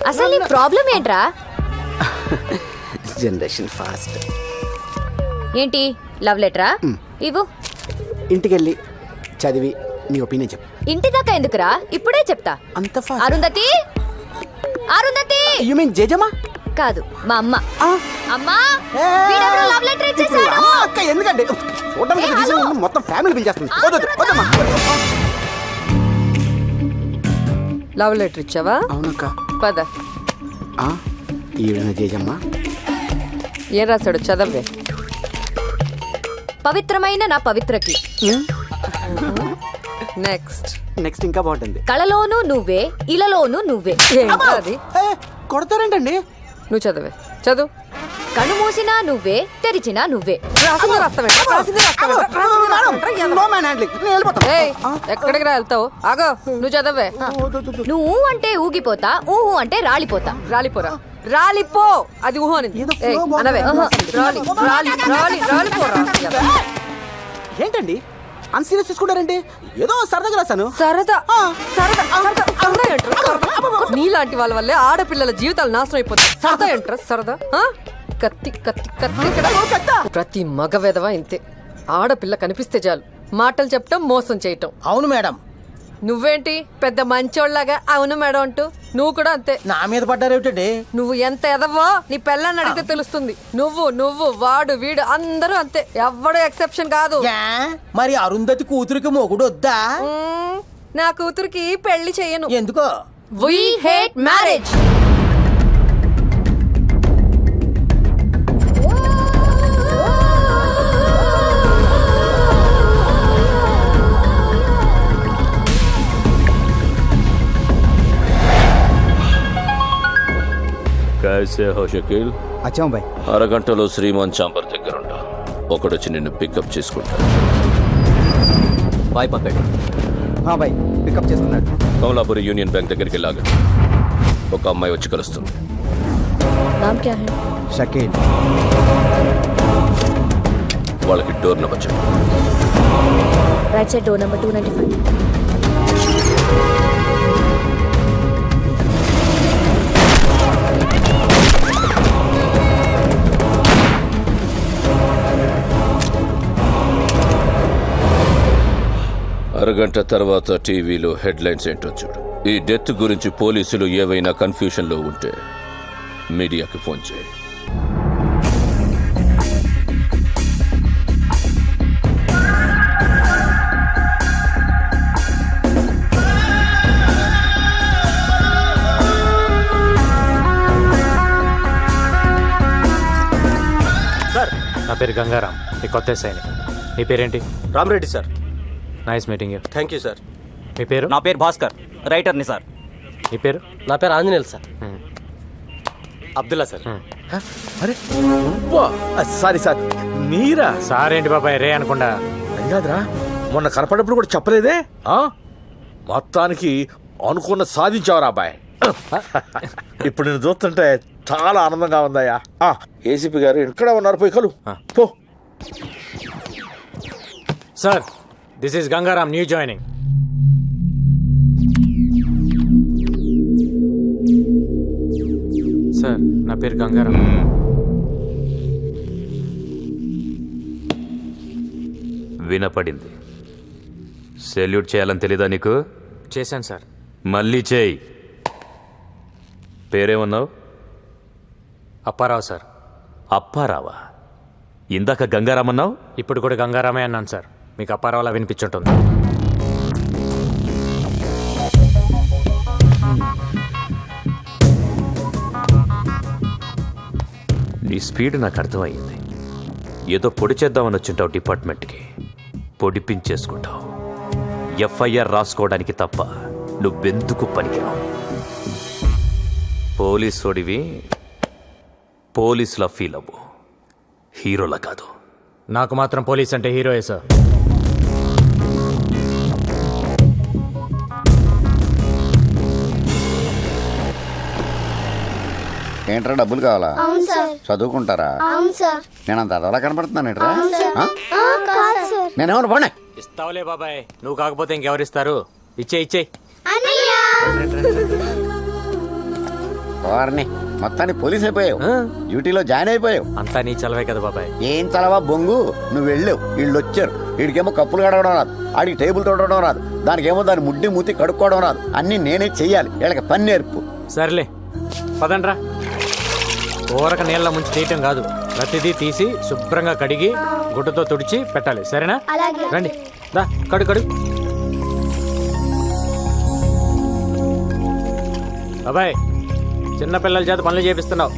అసలు ప్రాబ్లం ఏంట్రా? Generation fast. ఏంటి లవ్ లెటరా? ఇవ్వు. ఇంటికెళ్ళి చదివి నీ ఒపీనియన్ చెప్పు. ఇంటి దాకా ఎందుకురా, ఇప్పుడే చెప్తా. అంత fast? Arundhati, Arundhati. You mean జేజమ్మా? కాదు, మా అమ్మ. అమ్మా, ఏ, వీడెవరో లవ్ లెటర్ ఇచ్చేసాడు. అమ్మా, అక్క ఎందుకంటే చూడడానికి ఏ, తీసిన హలో. మొత్తం ఫ్యామిలీ పిలిచేస్తుంది. వద్దమ్మా. లవ్ లెటర్ ఇచ్చావా? అవునక్క. పద. ఈవిడ జేజమ్మా. ఏం రాశాడు చదవే. పవిత్రమైన నా పవిత్రకి. నెక్స్ట్ ఇంకా బాగుంటుంది. కళలోనూ నువ్వే, ఇలలోనూ నువ్వే. ఏంటో అది. కొడతారేంటండి? నువ్వు చదవే, చదువు. కళ్ళు మూసినా నువ్వే, తెరిచినా నువ్వే. రాసింది రాస్తావేంట్రా? రాసింది రాస్తావేంట్రా? ఏయ్, ఎక్కడికి రా వెళ్తావు? ఆగో, నువ్వు చదవే. నువ్వు అంటే ఊగిపోతా, ఊహు అంటే రాలిపోతా. రాలిపోరా, రాలిపో. అది ఊహ అని. ఏయ్, అనవే. రాలి రాలి రాలి రాలిపోరా. ఏంటండి అన్సీరియస్ తీసుకుంటారండి? ఏదో సరదాగా రాశాను. సరదా సరదా సరదా సరదా ఏంట్రా? నీలాంటి వాళ్ళ వల్లే ఆడపిల్లల జీవితాలు నాశనం అయిపోతాయి. సరదా ఏంట్రా సరదా? కత్తి కత్తి కత్తి ఇక్కడ. ప్రతి మగ వెధవ ఇంతే. ఆడపిల్ల కనిపిస్తే చాలు మాటలు చెప్పటం, మోసం చేయటం. అవును మేడం. నువ్వేంటి పెద్ద మంచోళ్ళగా అవును మేడం అంటూ? నువ్వు కూడా అంతే. నా మీద పడ్డారేమిటండి? నువ్వు ఎంత ఎదవో నీ పెళ్ళాన్ని అడిగితే తెలుస్తుంది. నువ్వు వాడు వీడు అందరూ అంతే. ఎవ్వడూ ఎక్సెప్షన్ కాదు. మరి అరుంధతి కూతురికి మొగుడు వద్దా? నా కూతురికి పెళ్లి చెయ్యను. ఎందుకో? We hate marriage. कैसे हो शकील? అచ్చా బాయ్. అరగంటలో శ్రీమాన్ చాంబర్ దగ్గర ఉంటా. ఒకడొచ్చి నిన్ను పికప్ చేసుకుంటా. బాయ్ పంపండి. బాయ్ పికప్ చేస్తున్నాడు. కమలాపురి యూనియన్ బ్యాంక్ దగ్గరికి వెళ్ళాలి. ఒక అమ్మాయి వచ్చి కలుస్తుంది. नाम क्या है? షకీల్. వాళ్ళకి డోర్ నెంబర్ చెప్పు. Right side door number 295. అరగంట తర్వాత టీవీలో హెడ్లైన్స్ ఏంటో చూడు. ఈ డెత్ గురించి పోలీసులు ఏవైనా కన్ఫ్యూషన్లో ఉంటే మీడియాకి ఫోన్ చేయి. సార్, నా పేరు గంగారాం, ఈ కొత్త ఎస్ఐని. మీ పేరేంటి? Ramareddy sir. Nice meeting you. Thank you sir. మీ పేరు? నా పేరు భాస్కర్, రైటర్ని సార్. మీ పేరు? నా పేరు ఆంజనేయులు సార్. అబ్దుల్లా సార్. అరే సారీ సార్, మీరా? సార్ ఏంటి బాబాయ్, రే అనకుండా. అది కాదురా, మొన్న కనపడప్పుడు కూడా చెప్పలేదే. మొత్తానికి అనుకున్న సాధించావురా అబ్బాయి. ఇప్పుడు నేను చూస్తుంటే చాలా ఆనందంగా ఉందయ్యా. ఏసీపీ గారు ఎక్కడ ఉన్నారు? పోయి కలు పో. Sir, this is Gangaram, new joining. Sir, నా పేరు గంగారాం. వినపడింది. సెల్యూట్ చేయాలని తెలీదా నీకు? చేశాను సార్. మళ్ళీ చేయి. పేరేమన్నావు? అప్పారావు సార్. అప్పారావా? ఇందాక గంగారామన్నావు. ఇప్పుడు కూడా గంగారామే అన్నాను సార్. మీకు అప్పారావులా వినిపించుంటుంది. నీ స్పీడ్ నాకు అర్థమయ్యింది. ఏదో పొడి చేద్దామని వచ్చింటావు డిపార్ట్మెంట్కి. పొడిపించేసుకుంటావు. ఎఫ్ఐఆర్ రాసుకోవడానికి తప్ప నువ్వెందుకు పనికిరావు. పోలీసోడివి పోలీసులా ఫీల్ అవ్వు, హీరోలా కాదు. నాకు మాత్రం పోలీస్ అంటే హీరోయే సార్. ఏంట్రా డబ్బులు కావాలా? అవును సార్. చదువుకుంటారా? అవును సార్. నేను అంత అదోలా కనపడుతున్నాను ఏంట్రా? కాదు సార్. నేనేమన్నా పోనీ ఇస్తావులే బాబాయ్, నువ్వు కాకపోతే ఇంకెవరిస్తారు? ఇచ్చే అన్నయ్య. వారిని మొత్తాన్ని పోలీస్ అయిపోయావు, డ్యూటీలో జాయిన్ అయిపోయావు. అంతా నీ చలవే కదా బాబాయ్. ఏం చలవా బొంగు, నువ్వు వెళ్ళావు, వీళ్ళు వచ్చారు. వీడికేమో కప్పులు కడగడం రాదు, ఆడికి టేబుల్ తోడడం రాదు, దానికేమో దాని ముడ్డి మూతి కడుక్కోవడం రాదు. అన్నీ నేనే చెయ్యాలి. వీళ్ళకి పని నేర్పు. సర్లే పదండ్రా. ఊరక నీళ్ళ ముంచి తీయటం కాదు, ప్రతిదీ తీసి శుభ్రంగా కడిగి గుడ్డతో తుడిచి పెట్టాలి, సరేనా? అలాగే. రండి, దా కడు. బాబాయ్, చిన్నపిల్లల చేత పనులు చేపిస్తున్నావు,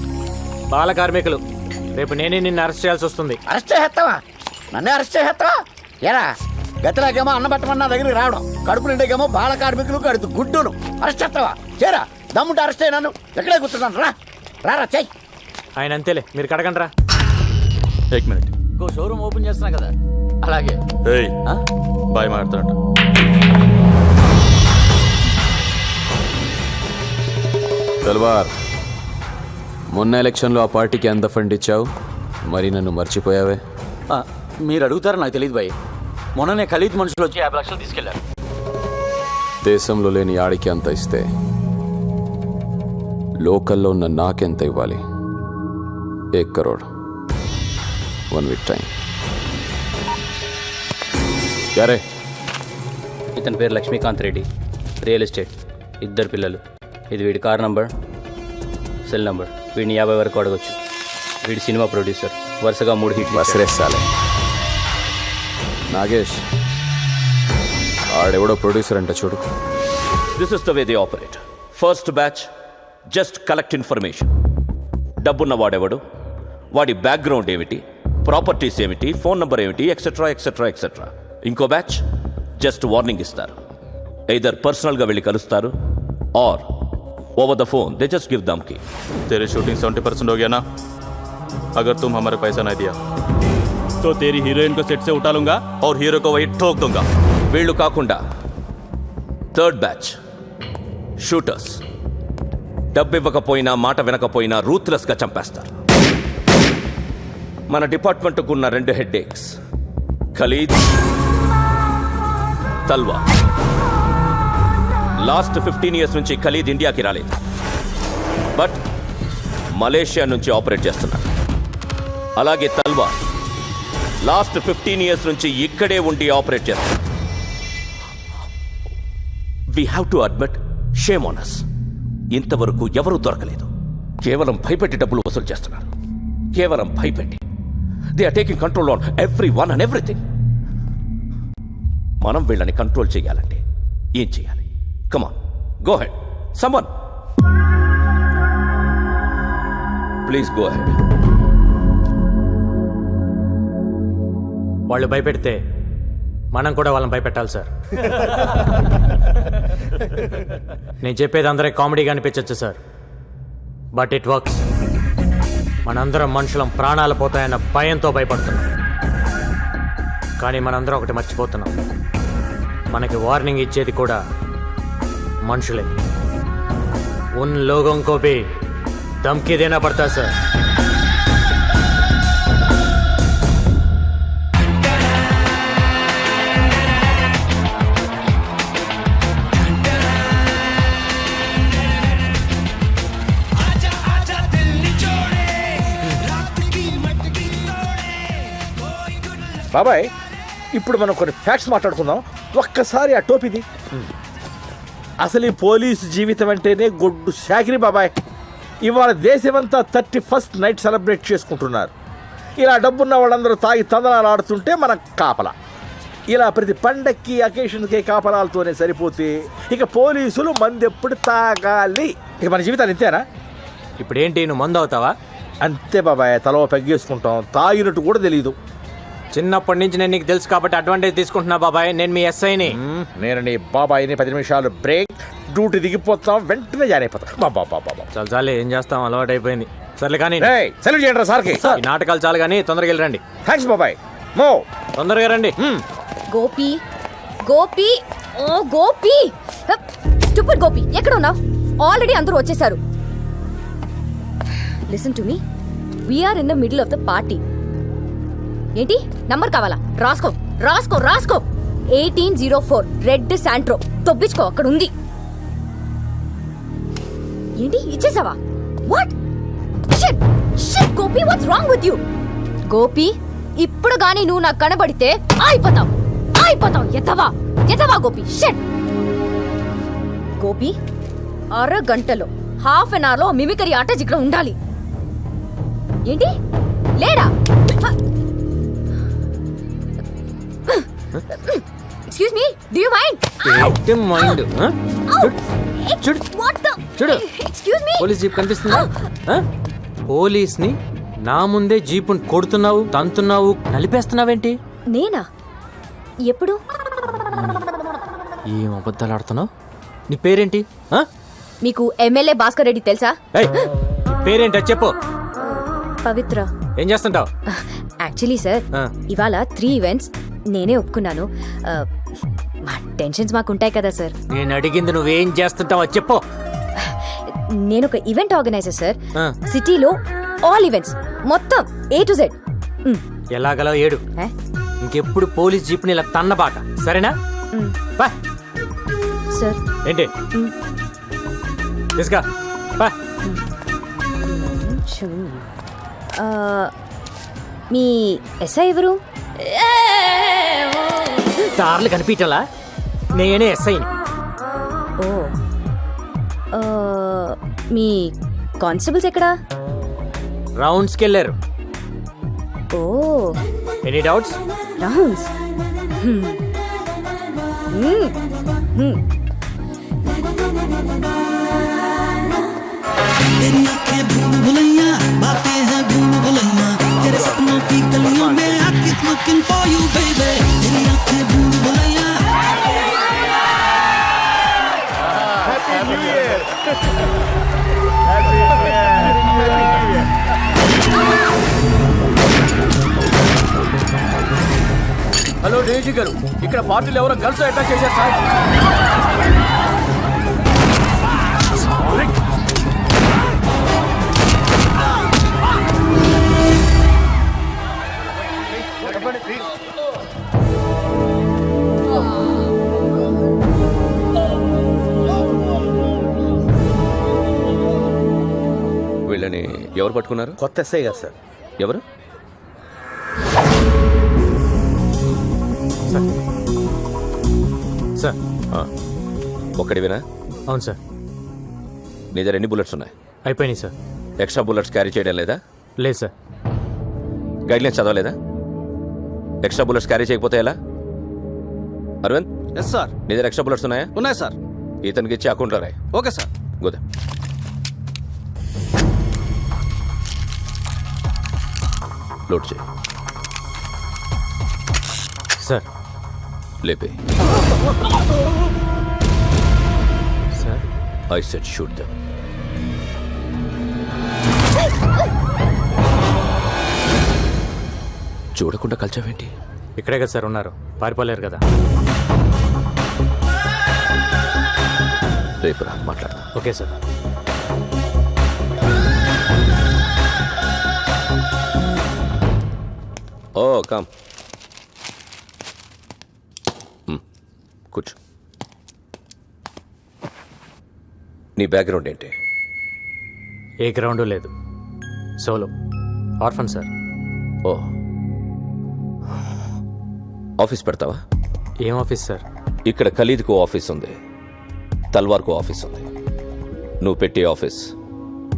బాల కార్మికులు. రేపు నేనే నిన్ను అరెస్ట్ చేయాల్సి వస్తుంది. అరెస్ట్ చేస్తావా? నన్నే అరెస్ట్ చేస్తావా? ఎరా గతిలాగేమో అన్న పెట్టమని నా దగ్గరికి రావడం, కడుపు నిండేకేమో బాల కార్మికులు కడుతు గుడ్డును. అరెస్ట్ చేస్తావా? చేరా, దమ్ముంటే అరెస్ట్ అయినాను. ఎక్కడే కూర్చున్నాను, రారా చెయ్యి. ఆయన అంతేలే, మీరు కడగండ్రా. एक मिनिट ఇంకో షోరూమ్ ఓపెన్ చేస్తున్నా కదా. అలాగే. ఏయ్ బాయ్ మాట్లాడతాడు. తల్వార్, మొన్న ఎలక్షన్లో ఆ పార్టీకి ఎంత ఫండ్ ఇచ్చావు? మరి నన్ను మర్చిపోయావే? మీరు అడుగుతారో నాకు తెలియదు భయ్. మొన్ననే ఖలీద్ మనుషులు వచ్చి 50 లక్షలు తీసుకెళ్లారు. దేశంలో లేని ఆడికి అంత ఇస్తే లోకల్లో ఉన్న నాకెంత ఇవ్వాలి? 1 కరోడ్. 1 week time. యారే, ఇతని పేరు లక్ష్మీకాంత్ రెడ్డి, రియల్ ఎస్టేట్, 2 పిల్లలు. ఇది వీడి కార్ నంబర్, సెల్ నంబర్. వీడిని 50 వరకు అడగొచ్చు. వీడి సినిమా ప్రొడ్యూసర్, వరుసగా 3 హిట్లు. వసరేసాలే. నాగేష్, ఆడెవడో ప్రొడ్యూసర్ అంట చూడు. This is the way they operate. First batch just collect information. డబ్బున్న వాడెవడు, వాడి బ్యాక్గ్రౌండ్ ఏమిటి, ప్రాపర్టీస్ ఏమిటి, ఫోన్ నంబర్ ఏమిటి, ఎక్సెట్రా ఎక్సెట్రా ఎక్సెట్రా. ఇంకో బ్యాచ్ జస్ట్ వార్నింగ్ ఇస్తారు. ఎయిదర్ పర్సనల్గా వెళ్ళి కలుస్తారు, or over the phone they just give धमकी. तेरी शूटिंग 70% हो गया ना? अगर तुम हमारे पैसा नहीं दिया तो तेरी हीरोइन को सेट से उठा लूंगा और हीरो को वही ठोक दूंगा. వీళ్ళు కాకుండా థర్డ్ బ్యాచ్ షూటర్స్. డబ్బు ఇవ్వకపోయినా మాట వినకపోయినా రూత్లెస్గా చంపేస్తారు. మన డిపార్ట్మెంట్కు ఉన్న 2 హెడ్ఏక్స్, ఖలీద్, తల్వార్. లాస్ట్ 15 years నుంచి ఖలీద్ ఇండియాకి రాలేదు, బట్ మలేషియా నుంచి ఆపరేట్ చేస్తున్నారు. అలాగే తల్వార్ లాస్ట్ 15 years నుంచి ఇక్కడే ఉండి ఆపరేట్ చేస్తున్నారు. We have to admit, shame on us. ఇంతవరకు ఎవరూ దొరకలేదు. కేవలం భయపెట్టి డబ్బులు వసూలు చేస్తున్నారు. కేవలం భయపెట్టి. They are taking control on everyone and everything. మనం వీళ్ళని కంట్రోల్ చేయాలంటే ఏం చేయాలి? Come on, go ahead. Someone. Please go ahead. వాళ్ళు భయపెడితే మనం కూడా వాళ్ళని భయపెట్టాలి సార్. నేను చెప్పేది అందరికీ కామెడీగా అనిపించచ్చు సార్, బట్ ఇట్ వర్క్స్. మనందరం మనుషులం ప్రాణాలు పోతాయన్న భయంతో భయపడుతున్నాం. కానీ మనందరం ఒకటి మర్చిపోతున్నాం, మనకి వార్నింగ్ ఇచ్చేది కూడా మనుషులే. ఉన్ లోగోं को भी धमकी देना पड़ता है सर. బాబాయ్, ఇప్పుడు మనం కొన్ని ఫ్యాక్ట్స్ మాట్లాడుకుందాం. ఒక్కసారి ఆ టోపీది. అసలు ఈ పోలీసు జీవితం అంటేనే గొడ్డు శాకిరి బాబాయ్. ఇవాళ దేశమంతా 31st నైట్ సెలబ్రేట్ చేసుకుంటున్నారు. ఇలా డబ్బున్న వాళ్ళందరూ తాగి తందనాలు ఆడుతుంటే మన కాపలా. ఇలా ప్రతి పండక్కి అకేషన్కి కాపలాలతోనే సరిపోతే ఇక పోలీసులు మందెప్పుడు తాగాలి? ఇక మన జీవితాలు ఇంతేనా? ఇప్పుడేంటి, నువ్వు మందు అవుతావా? అంతే బాబాయ్, తలో పెగ్గేసుకుంటాం, తాగినట్టు కూడా తెలియదు. చిన్నప్పటి నుంచి నేను నీకు తెలుసు కాబట్టి అడ్వాంటేజ్ తీసుకుంటున్నా బాబాయ్. నేను మీ ఎస్ఐని. నేను నీ బాబాయిని 10 నిమిషాలు బ్రేక్, డ్యూటీ దిగిపోతాం, వెంటనే జాయిన్ అయిపోతాం. చాలు చాలే, ఏం చేస్తాం, అలవాటు అయిపోయింది. సర్లే కానీ సెలవు చేయండి సార్కి. ఈ నాటకాలు చాలు కానీ తొందరగా వెళ్ళరండి. థ్యాంక్స్ బాబాయ్. మో తొందరగా రండి. గోపి, గోపి, ఓ గోపి, స్టూపిడ్ గోపి, ఎక్కడ ఉన్నావు? ఆల్రెడీ అందరూ వచ్చేసారు. Listen to me we're in the middle of the party. ఏంటి నంబర్ కావాలా? రాసుకో రాసుకో రాసుకో. 1804 రెడ్ శాంట్రో. తొబ్బించుకో, అక్కడ ఉంది. ఏంటి ఇచ్చేసావా? What shit shit Gopi, what's wrong with you? Gopi, ఇప్పుడు గానీ నువ్వు నాకు కనబడితే అయిపోతావు అయిపోతావు. ఎత్తవా ఎత్తవా గోపి. షిట్ గోపి, అరగంటలో హాఫ్ అన్ అవర్లో మిమికరీ ఆర్టిస్ట్ ఇక్కడ ఉండాలి. ఏంటి లేడా? Excuse me, do you mind? Mind చూడు చూడు, ఎక్స్క్యూజ్ మీ. పోలీస్ జీప్ కనిపిస్తుందా? పోలీస్ని నా ముందే జీపుని కొడుతున్నావు, తంతున్నావు, నలిపేస్తున్నావేంటి? నేనా? ఎప్పుడు? ఏం అబద్ధాలు ఆడుతున్నావు? నీ పేరేంటి? మీకు ఎమ్మెల్యే భాస్కర్ రెడ్డి తెలుసా? పేరేంటి అది చెప్పు. పవిత్ర. ఏం చేస్తుంటావు? యాక్చువల్లీ సార్, ఇవాళ 3 ఈవెంట్స్ నేనే ఒప్పుకున్నాను. మా టెన్షన్స్ మాకుంటాయి కదా సార్. నేను అడిగింది నువ్వేం చేస్తుంటావు అది చెప్పు. నేను ఒక ఈవెంట్ ఆర్గనైజర్ సార్. సిటీలో ఆల్ ఈవెంట్స్ మొత్తం A to Z. ఎలాగలా ఏడు. ఇంకెప్పుడు పోలీస్ జీప్ని ఇలా తన్నబాక, సరేనా? బా సార్. ఏంటి తీసుకా బా. మీ ఎస్ఐ ఎవరు? దారులు కనిపించలా? నేనే ఎస్ఐని. ఓ, మీ కానిస్టేబుల్స్ ఎక్కడా? రౌండ్స్కి వెళ్ళారు. Oh, any doubts? Rounds. Hello Daisy garu, ఇక్కడ పార్టీలు ఎవరో గర్ల్స్ అటాక్ చేశారు సార్. వీళ్ళని ఎవరు పట్టుకున్నారు? కొత్త ఎస్ఐ గారు సార్. ఎవరు? సార్. ఒక్కడివేనా? అవును సార్. నీ దగ్గర ఎన్ని బుల్లెట్స్ ఉన్నాయి? అయిపోయినాయి సార్. ఎక్స్ట్రా బుల్లెట్స్ క్యారీ చేయడం లేదా? లేదు సార్. గైడ్లైన్స్ చదవలేదా? ఎక్స్ట్రా బుల్లెట్స్ క్యారీ చేయకపోతే ఎలా? అరవింద్. Yes sir. నీ దగ్గర ఎక్స్ట్రా బుల్లెట్స్ ఉన్నాయా? ఉన్నాయి సార్. ఇతనికి ఇచ్చి అకౌంట్లో రాయి. Okay sir. గోదా. లోడ్ చేయి సార్. లేపే. Sir. I said shoot them. చూడకుండా కలిచావేంటి? ఇక్కడే కదా సార్ ఉన్నారు, పారిపోలేరు కదా. రేపు రా మాట్లాడదాం. Okay sir. ఓ కమ్, కూర్చో. నీ బ్యాక్గ్రౌండ్ ఏంటి? ఏ గ్రౌండ్ లేదు, సోలో ఆర్ఫన్ సార్. ఓ, ఆఫీస్ పెడతావా? ఏం ఆఫీస్ సార్? ఇక్కడ ఖలీద్కు ఆఫీస్ ఉంది, తల్వార్కు ఆఫీస్ ఉంది. నువ్వు పెట్టే ఆఫీస్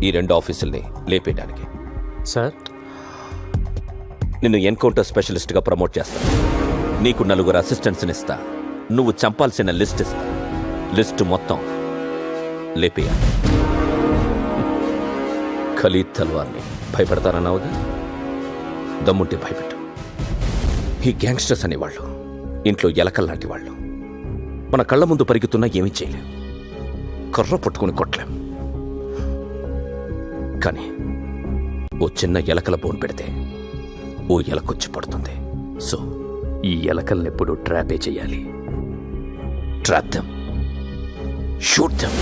ఈ 2 ఆఫీసుల్ని లేపేయడానికి. సార్, నిన్ను ఎన్కౌంటర్ స్పెషలిస్ట్గా ప్రమోట్ చేస్తాను. నీకు 4 అసిస్టెంట్స్ని ఇస్తా. నువ్వు చంపాల్సిన లిస్ట్ ఇస్తా. లిస్ట్ మొత్తం లేపేయాలి. ఖలీద్ తల్వార్ని భయపెడతానన్నావుగా, దమ్ముంటే భయపెట్టు. ఈ గ్యాంగ్స్టర్స్ అనేవాళ్ళు ఇంట్లో ఎలకల్లాంటి వాళ్ళు. మన కళ్ళ ముందు పరిగెత్తున్నా ఏమీ చేయలేం, కర్ర పట్టుకుని కొట్టలేం. కానీ ఓ చిన్న ఎలకల బోన్ పెడితే ఓ ఎలకొచ్చి పడుతుంది. సో ఈ ఎలకల్ని ఎప్పుడు ట్రాపే చేయాలి. Trap them, shoot them.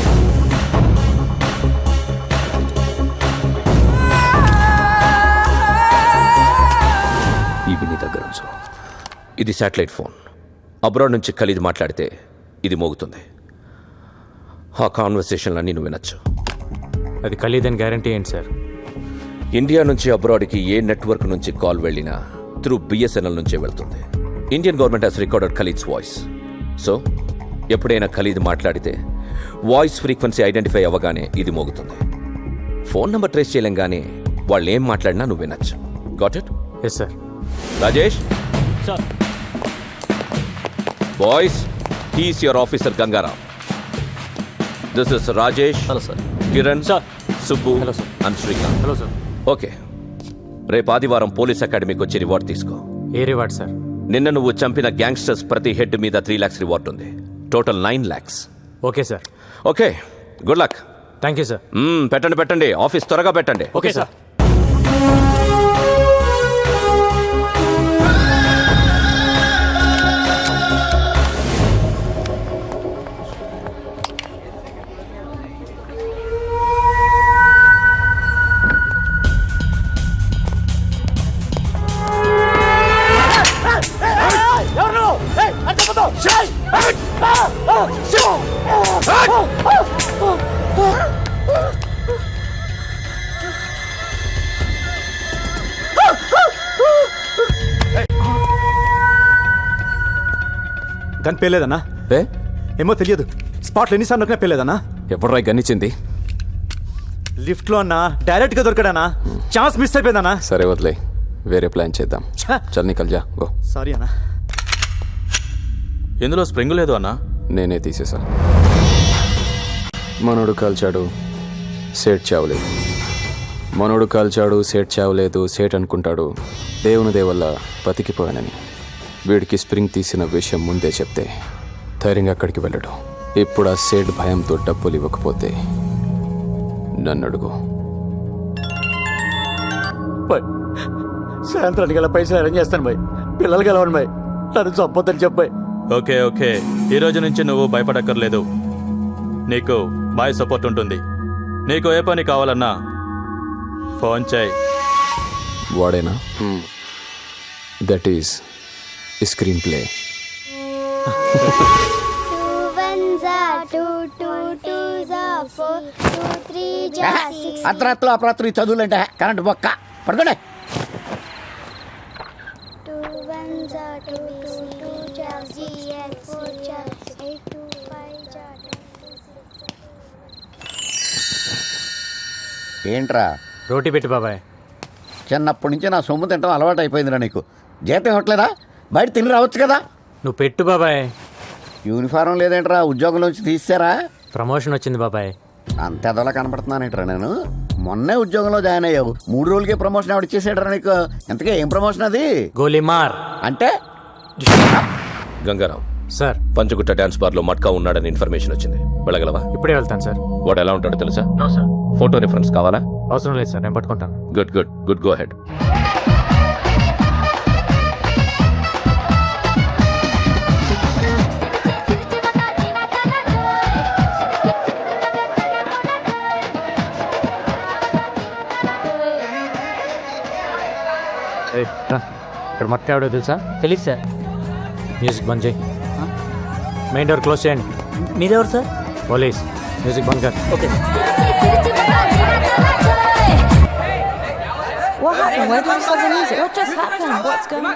ఇది శాటిలైట్ ఫోన్. అబ్రాడ్ నుంచి ఖలీద్ మాట్లాడితే ఇది మోగుతుంది. ఆ కాన్వర్సేషన్లన్నీ నువ్వు వినొచ్చు. అది ఖలీదని గ్యారంటీ ఏంటి సార్? ఇండియా నుంచి అబ్రాడ్కి ఏ నెట్వర్క్ నుంచి కాల్ వెళ్ళినా త్రూ బిఎస్ఎన్ఎల్ నుంచే వెళ్తుంది. Indian government has recorded Khalid's voice. So ఎప్పుడైనా ఖలీద్ మాట్లాడితే వాయిస్ ఫ్రీక్వెన్సీ ఐడెంటిఫై అవ్వగానే ఇది మోగుతుంది. ఫోన్ నెంబర్ ట్రేస్ చేయలేంగానే వాళ్ళు ఏం మాట్లాడినా నువ్వు వినొచ్చు. Got it? Yes sir. Rajesh, sir. Boys, he's your officer Gangaram. This is Rajesh. Hello sir. Kiran sir. Subbu. Hello sir. And Srikanth. Hello sir. Okay, రేపు ఆదివారం పోలీస్ అకాడమీకి వచ్చి రివార్డ్ తీసుకో. ఏ రివార్డ్ సార్? నిన్న నువ్వు చంపిన గ్యాంగ్స్టర్స్ ప్రతి హెడ్ మీద 3 lakhs రివార్డ్ ఉంది. Total 9 lakhs. Okay sir. Okay, good luck. Thank you sir. పెట్టండి, ఆఫీస్ త్వరగా పెట్టండి. Okay sir. గన్ పేలేదన్నా? ఏమో తెలియదు. స్పాట్లో ఎన్నిసార్లు నొక్కినా పేలేదన్నా. ఎప్పుడ్రా గన్నిచ్చింది? లిఫ్ట్లో అన్నా డైరెక్ట్గా దొరికాడన్నా. Chance miss అయిపోయిందన్నా. సరే వదిలే, వేరే ప్లాన్ చేద్దాం. చల్ నికల్ జా, గో. సారీ అన్నా. ఇందులో స్ప్రింగ్ లేదు అన్నా. నేనే తీసేసా. మనోడు కాల్చాడు, సేట్ చావలేదు. మనోడు కాల్చాడు, సేట్ చావలేదు. సేట్ అనుకుంటాడు దేవుని దేవల్ల బతికిపోయానని. వీడికి స్ప్రింగ్ తీసిన విషయం ముందే చెప్తే ధైర్యంగా అక్కడికి వెళ్ళడు. ఇప్పుడు ఆ సేట్ భయంతో డబ్బులు ఇవ్వకపోతే నన్ను అడుగు. సాయంత్రానికి గల పైసలు అరేంజ్ చేస్తాను బాయ్. పిల్లలు గెలవండి బాయ్. నన్ను చంపొద్దని చెప్పాయి. ఓకే, ఈ రోజు నుంచి నువ్వు భయపడక్కర్లేదు. నీకు బాయ్ సపోర్ట్ ఉంటుంది. నీకు ఏ పని కావాలన్నా ఫోన్ చేయి. వాడేనా? That is screen play. అర్ధరాత్రులు అపరాత్రులు చదువులంటే కరెంట్ బొక్క పడుకోండి. ఏంట్రా? రోటీ పెట్టి బాబాయ్. చిన్నప్పటి నుంచి నా సొమ్ము తింటాం అలవాటు అయిపోయిందిరా నీకు. జీతం ఇవ్వట్లేదా? బయట తిని రావచ్చు కదా. నువ్వు పెట్టు బాబాయ్. యూనిఫారం లేదేంట్రా? ఉద్యోగంలోంచి తీసారా? ప్రమోషన్ వచ్చింది బాబాయ్. అంత ఎదలా కనపడుతున్నానేంట్రా నేను? మొన్నే ఉద్యోగంలో జాయిన్ అయ్యావు, 3 రోజులకే ప్రమోషన్ ఎవడు ఇచ్చేసాడరా నీకు? ఎంతకే ఏం ప్రమోషన్ అది? గోలీమార్ అంటే? Gangaram sir, Panjagutta dance bar లో మట్కా ఉన్నాడని ఇన్ఫర్మేషన్ వచ్చింది. వెళ్ళగలవా? ఇప్పుడే వెళ్తాను సార్. వాడు ఎలా ఉంటాడో తెలుసా? ఫోటో రిఫరెన్స్ కావాలా? అవసరం లేదు సార్, నేను పట్టుకుంటాను. Good go head. ఇక్కడ మట్కా ఎవడో తెలుసా? తెలీదు సార్. మ్యూజిక్ బంద్ చేయి. మెయిన్ డోర్ క్లోజ్ చేయండి. మీరెవరు సార్? పోలీస్. మ్యూజిక్ బంద్ కర్. Okay. What happened? Why don't you stop the music? What just happened? What's going on?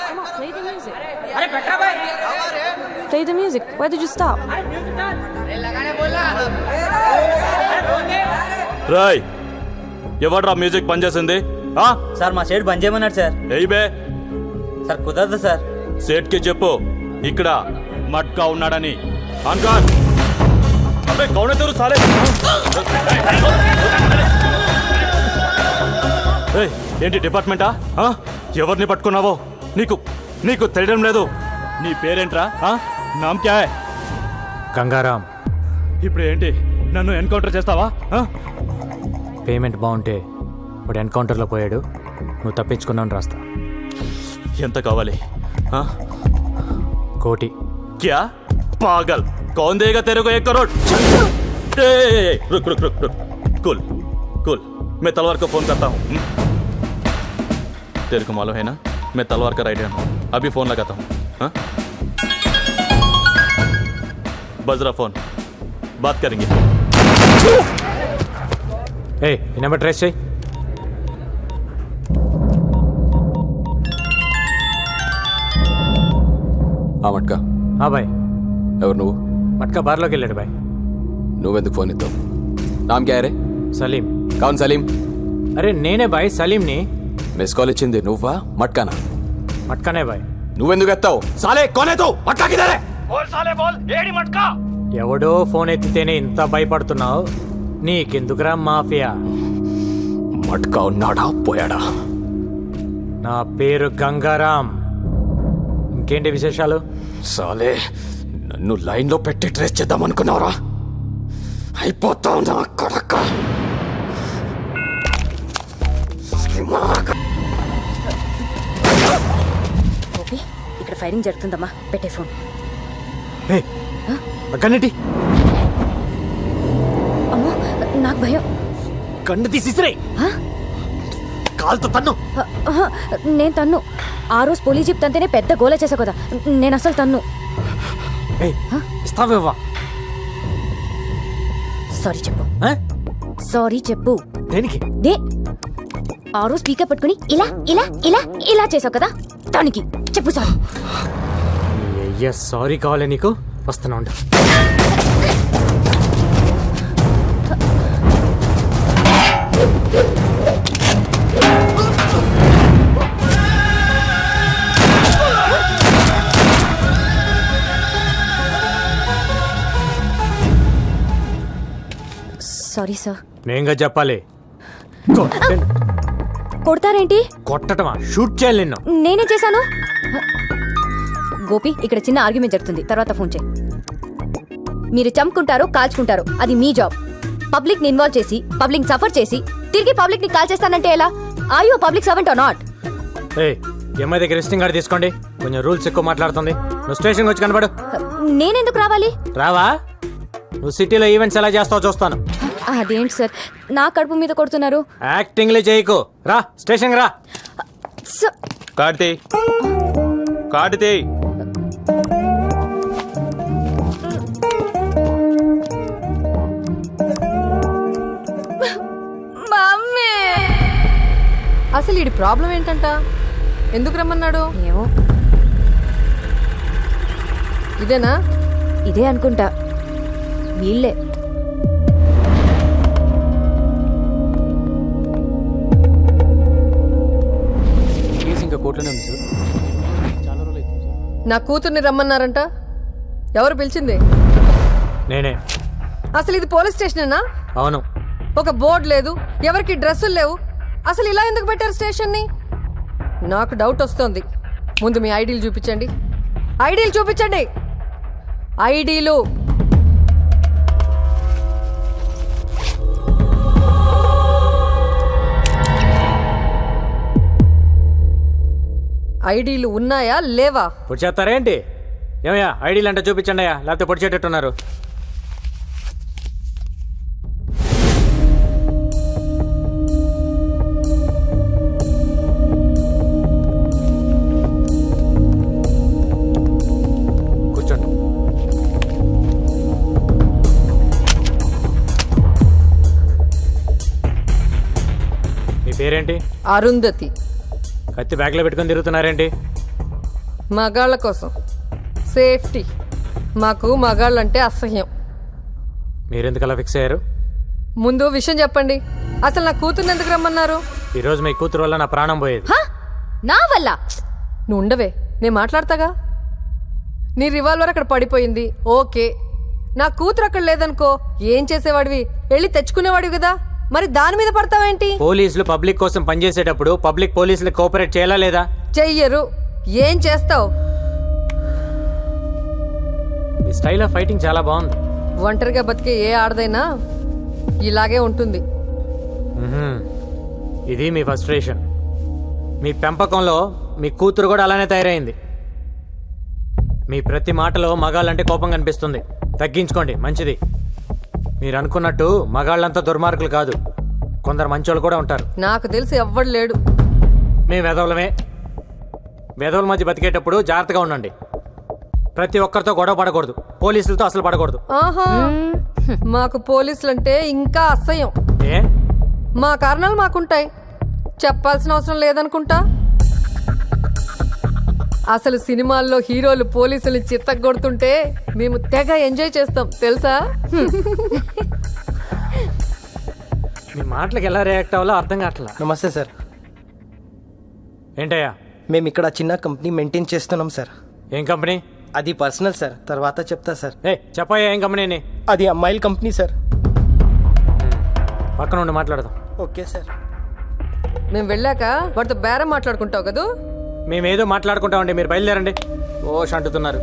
Come on, play the music. Play the music. Why did you stop? రాయ్, ఎవడ్రా music పని చేసింది? Sir మా సేట్ బంద్ చేయమన్నాడు sir. ఏయ్ బే. Sir కుదరదు sir. సేట్కి చెప్పు ఇక్కడ మట్కా ఉన్నాడని. అన్కాన్ అబ్బే కౌనే తెరు సాలే. ఏంటి డిపార్ట్మెంటా? ఎవరిని పట్టుకున్నావో నీకు తెలియడం లేదు. నీ పేరేంట్రా? నామ్ క్యా హై? గంగారాం. ఇప్పుడు ఏంటి, నన్ను ఎన్కౌంటర్ చేస్తావా? పేమెంట్ బాగుంటే వాడు ఎన్కౌంటర్లో పోయాడు, నువ్వు తప్పించుకున్నావు రాస్తా. ఎంత కావాలి? 1 కోటి. क्या पागल? कौन देगा तेरे को 1 करोड़? रुक कूल मैं तलवार को फोन करता हूँ. तेरे को मालूम है ना मैं तलवार का राइट हैंड हूँ। अभी फोन लगाता हूँ। हाँ? बज रहा फोन, बात करेंगे। ఏ ఈ నెంబర్ ట్రేస్ చేయి. మట్కా బాయ్. ఎవరు నువ్వు? మట్కా బార్లోకి వెళ్ళాడు బాయ్. నువ్వెందుకు ఫోన్ ఇస్తావు? నామ్ క్యా హై రే? సలీం. కౌన్ సలీం? అరే నేనే బాయ్, సలీంని. మిస్ కాల్ ఇచ్చింది నువ్వా మట్కానా? మట్కానే బాయ్. నువ్వెందుకు ఎత్తావు? సాలే కోనే తో మట్కా కిధర్ హై? ఎవడో ఫోన్ ఎత్తితేనే ఇంత భయపడుతున్నావు, నీకెందుకురా మాఫియా? మట్కా ఉన్నాడా పోయాడా? నా పేరు గంగారాం. ఇంకేంటి విశేషాలు? సాలే నన్ను లైన్లో పెట్టి ట్రేస్ చేద్దాం అనుకున్నావురా? అయిపోతావు నా కొడక. గోపి, ఇక్కడ ఫైరింగ్ జరుగుతుందమ్మా, పెట్టే ఫోన్. కన్నిటి అమ్మో, నాకు భయం. కన్ను తీసిరే. కాలుతో తన్ను. నేను తన్ను. ఆ రోజు పోలీస్ జీప్ తంతేనే పెద్ద గోల చేసా కదా, నేను అసలు తన్ను. ఇస్తావేవా? సారీ చెప్పు. సారీ చెప్పు. దేనికి? ఆ రోజు స్పీకర్ పట్టుకుని ఇలా ఇలా ఇలా ఇలా చేసావు కదా, దానికి చెప్పు సారీ. అయ్యా సారీ కావాలి నీకు? వస్తున్నా ఉండు. Sorry sir. నేనుగా చెప్పాలి. కొడతారేంటి? కొట్టటమా? షూట్ చేయాలి నిన్ను. నేనే చేశాను. గోపి, ఇక్కడ చిన్న ఆర్గ్యుమెంట్ జరుగుతుంది, తర్వాత ఫోన్ చేయి. మీరు చంపుకుంటారు, కాల్చుకుంటారు, అది మీ జాబ్. పబ్లిక్ ని ఇన్వాల్వ్ చేసి పబ్లిక్ సఫర్ చేసి తిరిగి పబ్లిక్ ని కాల్ చేస్తానంటే ఎలా? Are you public servant or not? ఎంఐ దగ్గర రిజిస్టింగ్ కార్డు తీసుకోండి. కొంచెం రూల్స్ ఎక్కువ మాట్లాడుతుంది. నువ్వు స్టేషన్కి వచ్చి కనబడు. నేనెందుకు రావాలి? రావా? నువ్వు సిటీలో ఈవెంట్స్ ఎలా చేస్తావో చూస్తాను. అదేంటి సార్, నా కడుపు మీద కొడుతున్నారు? యాక్టింగ్లే చేయకు. రా స్టేషన్ రా. కార్తీ, కార్తీ. అసలు ఈ ప్రాబ్లం ఏంటంట? ఎందుకు రమ్మన్నాడు? ఏమో. ఇదేనా? ఇదే అనుకుంటా. వీళ్ళే. ఇంకా కోర్టులోనే ఉంది సార్. చాలా రోజులు అవుతుంది సార్. నా కూతుర్ని రమ్మన్నారంట. ఎవరు పిలిచింది? నేనే. అసలు ఇది పోలీస్ స్టేషనేనా? అవును. ఒక బోర్డు లేదు, ఎవరికి డ్రెస్సులు లేవు. అసలు ఇలా ఎందుకు పెట్టారు స్టేషన్ని? నాకు డౌట్ వస్తుంది. ముందు మీ ఐడీలు చూపించండి. ఐడీలు చూపించండి. ఐడీలు. ఐడీలు ఉన్నాయా లేవా? పొడి చేస్తారేంటి? ఏమయ్యా ఐడీలు అంటే చూపించండి అయ్యా, లేకపోతే పొడి చేటట్టున్నారు. కూర్చోండి. మీ పేరేంటి? అరుంధతి. కత్తి బ్యాగ్లో పెట్టుకొని తిరుగుతున్నారేంటి? మగాళ్ళ కోసం, సేఫ్టీ. మాకు మగాళ్ళంటే అసహ్యం. మీరెందుకు అలా ఫిక్స్ అయ్యారు? ముందు విషయం చెప్పండి. అసలు నా కూతుర్ని ఎందుకు రమ్మన్నారు? ఈరోజు మీ కూతురు వల్ల నా ప్రాణం పోయేది. నా వల్ల? నువ్వు ఉండవే, నేను మాట్లాడతాగా. నీ రివాల్వర్ అక్కడ పడిపోయింది, ఓకే. నా కూతురు అక్కడ లేదనుకో, ఏం చేసేవాడివి? వెళ్ళి తెచ్చుకునేవాడివి కదా, మరి దాని మీద పడతావేంటి? పోలీసులు పబ్లిక్ కోసం పనిచేసేటప్పుడు పబ్లిక్ పోలీసులు కోఆపరేట్ చేయాలా లేదా? చెయ్యరు. ఏం చేస్తావు? మీ స్టైల్ ఆఫ్ ఫైటింగ్ చాలా బాగుంది. ఒంటరిగా బతికే ఏ ఆడదైనా ఇలాగే ఉంటుంది. ఇది మీ ఫ్రస్ట్రేషన్. మీ పెంపకంలో మీ కూతురు కూడా అలానే తయారైంది. మీ ప్రతి మాటలో మగాళ్ళంటే కోపం కనిపిస్తుంది. తగ్గించుకోండి, మంచిది. మీరు అనుకున్నట్టు మగాళ్ళంతా దుర్మార్గులు కాదు, కొందరు మంచోళ్ళు కూడా ఉంటారు. నాకు తెలిసి ఎవ్వడు లేడు. మేము వెదవలమే. వేదవుల మధ్య బతికేటప్పుడు జాగ్రత్తగా ఉండండి. ప్రతి ఒక్కరితో గొడవ పడకూడదు, పోలీసులతో అసలు పడకూడదు. ఆహా, మాకు పోలీసులంటే ఇంకా అసహ్యం. ఏ మా కారణాలు మాకుంటాయి, చెప్పాల్సిన అవసరం లేదనుకుంటా. అసలు సినిమాల్లో హీరోలు పోలీసులు చిత్తగొడుతుంటే మేము తెగ ఎంజాయ్ చేస్తాం తెలుసా. మీ మాటలకు ఎలా రియాక్ట్ అవ్వాలో అర్థం కావట్లా. నమస్తే సార్. ఏంటయ్యా? మేము ఇక్కడ చిన్న కంపెనీ మెయింటైన్ చేస్తున్నాం సార్. ఏం కంపెనీ? అది పర్సనల్ సార్, తర్వాత చెప్తా సార్. చెప్పయ్యా ఏం కంపెనీని? అది అమ్మాయిల కంపెనీ సార్. పక్కన ఉండి మాట్లాడదాం. Okay sir. మేము వెళ్ళాక వాడితో బేరం మాట్లాడుకుంటావు కదూ. మేమేదో మాట్లాడుకుంటామండి, మీరు బయలుదేరండి. ఓష్ అంటున్నారు.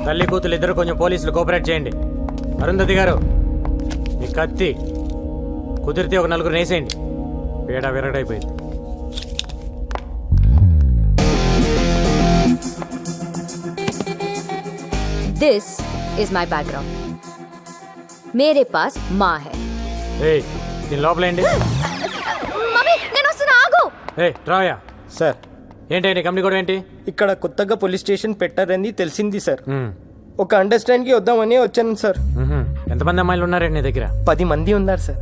తల్లి కూతురు ఇద్దరు కొంచెం పోలీసులు కోఆపరేట్ చేయండి. అరుంధతి గారు, మీ కత్తి కుదిరితే ఒక నలుగురు వేసేయండి. పేడ విరగడైపోయింది. This is my background. मेरे पास माँ है. దీని లోపలేండి. మమ్మీ నేను వస్తున్నా, ఆగు. రాయా సార్. ఏంటి నీ కంపెనీ కూడా ఏంటి? ఇక్కడ కొత్తగా పోలీస్ స్టేషన్ పెట్టారని తెలిసింది సార్. ఒక అండర్స్టాండ్కి వద్దామని వచ్చాను సార్. ఎంతమంది అమ్మాయిలు ఉన్నారండి నీ దగ్గర? 10 మంది ఉన్నారు సార్.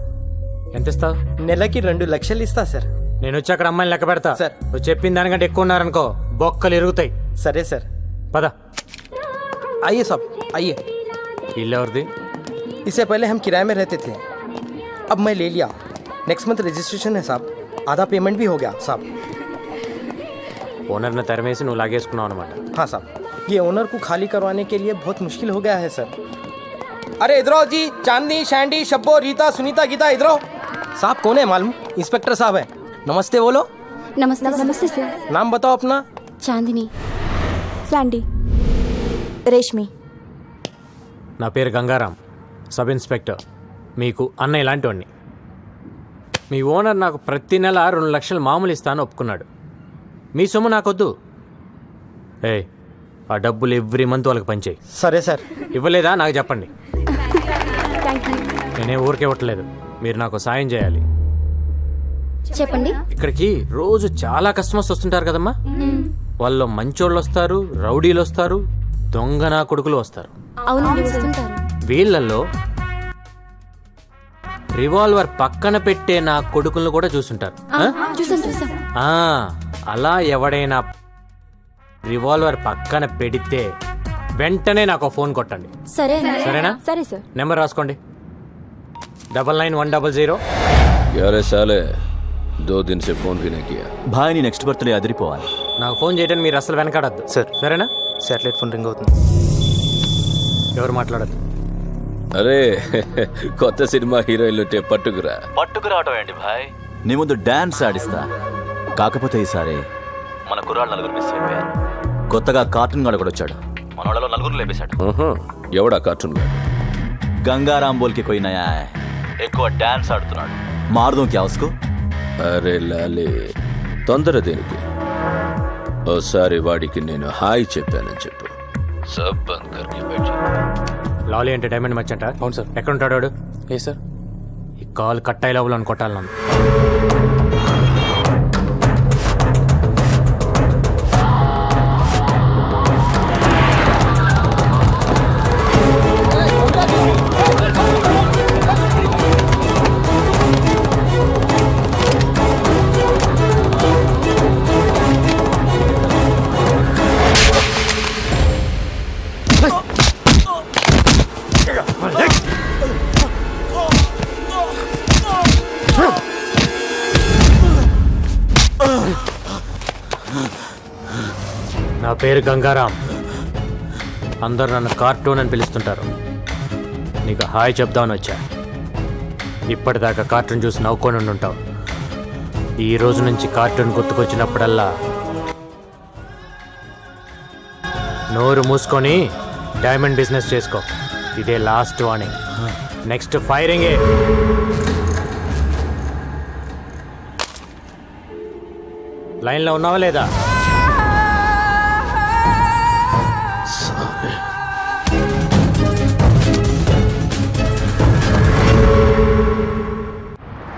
ఎంత ఇస్తావు? నెలకి 2 లక్షలు ఇస్తా సార్. నేను వచ్చి అక్కడ అమ్మాయిని లెక్క పెడతా సార్. నువ్వు చెప్పిన దానికంటే ఎక్కువ ఉన్నారనుకో బొక్కలు ఇరుగుతాయి. సరే సార్. పద. आइए साहब आइए. ఇల్లు ఎవరిది? इससे पहले हम किराए में रहते थे, अब मैं ले लिया. नेक्स्ट मंथ रजिस्ट्रेशन है साहब, आधा पेमेंट भी हो गया साहब. ఓనర్ని తరిమేసి నువ్వు లాగేసుకున్నావు అనమాట. हाँ साहब, ये ओनर को खाली करवाने के लिए बहुत मुश्किल हो गया है सर. अरे इधर आओ जी, चांदनी शैंडी शब्बो रीता सुनीता गीता इधर आओ. साहब कौन है मालूम? इंस्पेक्टर साहब है. नमस्ते बोलो. नमस्ते नमस्ते सर. नाम बताओ अपना. चांदनी, सैंडी, रेशमी. నా పేరు గంగారాం, సబ్ ఇన్స్పెక్టర్. మీకు అన్న ఇలాంటి వాడిని. మీ ఓనర్ నాకు ప్రతి నెల 2 లక్షలు మామూలు ఇస్తాను ఒప్పుకున్నాడు. మీ సొమ్ము నాకొద్దు. ఆ డబ్బులు ఎవ్రీ మంత్ వాళ్ళకి పంచేయి. సరే సార్. ఇవ్వలేదా నాకు చెప్పండి. Thank you. నేనే ఊరికే ఇవ్వట్లేదు, మీరు నాకు సాయం చేయాలి. చెప్పండి. ఇక్కడికి రోజు చాలా కస్టమర్స్ వస్తుంటారు కదమ్మా. వాళ్ళు మంచోళ్ళు వస్తారు, రౌడీలు వస్తారు, దొంగ నా కొడుకులు వస్తారు. అవునండి వస్తుంటారు. వీళ్ళల్లో రివాల్వర్ పక్కన పెట్టే నా కొడుకులను కూడా చూసుంటారు. చూసాం. అలా ఎవడైనా రివాల్వర్ పక్కన పెడితే వెంటనే నాకు ఫోన్ కొట్టండి. సరేనా? సరే సార్. నెంబర్ రాసుకోండి. 99-100. यार साले 2 दिन से फोन भी नहीं किया. భాయ్ని నెక్స్ట్ బర్త్డే అదిరిపోవాలి. నాకు ఫోన్ చేయడానికి మీరు అసలు వెనకాడద్దు సార్. సరేనా? శాటిలైట్ ఫోన్ రింగ్ అవుతుంది. ఎవరు మాట్లాడద్దు. అరే కొత్త సినిమా హీరోయిన్లు పట్టుకురావటం ఏంటి భాయ్? నీ ముందు డాన్స్ ఆడిస్తా. కాకపోతే ఈసారి మన కుర్రాళ్ళు 4 మిస్ అయిపోయారు. కొత్తగా కార్టూన్ గాడు కూడా వచ్చాడు. మన వాళ్ళలో 4 లేపేశాడు. ఎవడా కార్టూన్ గంగారాం బోల్కి కోయి నయా హై. ఎక్కువ డాన్స్ ఆడుతున్నాడు. మారుదాం క్యా ఉస్కో? అరే లాలే తొందర దేనికి? ఓసారి వాడికి నేను హాయ్ చెప్పానని చెప్పు. సబ్ బంద్ కర్కే బైఠ. లాలీ ఎంటర్టైన్మెంట్ మర్చెంట. అవును సార్. ఎక్కడ ఉంటాడు వాడు? ఏ సార్? ఈ కాల్ కట్ అయ్యే లోపల కొట్టాలి నన్ను. నా పేరు గంగారాం. అందరు నన్ను కార్టూన్ అని పిలుస్తుంటారు. నీకు హాయ్ చెప్దామని వచ్చా. ఇప్పటిదాకా కార్టూన్ చూసి నవ్వుకొని ఉంటావు. ఈ రోజు నుంచి కార్టూన్ గుర్తుకొచ్చినప్పుడల్లా నోరు మూసుకొని డైమండ్ బిజినెస్ చేసుకో. ఇదే లాస్ట్ వార్నింగ్. నెక్స్ట్ ఫైరింగే. లైన్లో ఉన్నావా లేదా?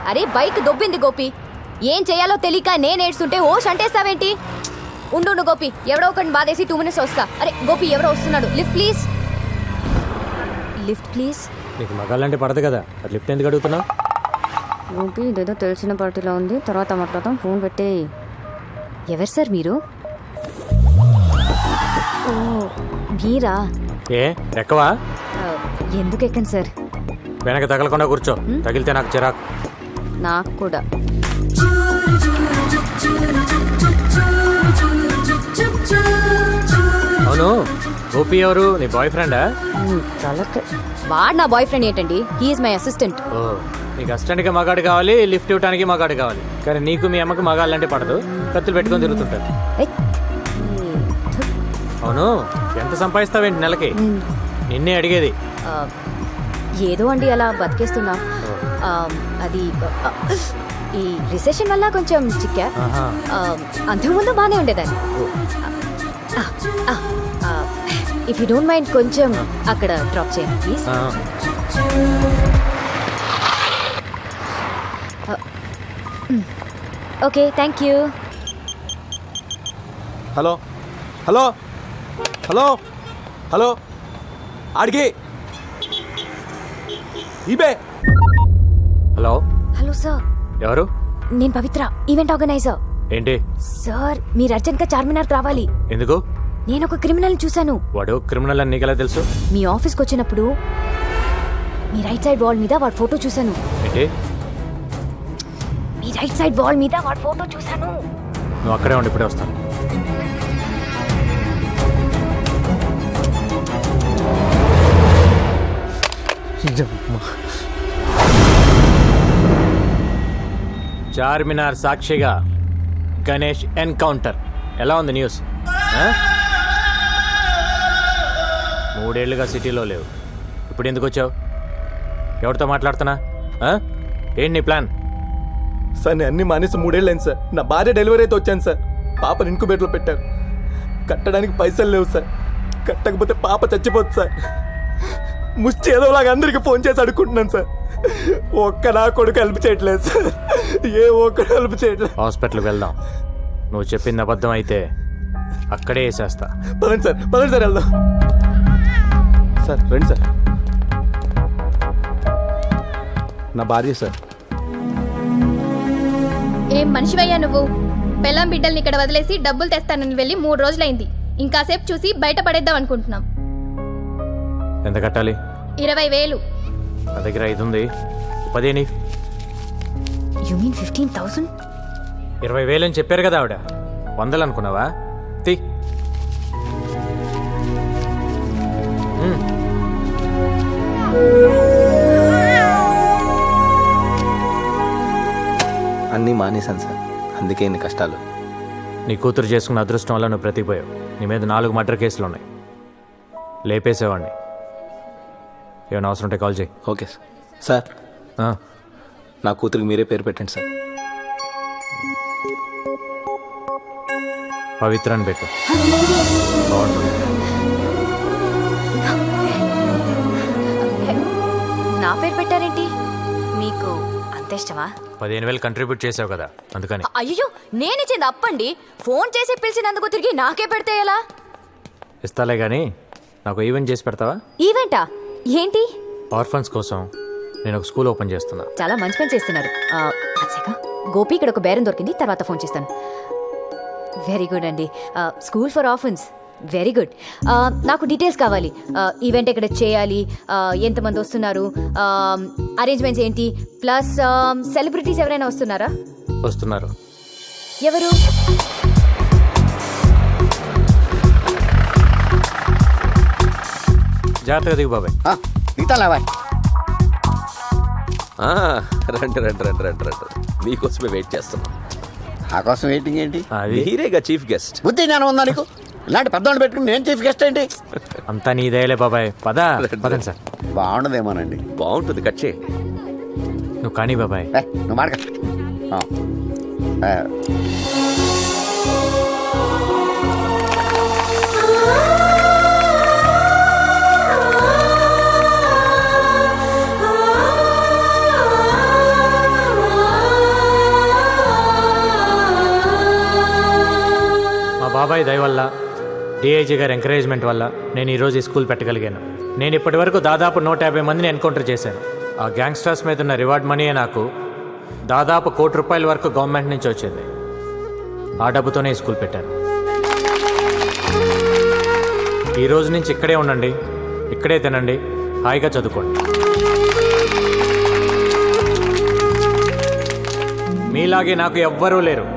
అరే బైక్ దొబ్బింది గోపి. ఏం చేయాలో తెలియక నేను ఏడ్చుంటే ఓష్ అంటేస్తావేంటి? ఉండు గోపి, ఎవడో ఒకటి బాధేసి 2 minutes వస్తా. అరే గోపి, ఎవరో వస్తున్నాడు. Lift please, lift please. నీకు మగాళ్ళంటే పడదు కదా, అది లిఫ్ట్ ఎందుకు అడుగుతున్నావు? గోపి, ఇదేదో తెలిసిన పార్టీలో ఉంది, తర్వాత మాట్లాడతాం, ఫోన్ పెట్టే. ఎవరు సార్ మీరు? ఓ మీరా? ఏ ఎక్కవా? ఎందుకు ఎక్కండి సార్? వెనక తగలకుండా కూర్చో, తగిలితే నాకు చిరాకు. నాకు కూడా. అవును, గోపి ఎవరు? నీ బాయ్ ఫ్రెండా? వాడు నా బాయ్ ఫ్రెండ్ ఏంటండి? He is my assistant. ఓ, నీకు అసిస్టెంట్గా మగాడు కావాలి, లిఫ్ట్ ఇవ్వడానికి మగాడు కావాలి. కానీ నీకు మీ అమ్మకి మగాళ్ళంటే పడదు, కత్తులు పెట్టుకొని తిరుగుతుంటారు. అవును, ఎంత సంపాదిస్తావేంటి నెలకి? నిన్నే అడిగేది. ఏదో అండి, అలా బతికేస్తున్నా. అది ఈ రిసెషన్ వల్ల కొంచెం చిక్కా. అంతకుముందు బాగానే ఉండేదాన్ని. ఇఫ్ యూ డోంట్ మైండ్ కొంచెం అక్కడ డ్రాప్ చేయండి please. Okay, thank you. Hello hello hello hello ఆడికి ఇబే. Hello hello sir. ఎవరు? నేను పవిత్ర, ఈవెంట్ ఆర్గనైజర్. ఏంటి సార్, మీరు అర్జెంట్గా చార్మినార్ రావాలి. ఎందుకు? నేను ఒక క్రిమినల్ చూశాను. వాడు క్రిమినల్ అని నీకెలా తెలుసు? మీ ఆఫీస్కి వచ్చినప్పుడు మీ రైట్ సైడ్ వాల్ మీద వాడి ఫోటో చూశాను. ఏంటి? మీ రైట్ సైడ్ వాల్ మీద వాడి ఫోటో చూశాను. నువ్వు అక్కడే ఉండి ఇప్పుడే వస్తాను. చార్మినార్ సాక్షిగా గణేష్ ఎన్కౌంటర్. ఎలా ఉంది న్యూస్? 3 ఏళ్లుగా సిటీలో లేవు, ఇప్పుడు ఎందుకు వచ్చావు? ఎవరితో మాట్లాడుతున్నా? ఏంటి నీ ప్లాన్? సార్, నేను అన్ని మానేసి 3 ఏళ్ళు అయింది సార్. నా భార్య డెలివరీ అయితే వచ్చాను సార్. పాపను ఇంకుబేట్లో పెట్టారు. కట్టడానికి పైసలు లేవు సార్. కట్టకపోతే పాప చచ్చిపోతుంది సార్. ముష్టి ఏదోలాగా అందరికి ఫోన్ చేసి అడుక్కుంటున్నాను సార్. ఒక్క నా కొడుకు హెల్ప్ చేయట్లేదు సార్. ఏ ఒక్కడు హెల్ప్ చేయట్లేదు. హాస్పిటల్కి వెళ్దాం. నువ్వు చెప్పింది అబద్ధం అయితే అక్కడే వేసేస్తా. పదండి సార్, పదండి సార్, వెళ్దాం సార్. రండి సార్. నా భార్య సార్. ఏం మనిషివయ్యా నువ్వు? పెళ్ళాం బిడ్డల్ని ఇక్కడ వదిలేసి డబ్బులు తెస్తానని వెళ్ళి 3 రోజులైంది. ఇంకాసేపు చూసి బయట పడేద్దాం అనుకుంటున్నాం. ఎంత కట్టాలి? 20,000. నా దగ్గర 5 ఉంది. 10 యు మీన్ 15,000? 20,000 అని చెప్పారు కదా ఆవిడ. 100 అనుకున్నావా? తీ. అన్నీ మానేశాను సార్, అందుకే ఇన్ని కష్టాలు. నీ కూతురు చేసుకున్న అదృష్టం వల్ల నువ్వు బ్రతికిపోయావు. నీ మీద 4 మర్డర్ కేసులు ఉన్నాయి. లేపేసేవాడిని. ఏమైనా అవసరం ఉంటే కాల్ చేయి. Okay sir. సార్, నా కూతురికి మీరే పేరు పెట్టండి సార్. పవిత్ర అని పెట్టు. బాగుంటుంది. నా పేరు పెట్టారేంటి? మీకు అంత ఇష్టమా? 15,000 కంట్రిబ్యూట్ చేసావు కదా, అందుకని. అయ్యో, నేనిచ్చింది అప్పండి. ఫోన్ చేసి పిలిచినందుకు తిరిగి నాకే పెడితే ఎలా? ఇస్తాలే కానీ నాకు ఈవెంట్ చేసి పెడతావా? ఈవెంటా? ఏంటి? ఆర్ఫన్స్ కోసం నేను ఒక స్కూల్ ఓపెన్ చేస్తున్నా. చాలా మంచి పని చేస్తున్నారు. గోపి, ఇక్కడ ఒక బేరం దొరికింది, తర్వాత ఫోన్ చేస్తాను. వెరీ గుడ్ అండి. School for orphans, very good. నాకు డీటెయిల్స్ కావాలి. ఈవెంట్ ఎక్కడ చేయాలి, ఎంతమంది వస్తున్నారు, అరేంజ్మెంట్స్ ఏంటి, ప్లస్ సెలబ్రిటీస్ ఎవరైనా వస్తున్నారా? వస్తున్నారు. ఎవరు? జాగ్రత్తగా దిగు బాబాయ్. రండి రండి రండి రండి రండి. మీకోసమే వెయిట్ చేస్తున్నాం. నా కోసం వెయిటింగ్ ఏంటి? మీరేగా చీఫ్ గెస్ట్. బుద్ధి జ్ఞానం ఉందా నీకు? ఇలాంటి పెద్దవాళ్ళు పెట్టుకుని నేను చీఫ్ గెస్ట్ ఏంటి? అంతా నీదేలే బాబాయ్. పదండి సార్. బాగుండదేమోనండి. బాగుంటుంది, కట్ చేయి. నువ్వు కానీ బాబాయ్. నువ్వు మాడక. బాబాయ్ దయ వల్ల డిఐజీ గారి ఎంకరేజ్మెంట్ వల్ల నేను ఈరోజు ఈ స్కూల్ పెట్టగలిగాను. నేను ఇప్పటి వరకు దాదాపు 150 మందిని ఎన్కౌంటర్ చేశాను. ఆ గ్యాంగ్స్టర్స్ మీద ఉన్న రివార్డ్ మనీయే నాకు దాదాపు ₹1 కోటి వరకు గవర్నమెంట్ నుంచి వచ్చింది. ఆ డబ్బుతోనే ఈ స్కూల్ పెట్టాను. ఈ రోజు నుంచి ఇక్కడే ఉండండి, ఇక్కడే తినండి, హాయిగా చదువుకోండి. మీలాగే నాకు ఎవ్వరూ లేరు.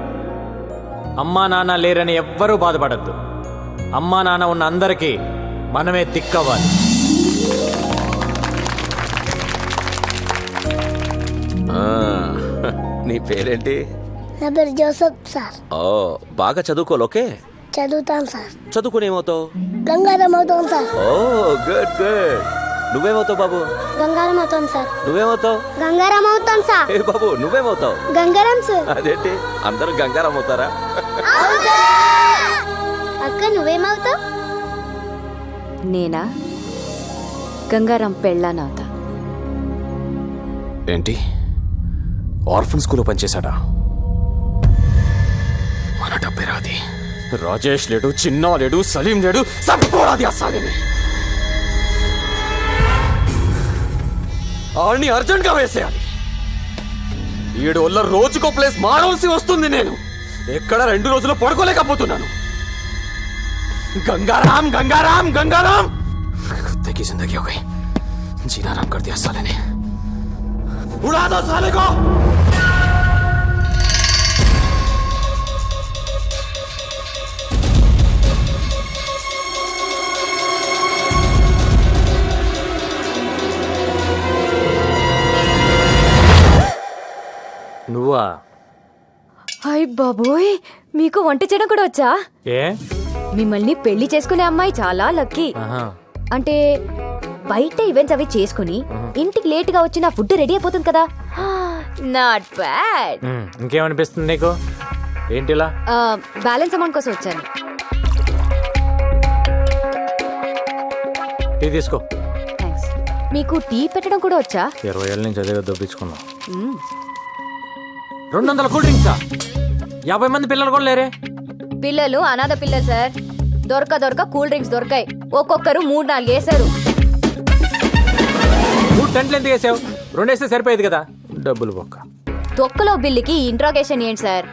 అమ్మా నాన్న లేరని ఎవ్వరూ బాధపడద్దు. అమ్మా నాన్న ఉన్న అందరికీ మనమే దిక్కవ్వాలి. నీ పేరేంటి? నా పేరు జోసఫ్ సార్. ఓ, బాగా చదువుకోవాలి. ఓకే, చదువుతాను సార్. చదువుకుని ఏమవుతావు? గంగారం అవుతాను సార్. ఓ గుడ్ గుడ్. నువ్వేమవుతావు బాబు? గంగారం అవుతాను సార్. నువ్వేమవుతావు? గంగారం అవుతాను సార్. ఏ బాబు, నువ్వేమవుతావు? గంగారం సార్. అదేంటి అందరూ గంగారం అవుతారా? అక్క నువ్వేమవుతావు? నేనా గంగారం పెళ్ళానవుతా. ఏంటి ఆర్ఫన్ స్కూల్లో పనిచేశాడా? మన డబ్బే రాది. రాజేష్ లేడు, చిన్నా లేడు, సలీం లేడు, సరిపోరాది అస్సాలిని. ఆడిని అర్జెంట్గా వేసేయాలి. 7 వల్ల రోజుకో ప్లేస్ మారవలసి వస్తుంది. నేను ఎక్కడ 2 రోజులు పడుకోలేకపోతున్నాను. गंगाराम गंगाराम गंगाराम कुत्ते की जिंदगी हो गई. जीना आराम कर दिया साले ने. उड़ा दो साले को. నువ్వా? హాయ్ బాబోయ్, మీకు వంట చేయడం కూడా వచ్చా? ఏ మిమ్మల్ని పెళ్లి చేసుకునే అమ్మాయి చాలా లక్కీ. ఆహా. అంటే బయట ఈవెంట్స్ అవి చేసుకుని ఇంటికి లేట్ గా వచ్చి నా ఫుడ్ రెడీ అయిపోతుంది కదా. Not bad. ఇంకేమనిపిస్తుంది నీకు? ఏంటిలా? బ్యాలెన్స్ అమౌంట్ కోసం వచ్చాను. టీ తీసుకో. థ్యాంక్స్. మీకు టీ పెట్టడం కూడా వచ్చా? 20 ఏళ్ళ నుంచి అదే దొప్పించుకున్నాం. 200 కూల్ డ్రింక్సా? 50 మంది పిల్లలు కూడా లేరే. పిల్లలు అనాథ పిల్లలు సార్. దొరక కూల్ డ్రింక్స్ దొరకాయి. ఒక్కొక్కరు 3-4 వేశారు. 3 టెంట్లు ఎందుకు వేసావు? 2 వేస్తే సరిపోయేది కదా. డబ్బులు బొక్క. తొక్కలో బిల్లుకి ఇంట్రాగేషన్ ఏంటి సార్?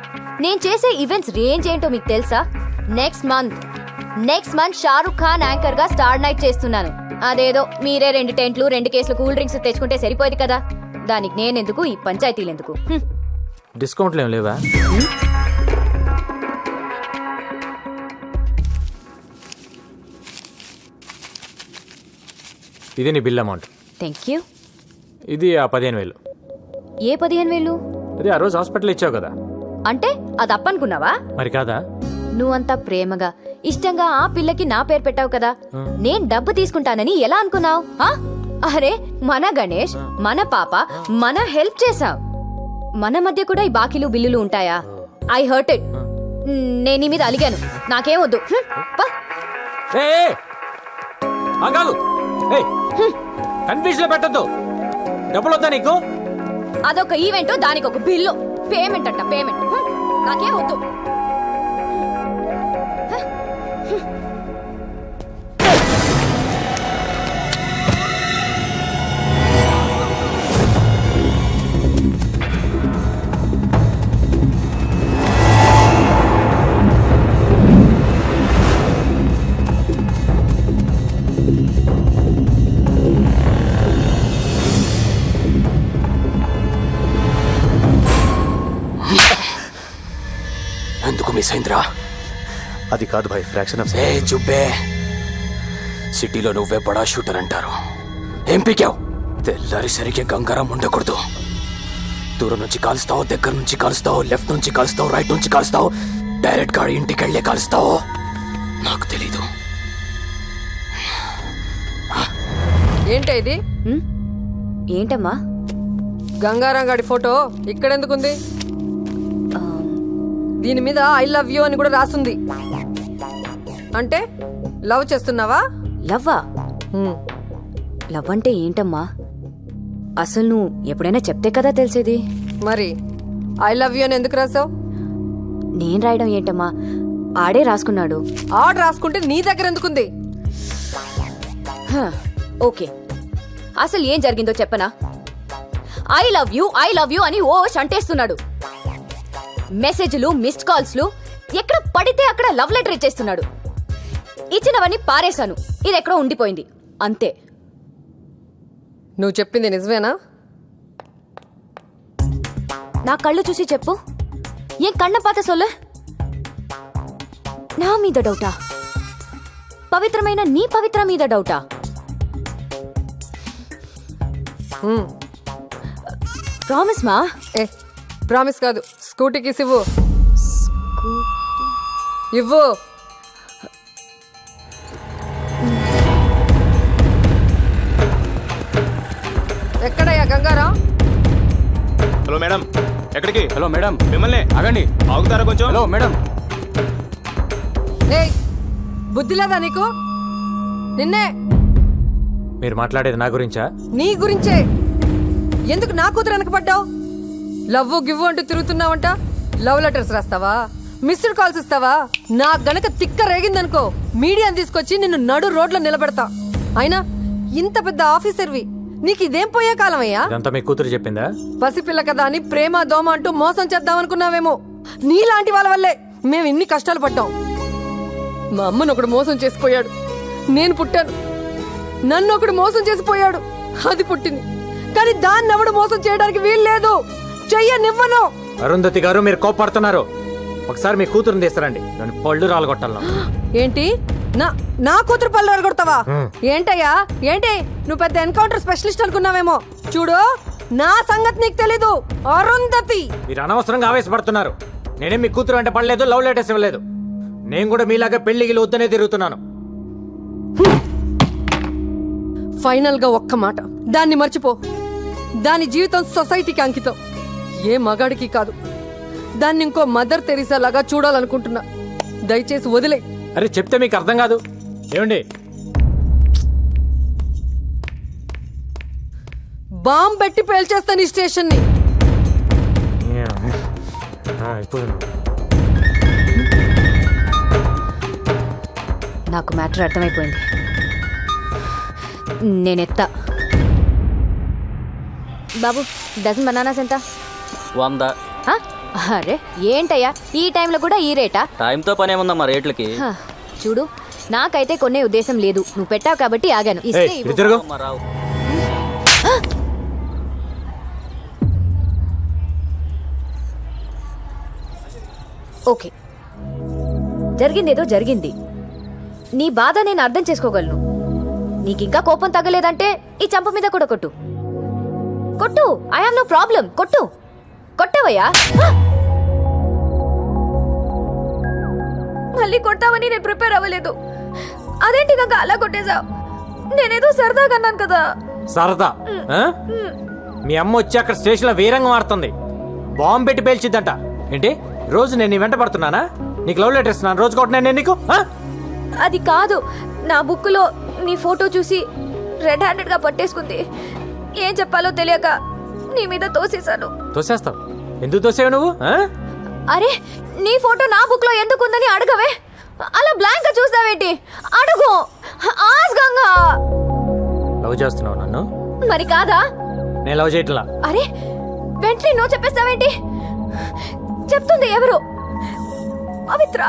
నేను చేసే ఈవెంట్స్ రేంజ్ ఏంటో మీకు తెలుసా? Next month Shahrukh Khan anchor గా స్టార్ నైట్ చేస్తున్నాను. అదేదో మీరే 2 టెంట్లు 2 కేసులు కూల్ డ్రింక్స్ తెచ్చుకుంటే సరిపోయేది కదా. దానికి నేనెందుకు, ఈ పంచాయతీలు ఎందుకు? డిస్కౌంట్లు ఏం లేవా? ఇది నీ బిల్ అమౌంట్. Thank you. ఇది ఆ 15,000. ఏ 15,000? అది ఆ రోజు హాస్పిటల్ ఇచ్చావు కదా. అంటే అది అప్పనుకున్నావా? మరి కాదా? నువ్వంతా ప్రేమగా ఇష్టంగా ఆ పిల్లకి నా పేరు పెట్టావు కదా. నేను డబ్బు తీసుకుంటానని ఎలా అనుకున్నావు? అరే మన గణేష్, మన పాప, మన హెల్ప్ చేసావు. మన మధ్య కూడా ఈ బాకీలు బిల్లులు ఉంటాయా? I hurt it. నేను నీ మీద అలిగాను. నాకేం వద్దు. కన్ఫ్యూజన్ పెట్టద్దు. డబ్బులు వద్దా నీకు? అదొక ఈవెంట్, దానికి ఒక బిల్లు. పేమెంట్ అంట పేమెంట్. నాకేం వద్దు. ఎందుకు మిస్ అయిందిరా? అది కాదు భాయ్, ఫ్రాక్షన్ ఆఫ్. ఏ చుబ్బే, సిటీలో నువ్వే బడా షూటర్ అంటారు. ఏం పీకావు? తెల్లారిసరికి గంగారం ఉండకూడదు. దూరం నుంచి కాలుస్తావు, దగ్గర నుంచి కాలుస్తావు, లెఫ్ట్ నుంచి కాలుస్తావు, రైట్ నుంచి కాలుస్తావు, డైరెక్ట్ గా ఇంటికి వెళ్ళే కాలుస్తావు. నాకు తెలీదు. ఏంటి ఇది? ఏంటమ్మా? గంగారాం గాడి ఫోటో ఇక్కడెందుకుంది? దీని మీద ఐ లవ్ యూ అని కూడా రాస్తుంది. అంటే లవ్ చేస్తున్నావా? లవ్వా? లవ్ అంటే ఏంటమ్మా? అసలు నువ్వు ఎప్పుడైనా చెప్తే కదా తెలిసేది. మరి ఐ లవ్ యూ అని ఎందుకు రాసావు? నేను రాయడం ఏంటమ్మా? ఆడే రాసుకున్నాడు. ఆర్డర్ రాసుకుంటే నీ దగ్గర ఎందుకుంది? ఓకే, అసలు ఏం జరిగిందో చెప్పనా? ఐ లవ్ యూ అని ఓ అంటేస్తున్నాడు. మెసేజ్లు, మిస్డ్ కాల్స్లు, ఎక్కడ పడితే అక్కడ లవ్ లెటర్ ఇచ్చేస్తున్నాడు. ఇచ్చినవన్నీ పారేశాను, ఇది ఎక్కడో ఉండిపోయింది అంతే. నువ్వు చెప్పింది నిజమేనా? నా కళ్ళు చూసి చెప్పు. ఏం కన్న పాత సొల్లు? నా మీద డౌటా? పవిత్రమైన నీ పవిత్ర మీద డౌటా? ప్రామిస్ మా. ప్రామిస్ కాదు, స్కూటీకి ఇవ్వు. ఇవ్వు. ఎక్కడయ్యా గంగారాం? హలో మేడం, ఎక్కడికి? హలో మేడం, మిమ్మల్ని ఆగండి. ఆగుతారా కొంచెం? Hello madam. ఏయ్, బుద్ధి లేదా నీకు? నిన్నే. మీరు మాట్లాడేది నా గురించా? నీ గురించే. ఎందుకు నా కూతురు వెనకపడ్డావు? లవ్వు గివ్వు అంటూ తిరుగుతున్నావంట. లవ్ లెటర్స్ రాస్తావా? మిస్డ్ కాల్స్ ఇస్తావా? నా గనక తిక్క రేగిందనుకో, మీడియాని తీసుకొచ్చి నిన్ను నడు రోడ్లో నిలబెడతా. అయినా ఇంత పెద్ద ఆఫీసర్వి, నీకు ఇదేం పోయే కాలమయ్యా? ఇదంతా మీ కూతురు చెప్పిందా? పసిపిల్ల కదా అని ప్రేమ దోమ అంటూ మోసం చేద్దామనుకున్నావేమో. నీలాంటి వాళ్ళ వల్లే మేము ఇన్ని కష్టాలు పడ్డాం. మా అమ్మను ఒకడు మోసం చేసిపోయాడు, నేను పుట్టాను. నన్ను ఒకడు మోసం చేసిపోయాడు, అది పుట్టింది. కానీ దాన్ని ఎవడు మోసం చేయడానికి వీల్లేదు. చెయ్యనివ్వను. అరుంధతి గారు, మీరు కోపడుతున్నారు. ఒకసారి మీ కూతురుని తీస్తారండి, నన్ను పళ్ళు రాలగొట్టాలను. ఏంటి? నా కూతురు పళ్ళు రాలగొడతావా? ఏంటయ్యా ఏంటి? నువ్వు పెద్ద ఎన్కౌంటర్ స్పెషలిస్ట్ అనుకున్నావేమో. చూడు, నా సంగతి నీకు తెలీదు. అరుంధతి, మీరు అనవసరంగా ఆవేశపడుతున్నారు. నేనేం మీ కూతురు అంటే పడలేదు, లవ్ లెటర్స్ ఇవ్వలేదు. నేను కూడా మీలాగా పెళ్లికి వద్దనే తిరుగుతున్నాను. ఫైనల్ గా ఒక్క మాట, దాన్ని మర్చిపో. దాని జీవితం సొసైటీకి అంకితం, ఏ మగాడికి కాదు. దాన్ని ఇంకో మదర్ తెరీసా లాగా చూడాలనుకుంటున్నా. దయచేసి వదిలే. అరే చెప్తే మీకు అర్థం కాదు. ఏమండి, బాంబ్ పెట్టి పేల్చేస్తాను ఈ స్టేషన్ ని. నాకు మ్యాటర్ అర్థమైపోయింది. నేనెత్తా. బాబు, డజన్ బనానాస్ ఎంత? 100. అరే ఏంటయ్యా, ఈ టైంలో కూడా ఈ రేటా? టైంతో పని ఏముందమ్మా రేట్లకి? చూడు, నాకైతే కొనే ఉద్దేశం లేదు. నువ్వు పెట్టావు కాబట్టి ఆగాను. ఇస్తే ఇవ్వు. రావు. ఓకే, జరిగిందేదో జరిగింది. నీ బాధ నేను అర్థం చేసుకోగలను. నీకింకా కోపం తగ్గలేదంటే ఈ చంప మీద కూడా కొట్టు. కొట్టు, ఐ హావ్ నో ప్రాబ్లం. కొట్టు. కొట్టవయ్యా. మళ్ళీ కొట్టావని నేను ప్రిపేర్ అవ్వలేదు. అదేంటి గంగ అలా కొట్టేశావు? నేనేదో సరదాగా అన్నాను కదా. సరదా? మీ అమ్మ వచ్చి అక్కడ స్టేషన్లో వీరంగం ఆడుతుంది. బాంబు పెట్టి పేల్చిద్దంట. ఏంటి, రోజు నేను నీ వెంట పడుతున్నానా? నీకు లవ్ లెటర్ ఇస్తున్నాను, రోజు కొట్టినా నేను నీకు? అది కాదు, నా బుక్లో నీ ఫోటో చూసి రెడ్ హ్యాండెడ్ గా పట్టేసుకుంది. ఏం చెప్పాలో తెలియక నీ మీద తోసేశాను. తోసేస్తావు? ఎందుకు తోసేవు నువ్వు? అరే, నీ ఫోటో నా బుక్ లో ఎందుకుందని అడగవే. అలా బ్లాంక్ గా చూస్తావేంటి? అడుగు. ఆస్గంగా లవ్ చేస్తున్నావు నన్ను? మరి కాదా? నేను లవ్ చేయట్లా. అరే, వెంటనే నో చెప్పేస్తావేంటి? చెప్తుంది ఎవరు? పవిత్ర.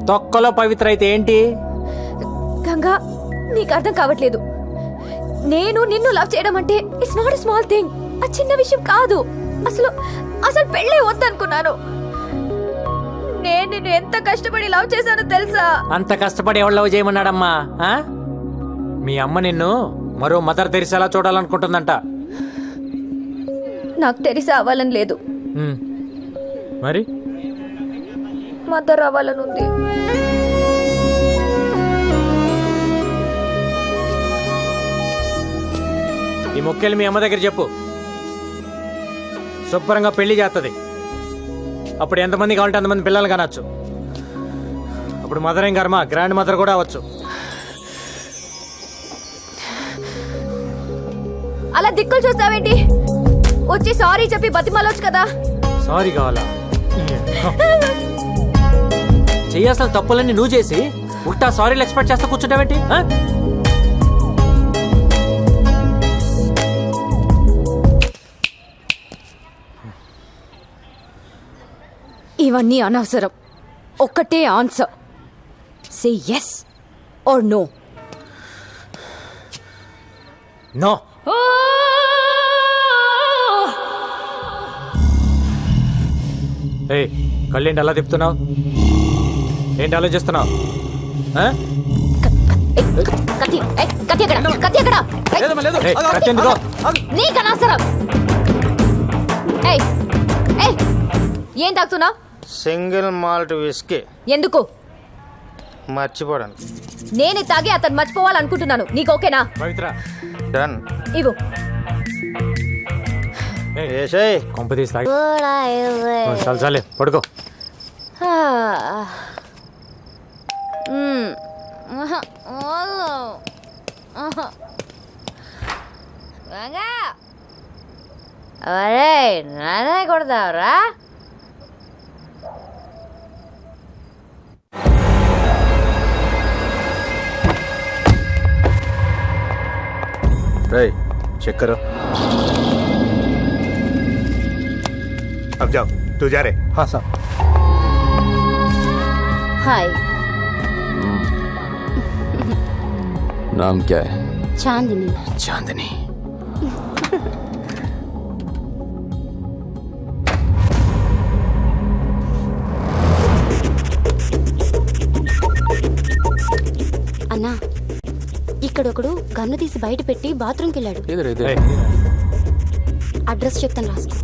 తొక్కలో పవిత్ర అయితే ఏంటి? గంగా, నీకు అర్థం కావట్లేదు. నేను నిన్ను లవ్ చేయడం అంటే it's not a small thing. ఆ చిన్న విషయం కాదు. అసలు పెళ్ళే వద్దనుకున్నాను. నేను నిన్ను ఎంత కష్టపడి లవ్ చేశానో తెలుసా? అంత కష్టపడి ఎవరు లవ్ చేయమన్నాడమ్మా? మీ అమ్మ నిన్ను మరో మదర్ తెరిసేలా చూడాలనుకుంటుందంట. నాకు తెరిసే అవ్వాలని లేదు. మరి మదర్ అవ్వాలని ఉంది. ఈ మొక్కేలు మీ అమ్మ దగ్గర చెప్పు. శుభ్రంగా పెళ్లి చేస్తుంది. అప్పుడు ఎంతమంది కావాలంటే అంతమంది పిల్లలు కానొచ్చు. అప్పుడు మదర్ ఏం కర్మ, గ్రాండ్ మదర్ కూడా అవ్వచ్చు. అలా దిక్కులు చూస్తావేంటి? వచ్చి సారీ చెప్పి బతిమాలొచ్చు కదా. సారీ కావాలా? చేయాల్సిన తప్పులన్నీ నువ్వు చేసి ఉట్టా సారీలు ఎక్స్పెక్ట్ చేస్తా కూర్చుంటావేంటి? ఇవన్నీ అనవసరం. ఒక్కటే answer. Say yes or no. No. ఏ కళ్ళేంటి అలా తిప్పుతున్నావు? ఏంటి ఆలోచిస్తున్నావు? కత్తి ఎక్కడ? కత్తి ఎక్కడ? నీకు అనవసరం. ఏం తాగుతున్నావు? Single malt whisky. ఎందుకు? మర్చిపోవడానికి. నేనే తాగి అతను మర్చిపోవాలనుకుంటున్నాను. నీకు ఓకేనా? డన్. ఇవ్వు. కొంప తీసి తాగి చాలే పడుకో. నానే కొడతావురా? चेक करो. अब जाओ. तू जा रहे? हाँ साहब. हाय. नाम क्या है? चांदनी. चांदनी. అన్నా, ఇక్కడొకడు గన్ను తీసి బయట పెట్టి బాత్రూమ్కి వెళ్ళాడు. అడ్రస్ చెప్తాను, రాసుకో.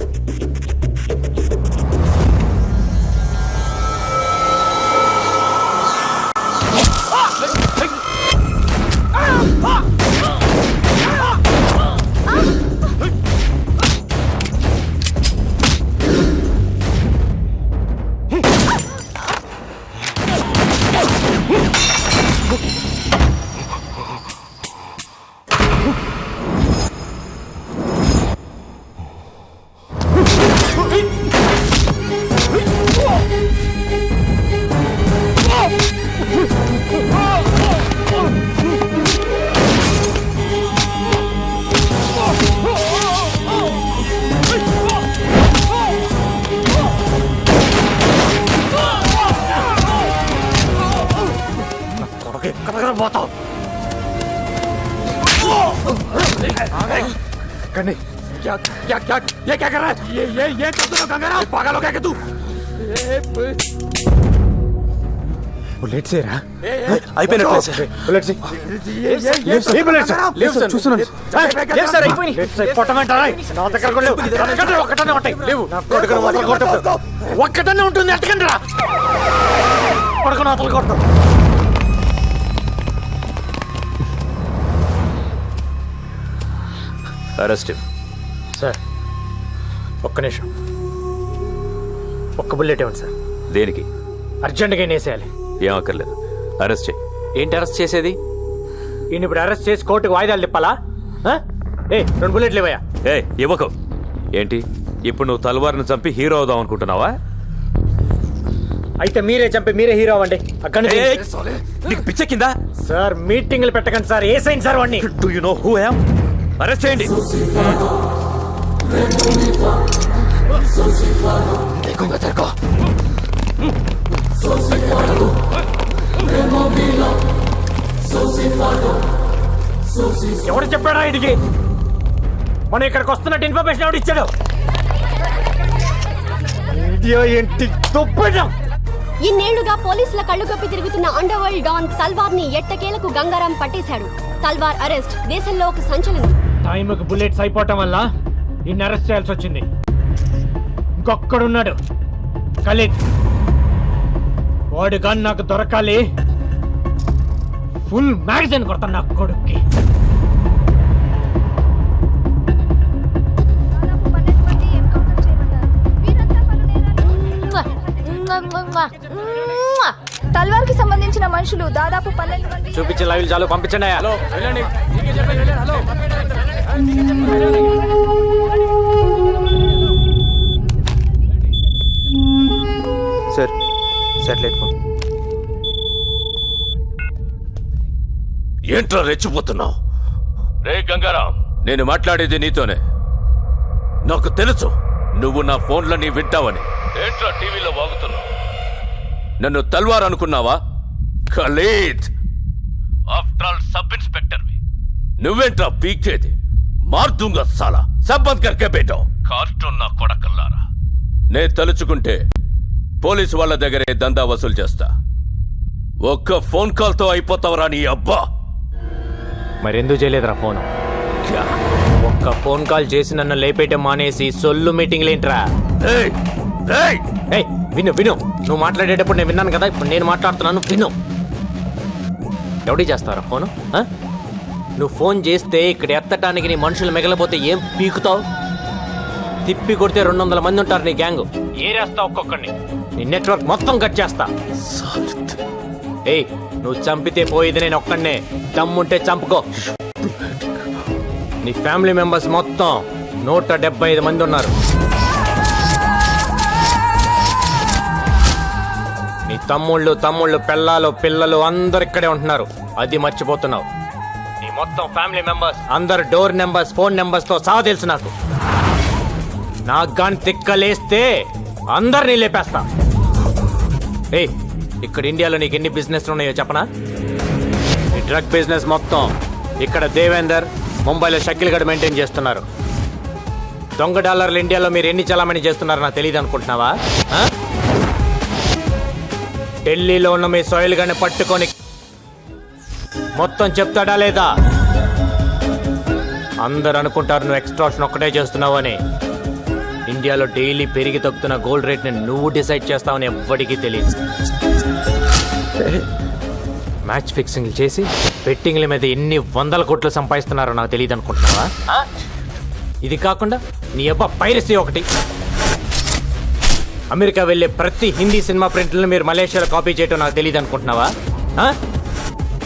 क्या क्या क्या ये क्या कर रहा है? ये कर दो गंगाराम. पागल हो गया क्या तू? बुलेट से रहा. అయిపోయినట్లే సార్. बुलेट से. ये बुलेट से. లేవు సార్, చూస్తున్నాను. లేవు సార్, అయిపోయినాయి. పొట్టమంటారా? నా దగ్గర కూడా లేవు. ఒక్కటనే ఉంటాయి. లేవు. కొడుకుని వదలు కొట్టవు. ఒక్కటనే ఉంటుంది. ఎట్టకండిరా. కొడుకుని వదలు కొడతావు. అరెస్ట్. సార్ ఒక్క నిమిషం. ఒక్క బుల్లెట్ ఇవ్వండి సార్. దేనికి? అర్జెంటుగా వేసేయాలి. ఏం అక్కర్లేదు, అరెస్ట్ చేయి. ఏంటి అరెస్ట్ చేసేది? ఈయన ఇప్పుడు అరెస్ట్ చేసి కోర్టుకు వాయిదాలు తిప్పాలా? 2 బుల్లెట్లు ఇవ్వయా. ఇవ్వకు. ఏంటి ఇప్పుడు నువ్వు తల్వార్ని చంపి హీరో అవుదాం అనుకుంటున్నావా? అయితే మీరే చంపి మీరే హీరో అవ్వండి. అక్కడ నీకు పిచ్చెక్కిందా? సార్ మీటింగ్లు పెట్టకండి సార్. ఏసైంది సార్ వాడిని. Do you know who I am? Arrest చేయండి. ఎవరు చెప్పాడా ఇడికి? మనం ఇక్కడికి వస్తున్నట్టు ఇన్ఫర్మేషన్ ఎవడు ఇచ్చాడు? ఏంటి ఇన్నేళ్లుగా పోలీసుల కళ్ళు కప్పి తిరుగుతున్న అండర్ వరల్డ్ డాన్ తల్వార్ ని ఎట్టకేలకు గంగారాం పట్టేశాడు. తల్వార్ అరెస్ట్ దేశంలో ఒక సంచలనం. టైంకి బుల్లెట్స్ అయిపోవటం వల్ల ఇన్ని అరెస్ట్ చేయాల్సి వచ్చింది. ఇంకొక్కడున్నాడు, ఖలీద్. వాడు కానీ నాకు దొరకాలి. ఫుల్ మ్యాగజైన్ కొడతాను నా కొడుక్కి. తల్వార్ కి సంబంధించిన మనుషులు దాదాపు 12 మంది. చూపించే లైవ్ చాలు, పంపించండి. Hello sir satellite phone. ఏంట్రా రెచ్చిపోతున్నావు? రే గంగారాం, నేను మాట్లాడేది నీతోనే. నాకు తెలుసు నువ్వు నా ఫోన్లని వింటావని. ఏంట్రా టీవీలో వాగుతున్నావు? నన్ను తల్వార్ అనుకున్నావా? ఖలీద్, ఆఫ్టర్ ఆల్ సబ్ ఇన్స్పెక్టర్వి. నువ్వేంట్రా పీకేది? మార్దుంగా సాలా, సబ్బంద్ కర్కే బేటో. కార్టూన్ నా కొడకల్లారా. నే తలుచుకుంటే పోలీసు వాళ్ళ దగ్గరే దందా వసూలు చేస్తా. ఒక్క ఫోన్ కాల్తో అయిపోతావురా నీ అబ్బా. మరెందుకు చేయలేదురా ఫోన్? ఒక్క ఫోన్ కాల్ చేసి నన్ను లేపేయటం మానేసి సొల్లు మీటింగ్లు ఏంట్రా? విను విను, నువ్వు మాట్లాడేటప్పుడు నేను విన్నాను కదా, ఇప్పుడు నేను మాట్లాడుతున్నాను విను. ఎవడి చేస్తారా ఫోను? నువ్వు ఫోన్ చేస్తే ఇక్కడ ఎత్తటానికి నీ మనుషులు మిగలపోతే ఏం పీకుతావు? తిప్పి కొడితే 200 మంది ఉంటారు నీ గ్యాంగ్. ఏరేస్తా ఒక్కొక్కడిని, నీ నెట్వర్క్ మొత్తం కట్ చేస్తా. ఏయ్, నువ్వు చంపితే పోయేది నేను ఒక్కడనే. దమ్ముంటే చంపుకో. నీ ఫ్యామిలీ మెంబర్స్ మొత్తం 175 మంది ఉన్నారు. నీ తమ్ముళ్ళు పెళ్ళాలు పిల్లలు అందరు ఇక్కడే ఉంటున్నారు. అది మర్చిపోతున్నావు. నీ మొత్తం ఫ్యామిలీ మెంబర్స్ అందరు డోర్ నెంబర్స్ ఫోన్ నెంబర్స్ తో సహా తెలుసు నాకు. నాకు గాని తిక్కలేస్తే అందరినీ లేపేస్తా. ఏయ్, ఇక్కడ ఇండియాలో నీకు ఎన్ని బిజినెస్ ఉన్నాయో చెప్పనా? ఈ డ్రగ్ బిజినెస్ మొత్తం ఇక్కడ దేవేందర్, ముంబైలో షకిల్ గడ్ మెయింటైన్ చేస్తున్నారు. దొంగ డాలర్లు ఇండియాలో మీరు ఎన్ని చలామణి చేస్తున్నారో నాకు తెలియదు అనుకుంటున్నావా? ఢిల్లీలో ఉన్న మీ సోయిల్ గాని పట్టుకొని మొత్తం చెప్తాడా లేదా? అందరు అనుకుంటారు నువ్వు ఎక్స్ట్రాక్షన్ ఒక్కటే చేస్తున్నావు అని. ఇండియాలో డైలీ పెరిగి తగ్గుతున్న గోల్డ్ రేట్ని నువ్వు డిసైడ్ చేస్తావని ఎవ్వడికి తెలియదు. మ్యాచ్ ఫిక్సింగ్లు చేసి బెట్టింగ్ల మీద ఎన్ని 100 కోట్లు సంపాదిస్తున్నారో నాకు తెలియదు అనుకుంటున్నావా? ఇది కాకుండా నీ అబ్బా పైరసీ ఒకటి. అమెరికా వెళ్ళే ప్రతి హిందీ సినిమా ప్రింట్లను మీరు మలేషియాలో కాపీ చేయటం నాకు తెలియదు అనుకుంటున్నావా?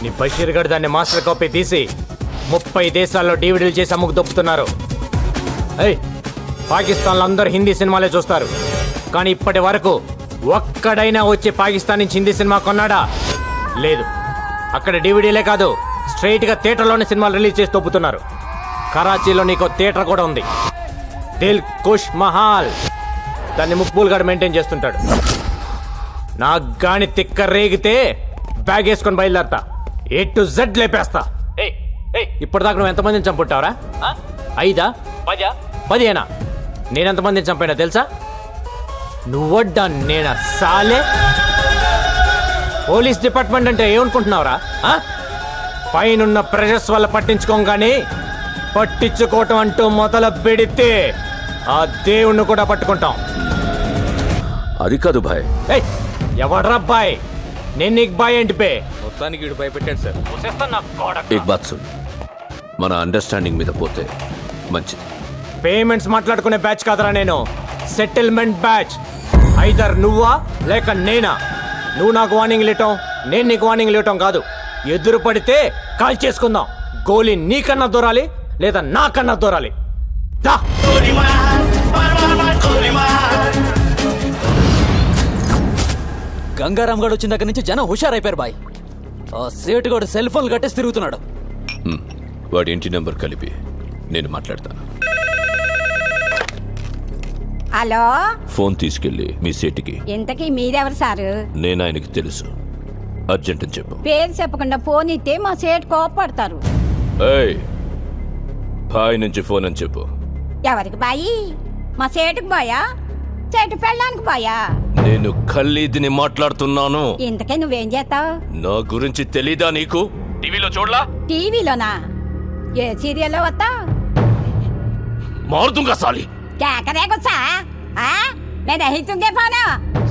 నీ బషీర్ గడ్ దాన్ని మాస్టర్ కాపీ తీసి 30 దేశాల్లో డివిడీలు చేసి అమ్ముకు దొప్పుతున్నారు. పాకిస్తాన్లో అందరూ హిందీ సినిమాలే చూస్తారు, కానీ ఇప్పటి వరకు ఒక్కడైనా వచ్చి పాకిస్తాన్ నుంచి హిందీ సినిమా కొన్నాడా? లేదు. అక్కడ డివిడీలే కాదు, స్ట్రైట్ గా థియేటర్లోనే సినిమాలు రిలీజ్ చేసి తొప్పుతున్నారు. కరాచీలో నీకు థియేటర్ కూడా ఉంది, దిల్ కుష్ మహాల్. దాన్ని ముక్బూల్ గారు మెయింటైన్ చేస్తుంటాడు. నాకు గాని తిక్క రేగితే బ్యాగ్ వేసుకొని బయలుదేరతా, A to Z లేపేస్తా. ఇప్పటిదాకా నువ్వు ఎంతమందిని చంపుంటావరా? 5, 10, 10 నేనెంతమందిని చంపానా తెలుసా? నువ్వడ్డా నేనా సాలే? పోలీస్ డిపార్ట్మెంట్ అంటే ఏమనుకుంటున్నావురా? పైనున్న ప్రెషర్స్ వల్ల పట్టించుకోగానే పట్టించుకోవటం అంటూ మొదలు పెడితే ఆ దేవుణ్ణి కూడా పట్టుకుంటాం. అది కాదు భాయ్. ఎవడ్రా బాయ్? నేను నీకు బాయ్ ఏంటి పే? మొత్తానికి వీడు భయపెట్టాడు సార్. ఏక్ బాత్ సున్, మన అండర్స్టాండింగ్ మీద పోతే మంచిది. పేమెంట్స్ మాట్లాడుకునే బ్యాచ్ కాదరా నేను, సెటిల్మెంట్ బ్యాచ్. ఐదర్ నువ్వా లేక నేనా. నువ్వు నాకు వార్నింగ్ ఇవ్వటం, నేను నీకు వార్నింగ్ ఇవ్వటం కాదు. ఎదురు పడితే కాల్ చేసుకుందాం. గోలీ నీకన్నా దూరాలి లేదా నాకన్నా దూరాలి. దా. గంగారాం గడు వచ్చిన దగ్గర నుంచి జనం హుషారైపోయారు బాయ్. ఆ సేటుగాడు సెల్ ఫోన్లు కట్టేసి తిరుగుతున్నాడు. వాడి ఇంటి నెంబర్ కలిపి నేను మాట్లాడతాను. హలో, ఫోన్ తీసుకెళ్ళి మీ సేటికి. ఇంతకీ మీరెవరు సారు? నేను ఆయనకి తెలుసు, అర్జెంట్ అని చెప్పు. పేరు చెప్పకుండా ఫోన్ ఇస్తే మా సేటు కోపడతారు. ఏయ్, బాయ్ నుంచి ఫోన్ అని చెప్పు. ఎవరికి బాయి? మా సేటుకు బాయా, సేటు పెళ్ళానికి బాయా? నేను ఖల్లీద్ని మాట్లాడుతున్నాను. ఇంతకే నువ్వేం చేస్తావు? నా గురించి తెలీదా నీకు? టీవీలో చూడలా? టీవీలోనా? ఏ సీరియల్లో వస్తా? మారుతుంగా సాలి. కేకరే గుచ్చా? నేను అహితుంగే ఫోను.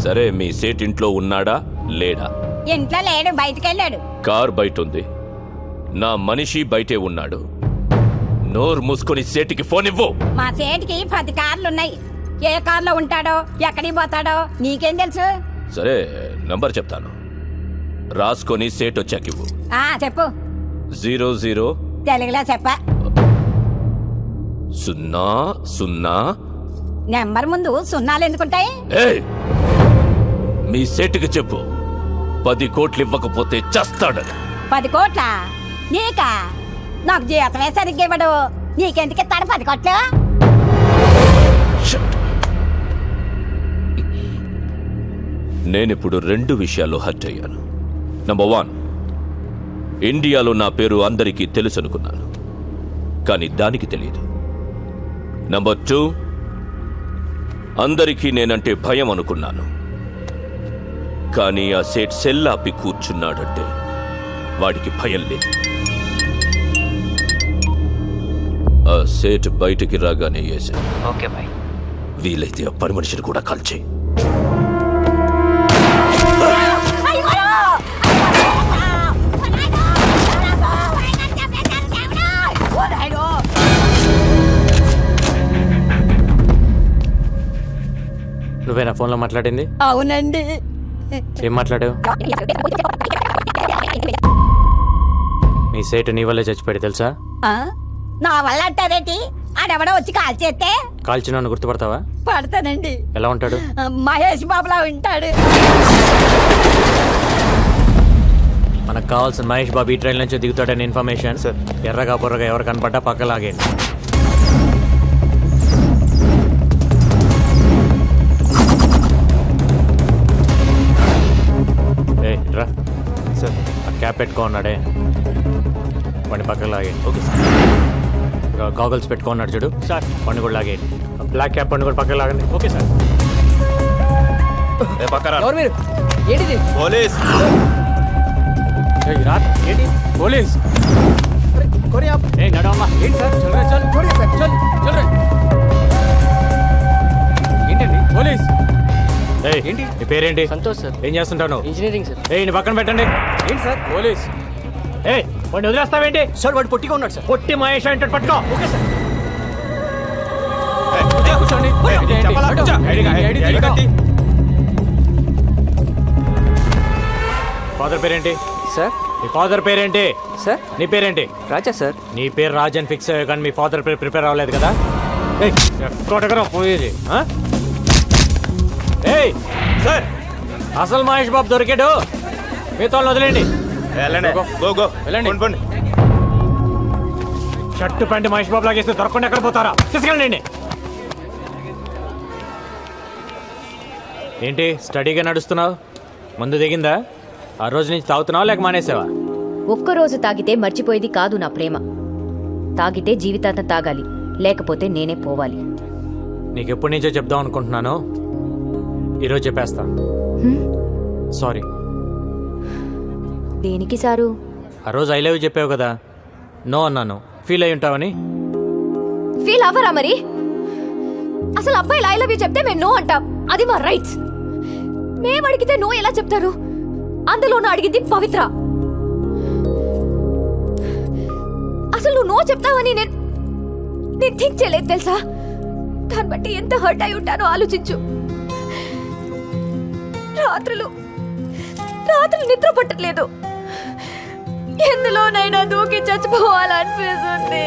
సరే, మీ సేట్ ఇంట్లో ఉన్నాడా లేడా? ఇంట్లో లేడు, బయటకెళ్ళాడు. కార్ బయట ఉంది, నా మనిషి బయటే ఉన్నాడు. నోరు మూసుకొని సేటికి ఫోన్ ఇవ్వు. మా సేటికి 10 కార్లున్నాయి. ఏ కార్లో ఉంటాడో ఎక్కడికి పోతాడో నీకేం తెలుసు? సరే, నంబర్ చెప్తాను, రాసుకొని సేట్ వచ్చాకివ్వు. చెప్పు. 00 తెలుగులో చెప్ప. 00. నెంబర్ ముందు సున్నాలు ఎందుకుంటాయి? మీ సేటుకి చెప్పు 10 కోట్లు ఇవ్వకపోతే చస్తాడు. 10 కోట్ల? నీకా నాకు జీతమే సరిగ్గా ఇవ్వడు నీకెందుకు ఇస్తాడు 10 కోట్లు నేనిప్పుడు 2 విషయాల్లో హర్ట్ అయ్యాను. నంబర్ 1, ఇండియాలో నా పేరు అందరికీ తెలుసు అనుకున్నాను, కానీ దానికి తెలియదు. నంబర్ 2, అందరికీ నేనంటే భయం అనుకున్నాను, కానీ ఆ సేట్ సెల్లాపి కూర్చున్నాడంటే వాడికి భయం లేదు. ఆ సేట్ బయటికి రాగానే వేసాను. Okay bye. వీలైతే ఆ పని మనిషిని కూడా కాల్చేయి. నువ్వేనా ఫోన్లో మాట్లాడింది? అవునండి. ఏం మాట్లాడావు? మీ సేటు నీ వల్లే చచ్చిపోయాడు తెలుసా? నా వల్ల అంటారేంటి? ఆడెవడో వచ్చి కాల్ చేస్తే కాల్చిన గుర్తుపడతావా? పడతానండి. ఎలా ఉంటాడు? మహేష్ బాబులా ఉంటాడు. మనకు కావాల్సిన మహేష్ బాబు ఈ ట్రైన్ నుంచి దిగుతాడని ఇన్ఫర్మేషన్. ఎర్రగా బుర్రగా ఎవరు కనపడ్డా పక్కలాగేయండి. రా సార్, ఆ క్యాప్ పెట్టుకో ఉన్నాడే వాడిని పక్కకు లాగేయండి. Okay sir. గాగల్స్ పెట్టుకో ఉన్నాడు చూడు సార్, వాడిని కూడా లాగేయండి. బ్లాక్ క్యాప్ వాడిని కూడా పక్కకు లాగండి. Okay sir. ఎవరు మీరు? ఏంటిది? పోలీస్. ఏంటి పోలీస్? నడవమ్మా. ఏంటి సార్? ఏంటండి పోలీస్? ఏంటి నీ పేరేంటి? సంతోష్ సార్. ఏం చేస్తుంటాను? Engineering sir. నీ పక్కన పెట్టండి. ఏంటి సార్ పోలీస్? వాడిని వదిలేస్తావేంటి? సార్ వాడు పొట్టిగా ఉన్నాడు సార్. పొట్టి మహేష్ అంటే పట్టుకో. Okay sir. ఫాదర్ పేరేంటి సార్? మీ ఫాదర్ పేరేంటి సార్? నీ పేరేంటి? రాజా సార్. నీ పేరు రాజ్ అని ఫిక్స్ అయ్యా, కానీ మీ ఫాదర్ పేరు ప్రిపేర్ అవ్వలేదు కదా? ఎక్కడెక్కడ పోయేది? సార్, అసలు మహేష్ బాబు దొరికాడు. మీతో వదిలేండి. వెళ్ళండి. షర్టు ప్యాంటు మహేష్ బాబు లాగేస్తే దొరకకుండా ఎక్కడ పోతారా? తీసుకెళ్ళండి. ఏంటి స్టడీగా నడుస్తున్నావు? ముందు దిగిందా? ఆ రోజు నుంచి తాగుతున్నావా లేక మానేసావా? ఒక్కరోజు తాగితే మర్చిపోయేది కాదు నా ప్రేమ. తాగితే జీవితాంతం తాగాలి, లేకపోతే నేనే పోవాలి. నీకు ఎప్పటి నుంచో చెప్దాం అనుకుంటున్నాను, ఈరోజు చెప్పేస్తా. సారీ. దేనికి సారు? ఆ రోజు ఐ లవ్ యూ చెప్పావు కదా, నో అన్నాను. ఫీల్ అయి ఉంటావని. ఫీల్ అవ్వరా మరి? అసలు అబ్బాయిలు ఐ లవ్ యూ చెప్తే మేము నో అంటాం, అది మా రైట్స్. మేము అడిగితే నో ఎలా చెప్తారు? అందులోనూ అడిగింది పవిత్ర. అసలు నువ్వు నో చెప్తావని నేను థింక్ చేయలేదు తెలుసా? దాన్ని బట్టి ఎంత హర్ట్ అయి ఉంటానో ఆలోచించు. రాత్రులు నిద్ర పట్టట్లేదు. ఎందులోనైనా దూకి చచ్చిపోవాలనిపిస్తుంది.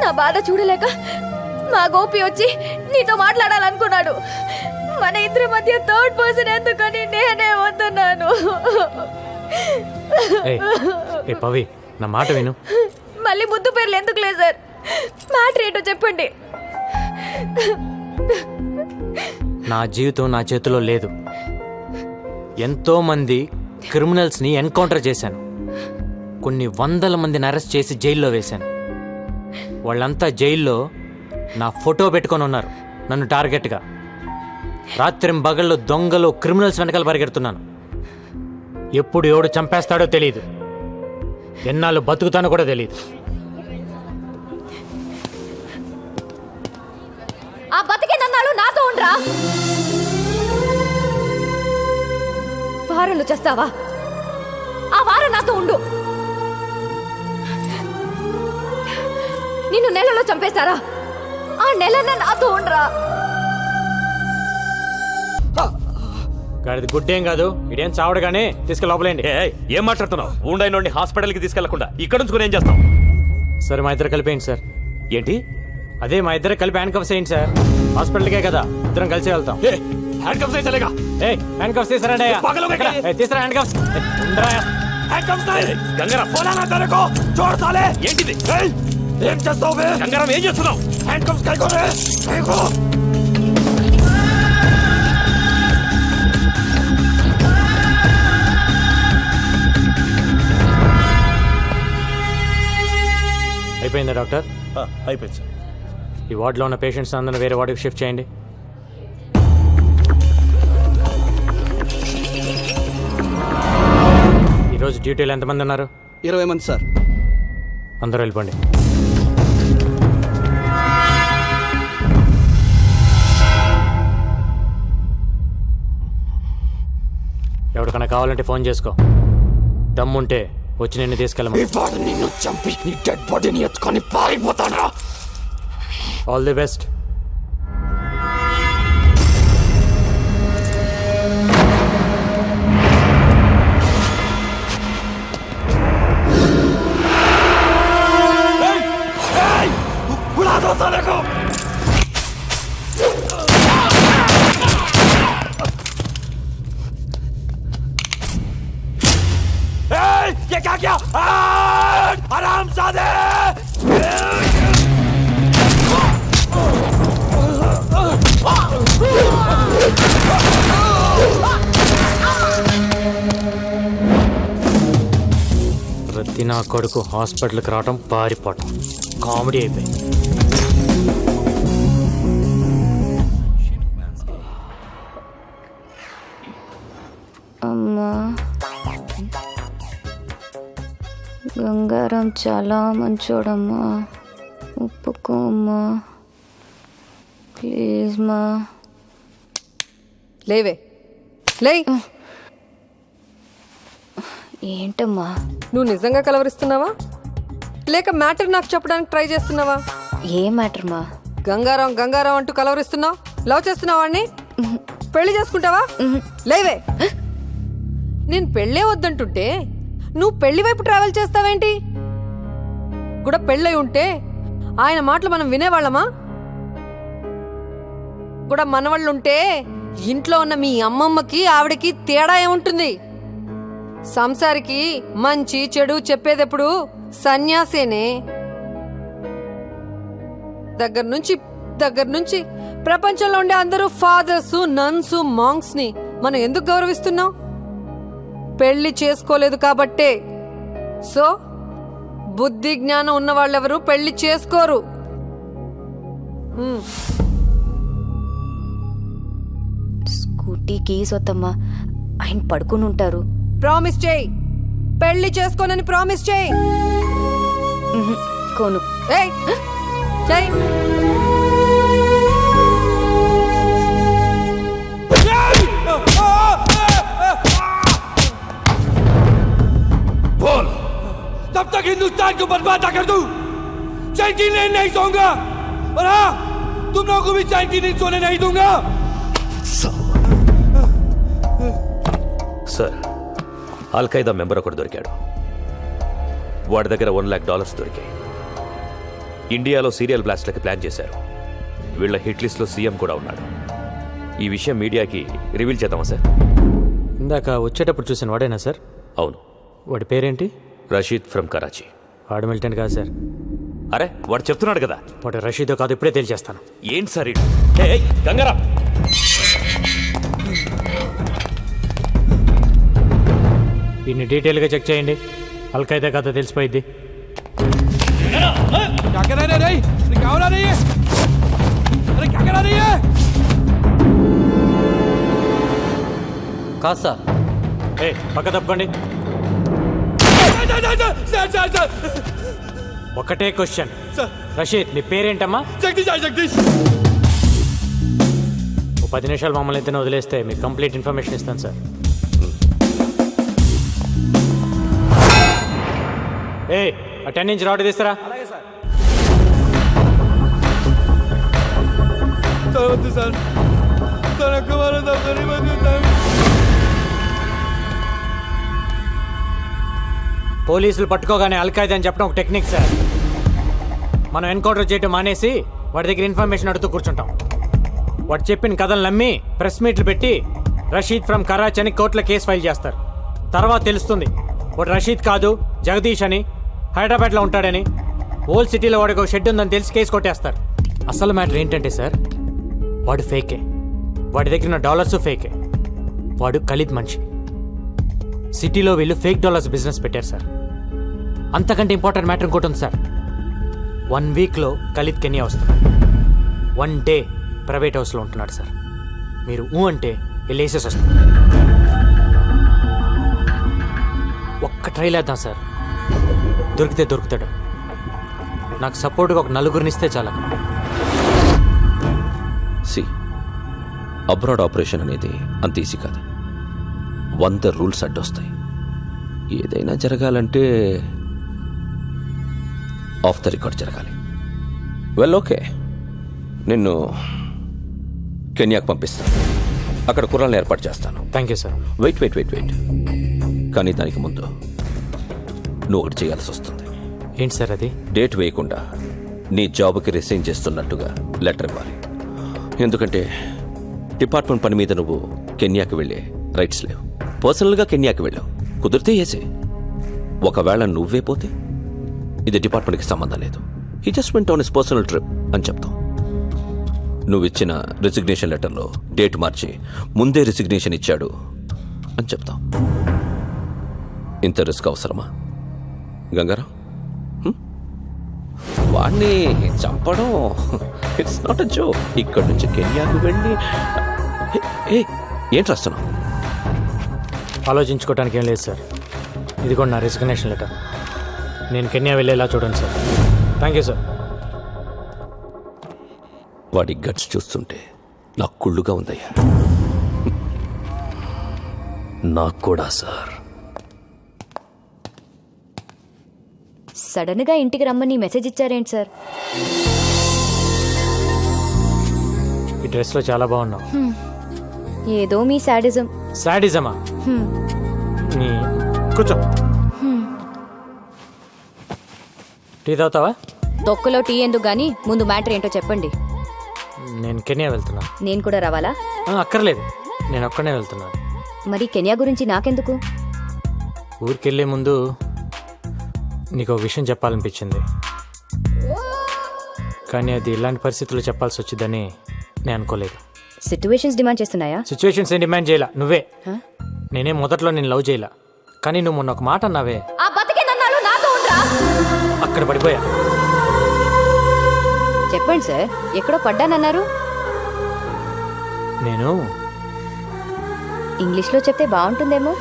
నా బాధ చూడలేక మా గోపి వచ్చి నీతో మాట్లాడాలనుకున్నాడు. మన ఇద్దరి మధ్య థర్డ్ పర్సన్ ఎందుకని నేనే వస్తున్నాను. పవి, నా మాట విను. మళ్ళీ ముద్దు పేర్లు ఎందుకు లేదు సార్? మ్యాటర్ ఏంటో చెప్పండి. నా జీవితం నా చేతిలో లేదు. ఎంతో మంది క్రిమినల్స్ని ఎన్కౌంటర్ చేశాను. కొన్ని వందల మందిని అరెస్ట్ చేసి జైల్లో వేశాను. వాళ్ళంతా జైల్లో నా ఫోటో పెట్టుకొని ఉన్నారు నన్ను టార్గెట్గా. రాత్రింబగళ్ళు దొంగలు క్రిమినల్స్ వెనకాల పరిగెడుతున్నాను. ఎప్పుడు ఎవడు చంపేస్తాడో తెలియదు, ఎన్నాళ్ళు బతుకుతానో కూడా తెలియదు. ఆ బతికినన్నాళ్ళు నాతో ఉండరా? వారంలో చేస్తావా? ఆ వారం నాతో ఉండు. నిన్ను నెలలో చంపేస్తారా? ఆ నెలన్న నాతో ఉండరా? గాడిది గుడ్డేం కాదు, ఇదేం చావడు కానీ తీసుకెళ్ళి లోపలేండి. ఏం మాట్లాడుతున్నావు? ఊండైనోడిని హాస్పిటల్కి తీసుకెళ్లకుండా ఇక్కడ నుంచి ఏం చేస్తాం? సరే, మా ఇద్దరు కలిపేయండి సార్. ఏంటి? అదే మా ఇద్దరు కలిపి హ్యాండ్ కప్స్ వేయండి సార్. హాస్పిటల్కే కదా, ఇద్దరం కలిసి వెళ్తాం. హ్యాండ్ కప్స్ వేయలేగా. హ్యాండ్ కప్స్ తీసుకురండి తీసుకురా హ్యాండ్ కప్స్ ఏంటిది ఏం చేస్తావు గంగారం ఏం చేస్తున్నావు హ్యాండ్ కప్స్ అయిపోయిందా డాక్టర్? అయిపోయింది సార్. ఈ వార్డులో ఉన్న పేషెంట్స్ అందరూ వేరే వార్డుకి షిఫ్ట్ చేయండి. ఈరోజు డ్యూటీలో ఎంతమంది ఉన్నారు? 20 మంది సార్. అందరూ వెళ్ళిపోండి. ఎవరికైనా కావాలంటే ఫోన్ చేసుకో. దమ్ముంటే వచ్చి నిన్ను తీసుకెళ్ళమా. నిన్ను చంపి నీ డెడ్ బాడీని ఎత్తుకొని పారిపోతాను. All the best. ये क्या किया? आराम साधे ప్రతి నా కొడుకు హాస్పిటల్కి రావటం పారిపోవటం కామెడీ అయిపోయింది. అమ్మా గంగారం చాలా మంచోడమ్మా, ఒప్పుకోమ్మా ప్లీజ్ మా. లేవే లే. ఏంటమ్మా నువ్వు నిజంగా కలవరిస్తున్నావా లేక మ్యాటర్ నాకు చెప్పడానికి ట్రై చేస్తున్నావా? ఏ మ్యాటర్ మా? గంగారాం గంగారాం అంటూ కలవరిస్తున్నావు. లవ్ చేస్తున్నావా వాడిని? పెళ్లి చేసుకుంటావా? లేవే. నేను పెళ్ళే వద్దంటుంటే నువ్వు పెళ్లి వైపు ట్రావెల్ చేస్తావేంటి? కూడా పెళ్ళై ఉంటే ఆయన మాటలు మనం వినేవాళ్ళమా? కూడా మనవాళ్ళుంటే ఇంట్లో ఉన్న మీ అమ్మమ్మకి ఆవిడకి తేడా ఏముంటుంది? సంసారికి మంచి చెడు చెప్పేదెప్పుడు సన్యాసేనే. దగ్గర నుంచి ప్రపంచంలో ఉండే అందరూ ఫాదర్స్, నన్స్, మాంగ్స్ ని మనం ఎందుకు గౌరవిస్తున్నాం? పెళ్లి చేసుకోలేదు కాబట్టే. సో బుద్ధి జ్ఞానం ఉన్న వాళ్ళెవరు పెళ్లి చేసుకోరు. స్కూటీ కీస్ వద్దమ్మా, ఆయన పడుకుని ఉంటారు. ప్రామిస్ చేయి, పెళ్లి చేసుకోనని ప్రామిస్ చేయి. కోను ఏయ్ చెయ్. बोल तब तक हिंदुस्तान को बर्बाद कर दूं। चैन की नींद नहीं सोऊंगा और हाँ तुम लोगों को भी चैन की नींद सोने नहीं दूंगा. సార్ అల్ఖైదా మెంబర్ ఒకడు దొరికాడు. వాడి దగ్గర $1 lakh దొరికాయి. ఇండియాలో సీరియల్ బ్లాస్ట్లకి ప్లాన్ చేశారు. వీళ్ళ హిట్ లిస్ట్లో సీఎం కూడా ఉన్నాడు. ఈ విషయం మీడియాకి రివీల్ చేద్దామా సార్? ఇందాక వచ్చేటప్పుడు చూసిన వాడేనా సార్? అవును. వాడి పేరేంటి? రషీద్ ఫ్రమ్ కరాచీ. వాడు మిలిటెంట్ కాదు సార్. అరే వాడు చెప్తున్నాడు కదా. వాడు రషీదో కాదు, ఇప్పుడే తెలియజేస్తాను. ఏంటి సార్ గంగారా? దీన్ని డీటెయిల్గా చెక్ చేయండి, అల్ఖైదా కాదో తెలిసిపోయింది. కాదు సార్. పక్క తప్పుకోండి. ఒకటే క్వశ్చన్. రషీద్ నీ పేరేంటమ్మా? జగదీష్. ఓ 10 నిమిషాలు మమ్మల్ని అయితే వదిలేస్తే మీకు కంప్లీట్ ఇన్ఫర్మేషన్ ఇస్తాను సార్. ఆ 10 ఇంచ్ రాడ్ తీస్తారా? పోలీసులు పట్టుకోగానే అల్ఖైదా అని చెప్పడం ఒక టెక్నిక్ సార్. మనం ఎన్కౌంటర్ చేయటం మానేసి వాడి దగ్గర ఇన్ఫర్మేషన్ అడుగుతూ కూర్చుంటాం. వాడు చెప్పిన కథలు నమ్మి ప్రెస్ మీట్లు పెట్టి రషీద్ ఫ్రమ్ కరాచీ అని కోర్టులో కేసు ఫైల్ చేస్తారు. తర్వాత తెలుస్తుంది వాడు రషీద్ కాదు జగదీష్ అని, హైదరాబాద్లో ఉంటాడని. ఓల్డ్ సిటీలో వాడికి ఒక షెడ్ ఉందని తెలిసి కేసు కొట్టేస్తారు. అసలు మ్యాటర్ ఏంటంటే సార్, వాడు ఫేకే. వాడి దగ్గర ఉన్న డాలర్స్ ఫేకే. వాడు ఖలీద్ మనిషి. సిటీలో వీళ్ళు ఫేక్ డాలర్స్ బిజినెస్ పెట్టారు సార్. అంతకంటే ఇంపార్టెంట్ మ్యాటర్ ఇంకోటి ఉంది సార్. 1 వీక్లో ఖలీద్ కెన్యా వస్తున్నాడు. 1 డే ప్రైవేట్ హౌస్లో ఉంటున్నాడు సార్. మీరు అంటే వెళ్ళేసేసి వస్తుంది. ఒక్క ట్రైల్ వేద్దాం సార్, దొరికితే దొరుకుతాడు. నాకు సపోర్ట్గా ఒక 4 ఇస్తే చాలా. సి అబ్రాడ్ ఆపరేషన్ అనేది అంత ఈజీ కాదు. 100 రూల్స్ అడ్డొస్తాయి. ఏదైనా జరగాలంటే ఆఫ్ ద రికార్డ్ జరగాలి. వెల్ ఓకే, నిన్ను కెన్యాకు పంపిస్తాను. అక్కడ కుర్రాలను ఏర్పాటు చేస్తాను. Thank you sir. వెయిట్. కానీ దానికి ముందు నువ్వు ఒకటి చేయాల్సి వస్తుంది. ఏంటి సార్ అది? డేట్ వేయకుండా నీ జాబ్కి రిసైన్ చేస్తున్నట్టుగా లెటర్ ఇవ్వాలి. ఎందుకంటే డిపార్ట్మెంట్ పని మీద నువ్వు కెన్యాకి వెళ్ళే రైట్స్ లేవు. పర్సనల్గా కెన్యాకి వెళ్ళావు, కుదిరితే వేసే. ఒకవేళ నువ్వే పోతే ఇది డిపార్ట్మెంట్కి సంబంధం లేదు. He just went on his personal trip అని చెప్తాం. నువ్వు ఇచ్చిన రిసిగ్నేషన్ లెటర్లో డేట్ మార్చి ముందే రిసిగ్నేషన్ ఇచ్చాడు అని చెప్తాం. ఇంత రిస్క్ అవసరమా గంగారాం? వాడిని చంపడం ఇట్స్ నాట్ అ జోక్. ఇక్కడి నుంచి కెన్యాకు వెళ్ళి ఏంటి రాస్తున్నావు? ఆలోచించుకోవడానికి ఏం లేదు సార్. ఇది కూడా నా రిసిగ్నేషన్ లెటర్. నేను కెన్యా వెళ్ళేలా చూడండి సార్. Thank you sir. వాడి గట్స్ చూస్తుంటే నాకు కుళ్ళుగా ఉందయ్యా. నాకు కూడా సార్. సడన్ గా ఇంటికి రమ్మని మెసేజ్ ఇచ్చారేంటి సార్? ఈ డ్రెస్లో చాలా బాగున్నావు. ఏదో మీ శాడిజం. శాడిజమా? నీ కూర్చో. టీ తాగుతావా? తొక్కలో టీ ఎందుకు గానీ ముందు మ్యాటర్ ఏంటో చెప్పండి. నేను కెన్యా వెళ్తున్నా. నేను కూడా రావాలా? అక్కర్లేదు, నేను ఒక్కనే వెళ్తున్నాను. మరి కెన్యా గురించి నాకెందుకు? ఊరికెళ్ళే ముందు నీకు ఒక విషయం చెప్పాలనిపించింది. కానీ అది ఇలాంటి పరిస్థితుల్లో చెప్పాల్సి వచ్చిందని నేను అనుకోలేదు. సిచ్యువేషన్స్ డిమాండ్ చేస్తున్నాయా? సిచ్యువేషన్స్ ఏం డిమాండ్ చేయలా, నువ్వే. నేనే మొదట్లో నేను లవ్ చేయలా, కానీ నువ్వు మొన్న ఒక మాట అన్నావే, అక్కడ పడిపోయా. చెప్పండి సార్, ఎక్కడో పడ్డానన్నారు. నేను ఇంగ్లీష్లో చెప్తే బాగుంటుందేమో.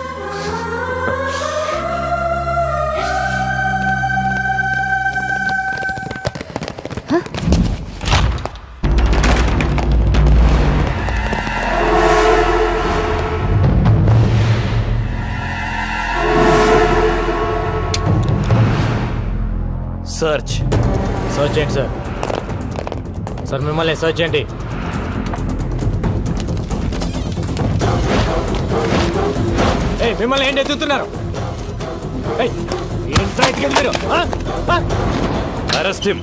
సర్చ్ చేయండి సార్. సార్ మిమ్మల్ని సర్చ్ చేయండి. మిమ్మల్ని ఏంటి ఎత్తుతున్నారు? Arrest him.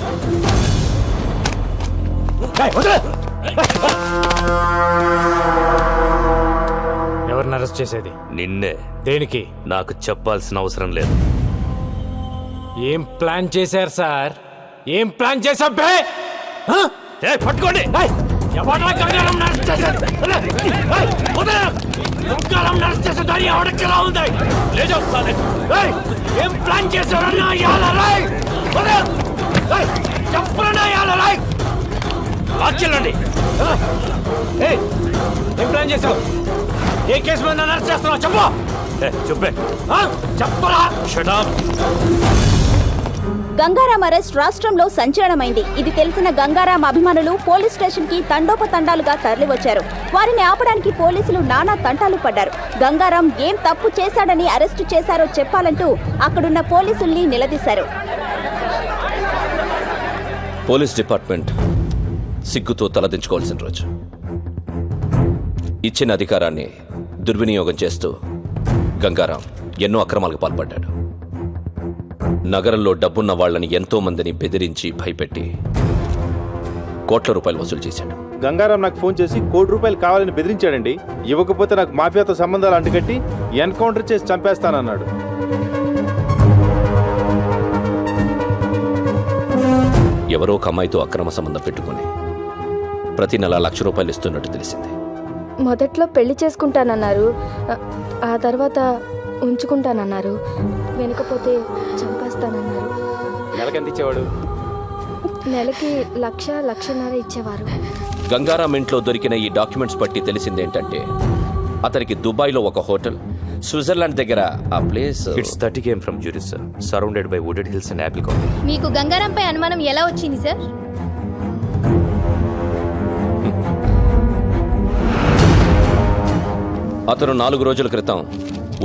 ఎవరిని అరెస్ట్ చేసేది? నిన్నే. దేనికి? నాకు చెప్పాల్సిన అవసరం లేదు. ఏం ప్లాన్ చేశారు సార్? ఏం ప్లాన్ చేశారు? పట్టుకోండి. ఏం ప్లాన్ చేశారు? ఏం ప్లాన్ చేశావు? ఏ కేసు మీద నన్ను అరెస్ట్ చేస్తున్నావు? చెప్పు. చెప్పే. చెప్పరా? Shut up. గంగారాం అరెస్ట్ రాష్ట్రంలో సంచలనమైంది. ఇది తెలిసిన గంగారాం అభిమానులు పోలీస్ స్టేషన్ కి తండోపతండాలుగా తరలివచ్చారు. వారిని ఆపడానికి పోలీసులు నానా తంటాలు పడ్డారు. గంగారాం ఏం తప్పు చేశాడని అరెస్టు చేశారో చెప్పాలంటూ అక్కడున్న పోలీసుల్ని నిలదీశారు. పోలీస్ డిపార్ట్మెంట్ సిగ్గుతో తలదించుకోవాల్సిన రోజు. ఇచ్చిన అధికారాన్ని దుర్వినియోగం చేస్తూ గంగారాం ఎన్నో అక్రమాలకు పాల్పడ్డాడు. నగరంలో డబ్బున్న వాళ్లని ఎంతో మందిని బెదిరించి భయపెట్టి కోట్ల రూపాయలు వసూలు చేశాడు. గంగారాం నాకు ఫోన్ చేసి ₹1,00,00,000 కావాలని బెదిరించాడండి. ఇవ్వకపోతే నాకు మాఫియాతో సంబంధాలు అంటుకట్టి ఎన్కౌంటర్ చేసి చంపేస్తానన్నాడు. ఎవరో ఒక అమ్మాయితో అక్రమ సంబంధం పెట్టుకుని ప్రతి నెల ₹1,00,000 ఇస్తున్నట్టు తెలిసింది. మొదట్లో పెళ్లి చేసుకుంటానన్నారు, ఆ తర్వాత ఉంచుకుంటానన్నారు, వెనకపోతే చంపేస్తానన్నారు. నెలకి ఎంత ఇచ్చేవాడు? నెలకి 1,00,000-1,50,000 ఇచ్చేవారు. గంగారాం ఇంట్లో దొరికిన ఈ డాక్యుమెంట్స్ బట్టి తెలిసిందేంటంటే అతనికి దుబాయ్లో ఒక హోటల్, స్విట్జర్లాండ్ దగ్గర ఆ place. It's 30 km from Zurich, sir. Surrounded by wooded hills and apple colony. మీకు గంగారంపై అనుమానం ఎలా వచ్చింది సార్? అతను 4 రోజుల క్రితం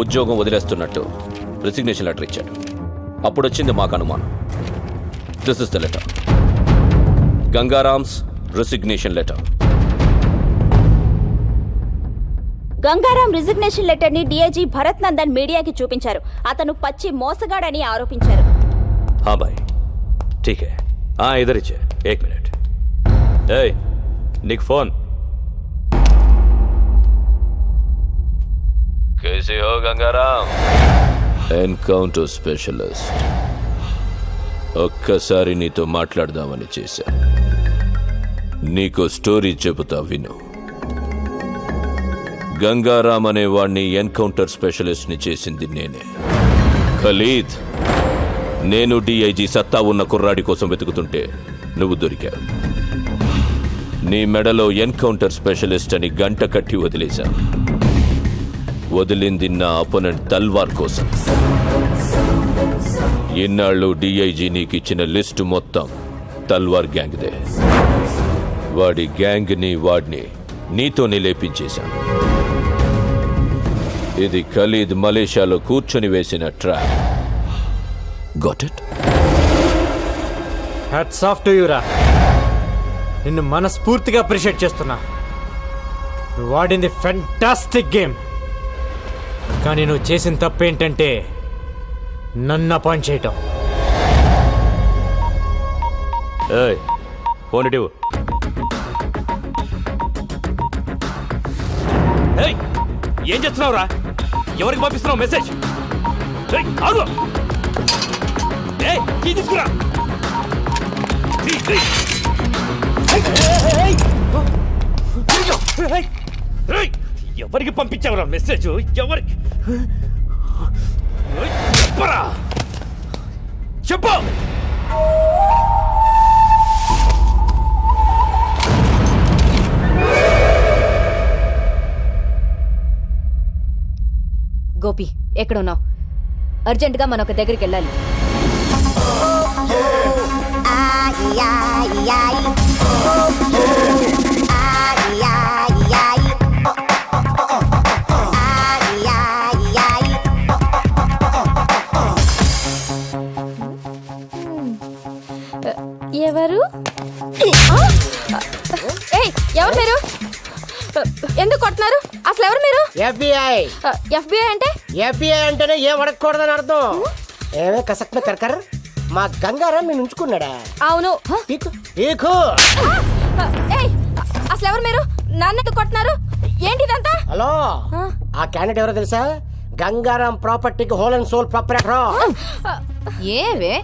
ఉద్యోగం వదిలేస్తున్నట్టు రిసిగ్నేషన్ లెటర్ ఇచ్చాడు. అప్పుడు వచ్చింది మాకు అనుమానం. This is the letter, Gangaram's resignation letter. Gangaram resignation letter ని డీఐజీ భరత్ నందన్ మీడియాకి చూపించారు. అతను పచ్చి మోసగాడని ఆరోపించారు. हाँ भाई, ठीक है. हाँ, इधर ही है. 1 मिनट. ए, निक फोन. कैसे हो गंगाराम? Encounter specialist. ఒక్కసారి నీతో మాట్లాడదామని చేశా. నీకో స్టోరీ చెబుతా విను. గంగారాం అనే వాణ్ణి ఎన్కౌంటర్ స్పెషలిస్ట్ ని చేసింది నేనే. ఖలీద్, నేను డిఐజీ సత్తా ఉన్న కుర్రాడి కోసం వెతుకుతుంటే నువ్వు దొరికావు. నీ మెడలో ఎన్కౌంటర్ స్పెషలిస్ట్ అని గంట కట్టి వదిలేశా. వదిలింది నా అపోనెంట్ తల్వార్ కోసం. ఇన్నాళ్ళు డిఐజీ నీకిచ్చిన లిస్టు మొత్తం తల్వార్ గ్యాంగ్దే. వాడి గ్యాంగ్ని వాడిని నీతోనే లేపించేశాను. ఇది ఖలీద్ మలేషియాలో కూర్చొని వేసిన trap. Got it? Hats off to you రా. నిన్ను మనస్ఫూర్తిగా అప్రిషియేట్ చేస్తున్నా. నువ్వు వాడింది ఫెంటాస్టిక్ గేమ్. కానీ నువ్వు చేసిన తప్పేంటంటే నన్ను అపాయింట్ చేయటం. ఏయ్, ఫోన్ ఇటు. ఏయ్, ఏం చేస్తున్నావురా? ఎవరికి పంపిస్తున్నావు మెసేజ్? ఏయ్, ఆగు. ఏయ్, కీ తీసుకురా. ఎవరికి పంపించావురా మెసేజ్? ఎవరికి చెప్పరా? చెప్పు. గోపి, ఎక్కడున్నావు? అర్జెంటుగా మనం ఒక దగ్గరికి వెళ్ళాలి. ఎవరు? ఏయ్, ఎవరు మీరు? ఎందుకు కొడుతున్నారు? అసలు ఎవరు మీరు? FBI. FBI అంటే? FBI అంటేనే ఏం అడగకూడదని అర్థం. ఏమే కసక్న కర్కర్, మా గంగారాం నేను ఉంచుకున్నాడా? అవును. పీకు పీకు. ఏయ్, అసలు ఎవరు మీరు? నన్ను ఎందుకు కొడుతున్నారు? ఏంటి ఇదంతా? హలో, ఆ క్యాండిడేట్ ఎవరో తెలుసా? గంగారాం ప్రాపర్టీకి హోల్ అండ్ సోల్ ప్రాపర్టీ. ఏవే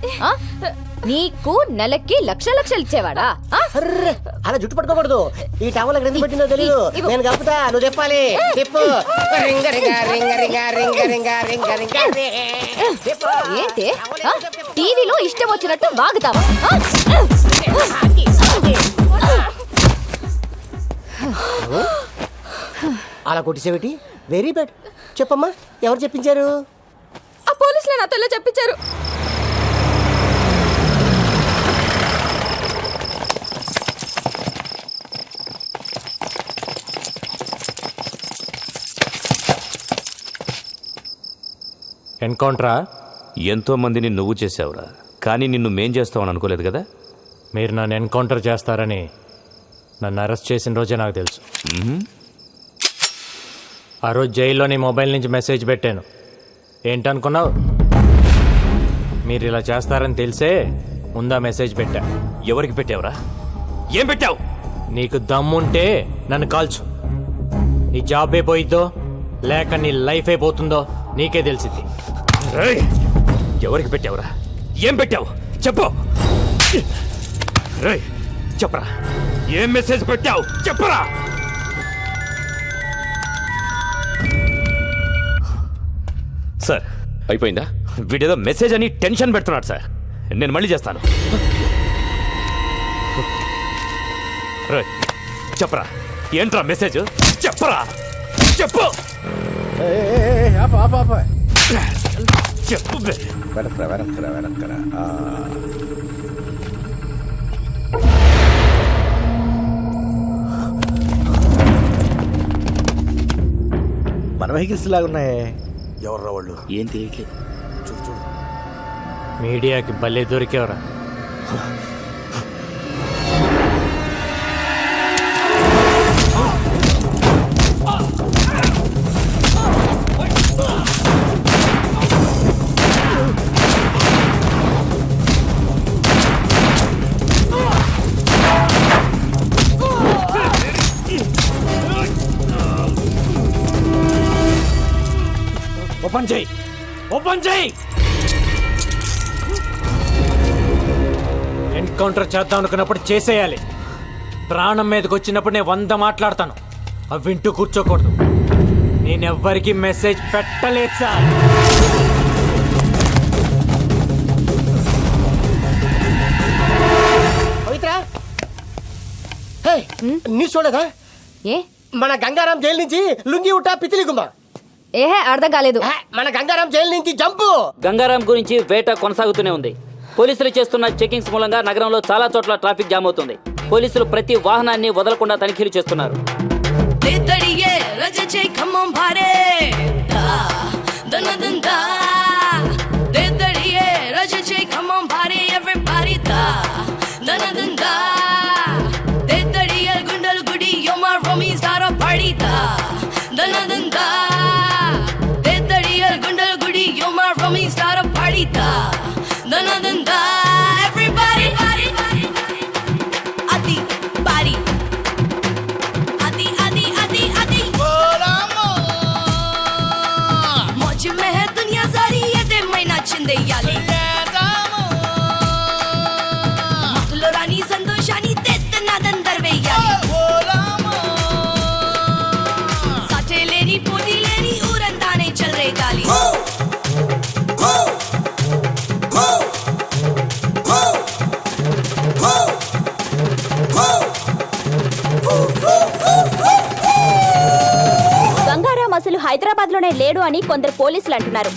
నీకు నెలకి లక్షలు ఇచ్చేవాడా? అలా జుట్టు పట్టుకోకూడదు. ఈ టవల్ ఎక్కడ ఎందుకు పెట్టిందో తెలియదు. నేను కప్పుతా, నువ్వు చెప్పాలి. చెప్పు. రింగ రింగ రింగ రింగ రింగ రింగ రింగ రింగ. ఏంటి టీవీలో ఇష్టం వచ్చినట్టు వాగుతావా? అలా కొట్టిసేవిటి? Very bad. చెప్పమ్మా, ఎవరు చెప్పించారు? ఆ పోలీసులే నాతో చెప్పించారు. ఎన్కౌంటరా? ఎంతో మందిని నువ్వు చేసావురా, కానీ నిన్ను మేం చేస్తావని అనుకోలేదు కదా. మీరు నన్ను ఎన్కౌంటర్ చేస్తారని నన్ను అరెస్ట్ చేసిన రోజే నాకు తెలుసు. ఆ రోజు జైల్లో నీ మొబైల్ నుంచి మెసేజ్ పెట్టాను. ఏంటనుకున్నావు? మీరు ఇలా చేస్తారని తెలిసే ముందా మెసేజ్ పెట్టా. ఎవరికి పెట్టావురా? ఏం పెట్టావు? నీకు దమ్ముంటే నన్ను కాల్చు. నీ జాబ్ అయిపోయిద్దో లేక నీ లైఫ్ అయిపోతుందో నీకే తెలిసింది. ఎవరికి పెట్టావురా? ఏం పెట్టావు చెప్పు. రేయ్, చెప్పరా, ఏం మెసేజ్ పెట్టావు చెప్పరా. సార్ అయిపోయిందా? వీడేదో మెసేజ్ అని టెన్షన్ పెడుతున్నాడు సార్. నేను మళ్ళీ చేస్తాను. రేయ్, చెప్పరా, ఏంట్రా మెసేజ్ చెప్పరా, చెప్పు చెప్పు. వెనక్కరా. మన వెహికల్స్ లాగా ఉన్నాయే. ఎవర్రా వాళ్ళు? ఏం తెలియట్లేదు. చూడు. మీడియాకి భలే దొరికేవరా. ఓపెన్ చేయి, ఓపెన్ చేయి. ఎన్కౌంటర్ చేద్దాం అనుకున్నప్పుడు చేసేయాలి. ప్రాణం మీదకి వచ్చినప్పుడు నేను 100 మాట్లాడతాను, అవి వింటూ కూర్చోకూడదు. నేనెవ్వరికి మెసేజ్ పెట్టలేదు సార్. న్యూస్ చూడదా? ఏ మన గంగారాం జైలు నుంచి లుంగి ఉట్టా పితిలి గుమ్మ. ఏహే అర్థం కాలేదు. మన గంగారాం జైలు నుంచి జంపు. గంగారాం గురించి వేట కొనసాగుతూనే ఉంది. పోలీసులు చేస్తున్న చెకింగ్స్ మూలంగా నగరంలో చాలా చోట్ల ట్రాఫిక్ జామ్ అవుతుంది. పోలీసులు ప్రతి వాహనాన్ని వదలకుండా తనిఖీలు చేస్తున్నారు. సంతోషాన్ని తెత్తనాదందర్ వెయ్యాలి. సాటే లేని పోటీ లేని ఊరంతానే చల్రే గాలి. గంగారాం అసలు హైదరాబాద్ లోనే లేడు అని కొందరు పోలీసులు అంటున్నారు.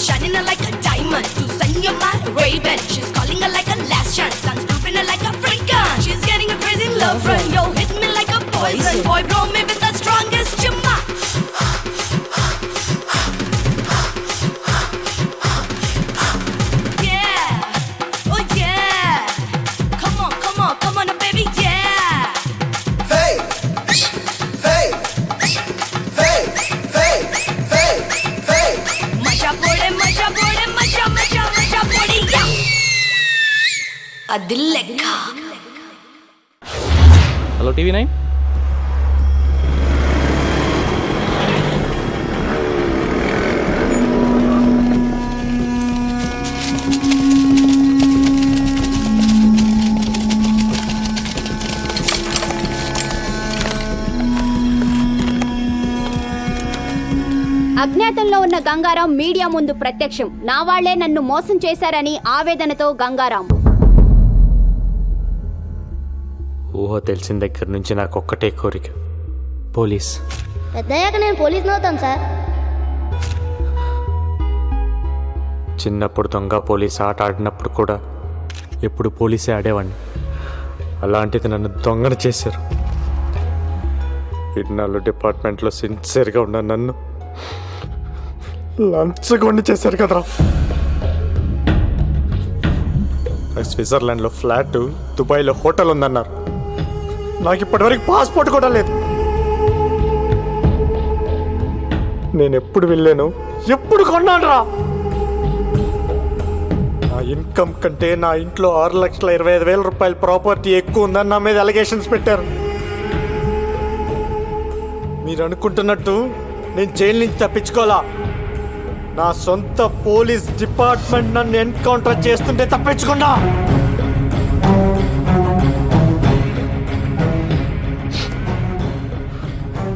Shining her like a diamond to send your mind Ray-Ban. She's calling her like a last chance. I'm stupid her like a freak gun. She's getting a crazy love friend. Yo, hit me like a poison. Boy, blow me with the strongest chimma. Yeah, oh yeah. Come on, come on, come on, baby, yeah. Hey, hey, hey, hey, hey, hey. Macha pode, macha pode, macha, macha, macha pode, yeah. Adilekka. Hello TV9. అజ్ఞాతంలో ఉన్న Gangaram media ముందు ప్రత్యక్షం. నా వాళ్లే నన్ను మోసం చేశారని ఆవేదనతో గంగారాం. ఊహ తెలిసిన దగ్గర నుంచి నాకు ఒక్కటే కోరిక, పోలీస్. పెద్దయ్యాక నేను పోలీస్ అవుతాను సార్. చిన్నప్పుడు దొంగ పోలీస్ ఆట ఆడినప్పుడు కూడా ఎప్పుడు పోలీసే ఆడేవాడిని. అలాంటిది నన్ను దొంగను చేశారు. ఇన్నాళ్ళు డిపార్ట్మెంట్లో సిన్సియర్గా ఉన్న నన్ను లంచగొండి చేశారు కదరా. స్విట్జర్లాండ్లో ఫ్లాట్, దుబాయ్లో హోటల్ ఉందన్నారు. నాకు ఇప్పటివరకు పాస్పోర్ట్ కూడా లేదు. నేను ఎప్పుడు వెళ్ళాను, ఎప్పుడు కొన్నాను రా. నా ఇన్కమ్ కంటే నా ఇంట్లో 6,25,000 రూపాయల ప్రాపర్టీ ఎక్కువ ఉందని నా మీద అలిగేషన్స్ పెట్టారు. మీరు అనుకుంటున్నట్టు నేను జైలు నుంచి తప్పించుకోవాలా? నా సొంత పోలీస్ డిపార్ట్మెంట్ నన్ను ఎన్కౌంటర్ చేస్తుంటే తప్పించుకున్నా.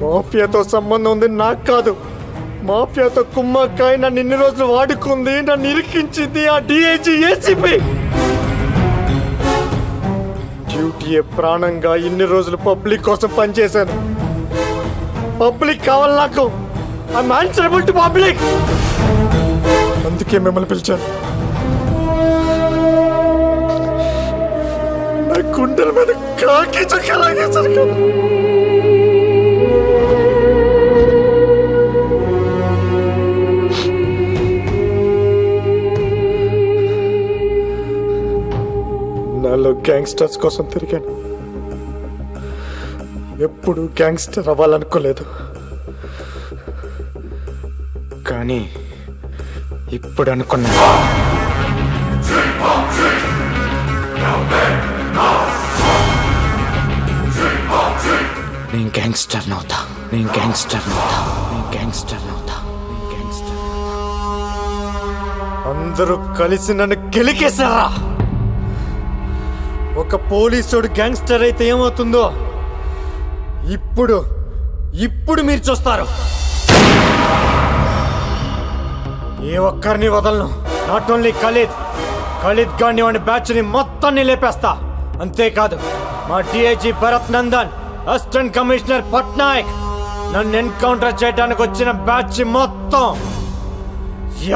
మాఫియాతో సంబంధం ఉంది నాకు కాదు. మాఫియాతో కుమ్మక్కాయ నన్ను ఇన్ని రోజులు వాడుకుంది, నన్ను ఇరికించింది ఆ డిఐజీ ఏసీపీ. డ్యూటీయే ప్రాణంగా ఇన్ని రోజులు పబ్లిక్ కోసం పనిచేశాను. పబ్లిక్ కావాలి నాకు. I'm answerable to public. అందుకే మిమ్మల్ని పిలిచాను. నా గుండెల మీద కాకి చుక్కలాగేశారు కదా. నాలో గ్యాంగ్స్టర్స్ కోసం తిరిగాను. ఎప్పుడు గ్యాంగ్స్టర్ అవ్వాలనుకోలేదు, కానీ ఇప్పుడు అనుకున్నా. నేను గ్యాంగ్స్టర్ నవుతా, నేను గ్యాంగ్స్టర్ నవుతా, నేను గ్యాంగ్స్టర్ నవుతా, నేను గ్యాంగ్స్టర్. అందరూ కలిసి నన్ను గెలికేశారా? ఒక పోలీసుడు గ్యాంగ్స్టర్ అయితే ఏమవుతుందో ఇప్పుడు మీరు చూస్తారు. ఏ ఒక్కరిని వదలను. నాట్ ఓన్లీ ఖలీద్ గాని వాడి బ్యాచ్ ని మొత్తాన్ని లేపేస్తా. అంతేకాదు మా DIG Bharat Nandan, assistant commissioner Patnaik, నన్ను ఎన్కౌంటర్ చేయడానికి వచ్చిన బ్యాచ్ మొత్తం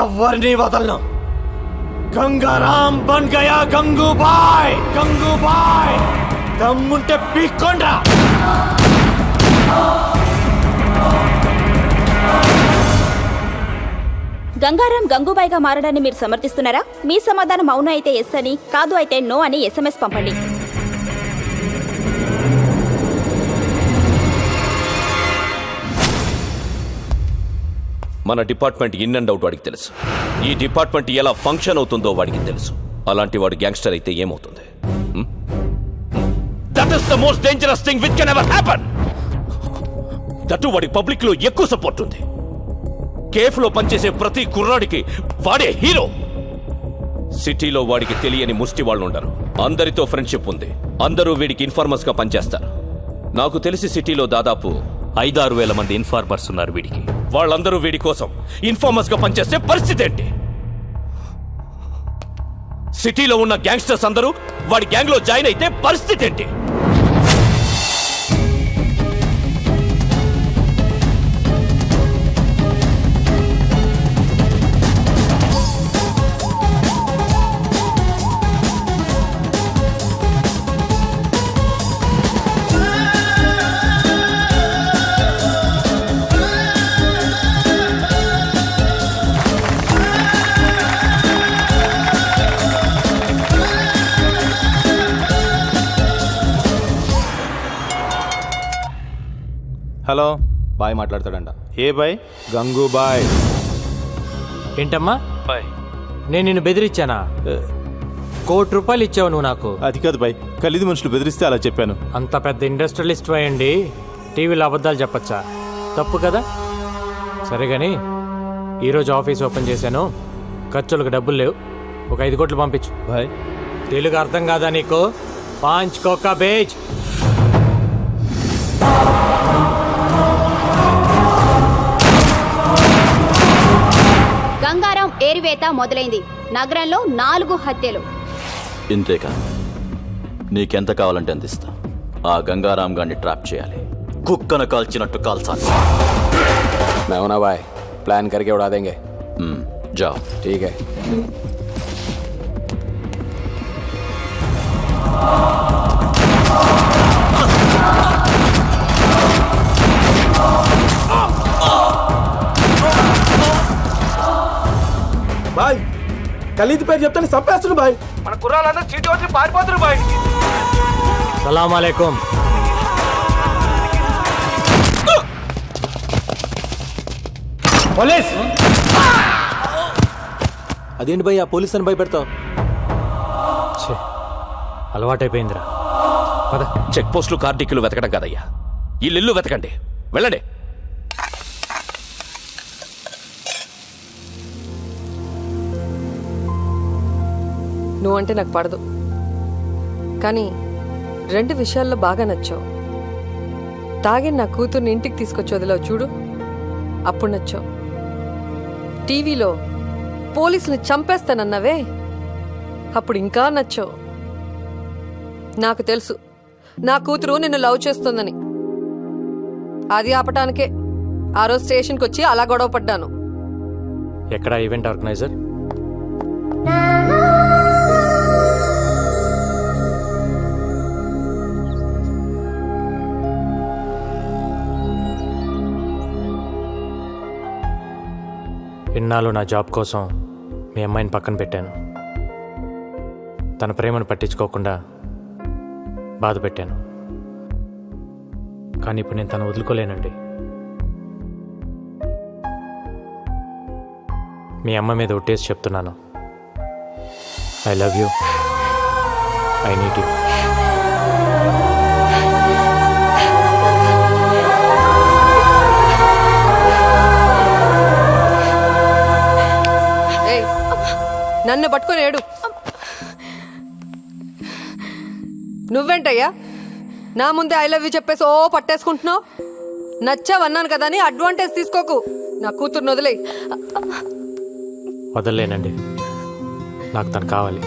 ఎవరిని వదలను. గంగారాం బన్ గయా గంగూబాయ్. గంగూబాయ్ దమ్ముంటే పీక్కొండ్రా. గంగారాం గంగూబాయిగా మారడాన్ని మీరు సమర్థిస్తున్నారా? మీ సమాధానం అవును అయితే ఎస్ అని, కాదు అయితే నో అని SMS పంపండి. మన డిపార్ట్మెంట్ ఇన్ అండ్ అవుట్ వాడికి తెలుసు. ఈ డిపార్ట్మెంట్ ఎలా ఫంక్షన్ అవుతుందో వాడికి తెలుసు. అలాంటి వాడు గ్యాంగ్స్టర్ అయితే ఏమవుతుంది? That is the most dangerous thing which can ever happen. That వాడి పబ్లిక్ లో ఎక్కువ సపోర్ట్ ఉంది. కేఫ్లో పనిచేసే ప్రతి కుర్రాడికి వాడే హీరో. సిటీలో వాడికి తెలియని ముష్టి వాళ్ళు ఉండరు. అందరితో ఫ్రెండ్షిప్ ఉంది. అందరూ వీడికి ఇన్ఫార్మర్స్ గా పనిచేస్తారు. నాకు తెలిసి సిటీలో దాదాపు 5-6 వేల మంది ఇన్ఫార్మర్స్ ఉన్నారు వీడికి. వాళ్ళందరూ వీడి కోసం ఇన్ఫార్మర్స్ గా పనిచేస్తే పరిస్థితి ఏంటి? సిటీలో ఉన్న గ్యాంగ్స్టర్స్ అందరూ వాడి గ్యాంగ్ లో జాయిన్ అయితే పరిస్థితి ఏంటి? హలో, బాయ్ మాట్లాడతాడంట. ఏ బాయ్? గంగూబాయ్. ఏంటమ్మా బాయ్, నేను నిన్ను బెదిరించానా? ₹1 కోటి ఇచ్చావు నువ్వు నాకు. అది కాదు బాయ్, ఖలీద్ మనుషులు బెదిరిస్తే అలా చెప్పాను. అంత పెద్ద ఇండస్ట్రియలిస్ట్ అయ్యండి టీవీలో అబద్ధాలు చెప్పచ్చా? తప్పు కదా. సరే కానీ ఈరోజు ఆఫీస్ ఓపెన్ చేశాను, ఖర్చులకు డబ్బులు లేవు. ఒక 5 కోట్లు పంపించు. బాయ్, తెలుగు అర్థం కాదా నీకు? 5 కోకా బేజ్. గంగారాం ఏరివేత మొదలైంది. నగరంలో 4 హత్యలు. ఇంతేకా? నీకెంత కావాలంటే అంత ఇస్తా. ఆ గంగారాం గారిని ట్రాప్ చేయాలి. కుక్కను కాల్చినట్టు కాల్చాలి. मैं ना भाई, प्लान करके उड़ा देंगे. जाओ. ठीक है. బాయ్, ఖలీద్ పేరు చెప్తాను చంపేస్తున్నారు బాయ్. మన కుర్రాళ్ళందరూ చీటి వచ్చి పారిపోతున్నారు బాయ్. సలాం అలైకుం. పోలీస్. అదేంటి భయ్, ఆ పోలీస్ అని భయపెడతావు? ఛే, అలవాటైపోయిందిరా. పద. చెక్ పోస్టులు కార్డిక్యులు వెతకడం కాదయ్యా, ఇల్లు వెతకండి. వెళ్ళండి. నువ్వంటే నాకు పడదు, కానీ 2 విషయాల్లో బాగా నచ్చావు. తాగి నా కూతుర్ని ఇంటికి తీసుకొచ్చి వదిలావు చూడు, అప్పుడు నచ్చావు. టీవీలో పోలీసుని చంపేస్తానన్నావే, అప్పుడు ఇంకా నచ్చావు. నాకు తెలుసు నా కూతురు నిన్ను లవ్ చేస్తుందని. అది ఆపటానికే ఆ రోజు స్టేషన్కి వచ్చి అలా గొడవ పడ్డాను. ఎక్కడ ఈవెంట్ ఆర్గనైజర్? ఇన్నాళ్ళు నా జాబ్ కోసం మీ అమ్మాయిని పక్కన పెట్టాను. తన ప్రేమను పట్టించుకోకుండా బాధ పెట్టాను. కానీ ఇప్పుడు నేను తను వదులుకోలేనండి. మీ అమ్మ మీద ఒట్టేసి చెప్తున్నాను, I love you, I need you. నన్ను పట్టుకొని ఏడు. నువ్వేంటయ్యా నా ముందే ఐ లవ్ యూ చెప్పేసి ఓ పట్టేసుకుంటున్నావు? నచ్చావన్నాను కదా అని అడ్వాంటేజ్ తీసుకోకు. నా కూతుర్ని వదిలేయి. వదలలేనండి, నాకు తను కావాలి.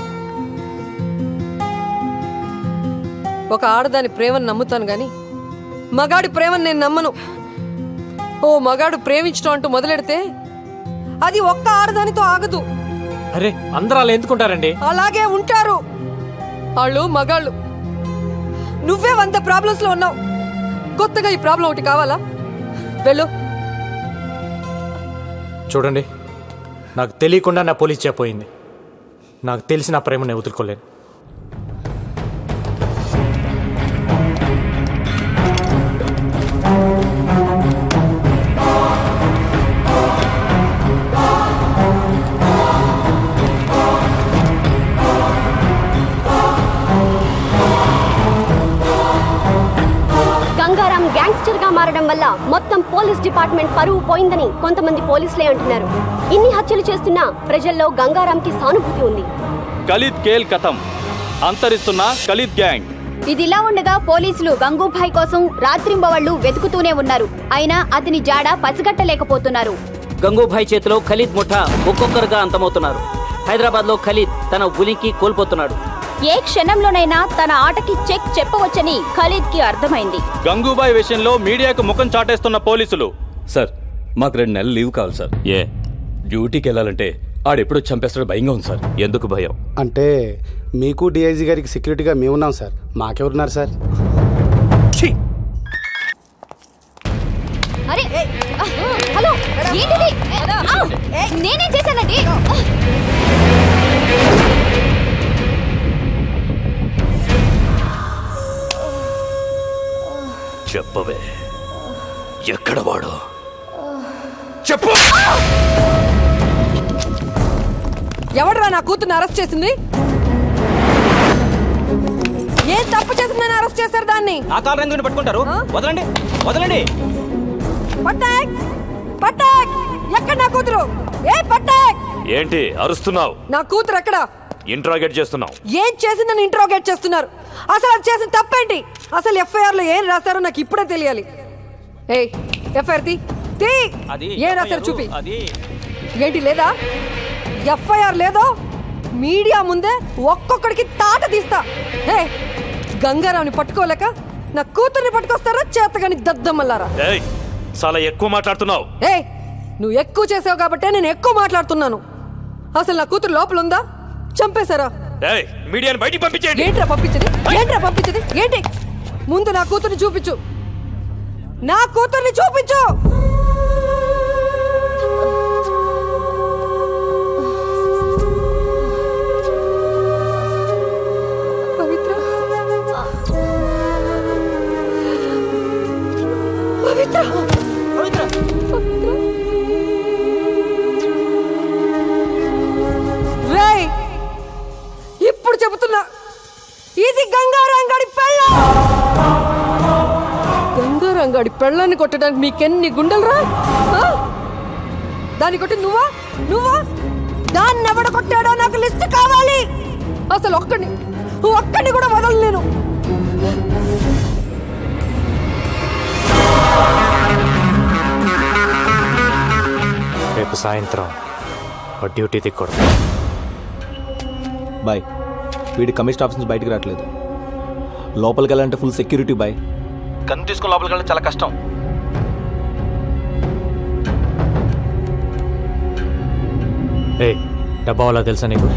ఒక ఆడదాని ప్రేమను నమ్ముతాను గాని మగాడి ప్రేమను నేను నమ్మను. ఓ మగాడు ప్రేమించడం అంటూ మొదలెడితే అది ఒక్క ఆడదానితో ఆగదు. అరే, అందరూ అలా ఎందుకుంటారండి? అలాగే ఉంటారు వాళ్ళు మగాళ్ళు. నువ్వే 100 ప్రాబ్లమ్స్ లో ఉన్నావు, కొత్తగా ఈ ప్రాబ్లం ఒకటి కావాలా? వెళ్ళు. చూడండి, నాకు తెలియకుండా నా పోలీస్ చెప్పోయింది. నాకు తెలిసి నా ప్రేమ నేను వదులుకోలేను. గంగారాం గ్యాంగ్స్టర్ గా మారడం వల్ల మొత్తం పోలీస్ డిపార్ట్మెంట్ పరువు పోయిందని కొంతమంది పోలీసులే అంటున్నారు. ఇన్ని హత్యలు చేస్తున్నా ప్రజల్లో గంగారాంకి సానుభూతి ఉంది. ఖలీద్ కేల్ కథం, అంతరిస్తున్న ఖలీద్ గ్యాంగ్. ఇదిలా ఉండగా పోలీసులు గంగూభాయ్ కోసం రాత్రింబవళ్లు వెతుకుతూనే ఉన్నారు. అయినా అతని జాడ పసిగట్టలేకపోతున్నారు. గంగూభాయ్ చేతిలో ఖలీద్ ముఠా ఒక్కొక్కరుగా అంతమవుతున్నారు. హైదరాబాద్లో ఖలీద్ తన ఉనికి కోల్పోతున్నాడు. ఏ క్షణంలోనైనా తన ఆటకి చెక్ చెప్పవచ్చని ఖలీద్ కి అర్థమైంది. గంగూబాయ్ విషయంలో మీడియాకు ముఖం చాటేస్తున్న పోలీసులు. సార్, మాకు 2 నెలలు లీవ్ కావాలి సార్. ఏ డ్యూటీకి వెళ్ళాలంటే ఆడెప్పుడో చంపేస్తాడు, భయంగా ఉంది సార్. ఎందుకు భయం అంటే మీకు డిఐజీ గారికి సెక్యూరిటీగా మేమున్నాం సార్, మాకెవరున్నారు సార్? అరే హలో, ఏంటిది? నేనేం చేశానండి? చెప్పవే, ఎక్కడ వాడు? చెప్పు. ఎవడరా నా కూతుర్ని అరెస్ట్ చేసింది? ఏం తప్పు చేసిందని అరెస్ట్ చేశారు దాన్ని? ఆ కారు రంగుని పట్టుకుంటారు. వదలండి, వదలండి. పట్టాక్, పట్టాక్, ఎక్కడ నా కూతురు? ఏ పట్టాక్, ఏంటి అరుస్తున్నావు? నా కూతురు ఎక్కడ? ఇంట్రాగేట్ చేస్తున్నావు. ఏం చేసిందని ఇంట్రోగేట్ చేస్తున్నారు? అసలు అది చేసిన తప్పేంటి? అసలు ఎఫ్ఐఆర్ లో ఏం రాశారో నాకు ఇప్పుడే తెలియాలి. ఏయ్, ఎఫ్ఐఆర్ తీ. ఏం రాశారు చూపి. ఏంటి లేదా? ఎఫ్ఐఆర్ లేదో మీడియా ముందే ఒక్కొక్కడికి తాట తీస్తా. ఏ గంగారావుని పట్టుకోలేక నా కూతుర్ని పట్టుకొస్తారా చేతగాని దద్దమ్మల్లారా? చాలా ఎక్కువ మాట్లాడుతున్నావు. ఏ నువ్వు ఎక్కువ చేసావు కాబట్టే నేను ఎక్కువ మాట్లాడుతున్నాను. అసలు నా కూతురు లోపల ఉందా? చంపేశారా? మీడియాని బయటికి పంపించేయండి. ఏంట్రా పంపించది? ఏంట్రా పంపించది? ఏంటి? ముందు నా కూతుర్ని చూపించు, నా కూతుర్ని చూపించు. పవిత్ర, పవిత్ర, పవిత్ర, పవిత్ర. రేయ్, ఇప్పుడు చెబుతున్నా, ఇది గంగారంగడి పెళ్ళ. గంగారంగడి పెళ్ళాన్ని కొట్టడానికి మీకెన్ని గుండెలరా? దాన్ని కొట్టి నువ్వా దాన్ని ఎవడ కొట్టాడో నాకు లిస్ట్ కావాలి. అసలు ఒక్కడిని కూడా వదలలేను. రేపు సాయంత్రం డ్యూటీ దిక్కూడదు. బాయ్, వీడి కమిషన్ ఆఫీస్ నుంచి బయటకు రావట్లేదు. లోపలికి వెళ్ళాలంటే ఫుల్ సెక్యూరిటీ బాయ్. కన్ను తీసుకుని లోపలికి వెళ్ళడం చాలా కష్టం. డబ్బా వాళ్ళ తెలుసా నీకు?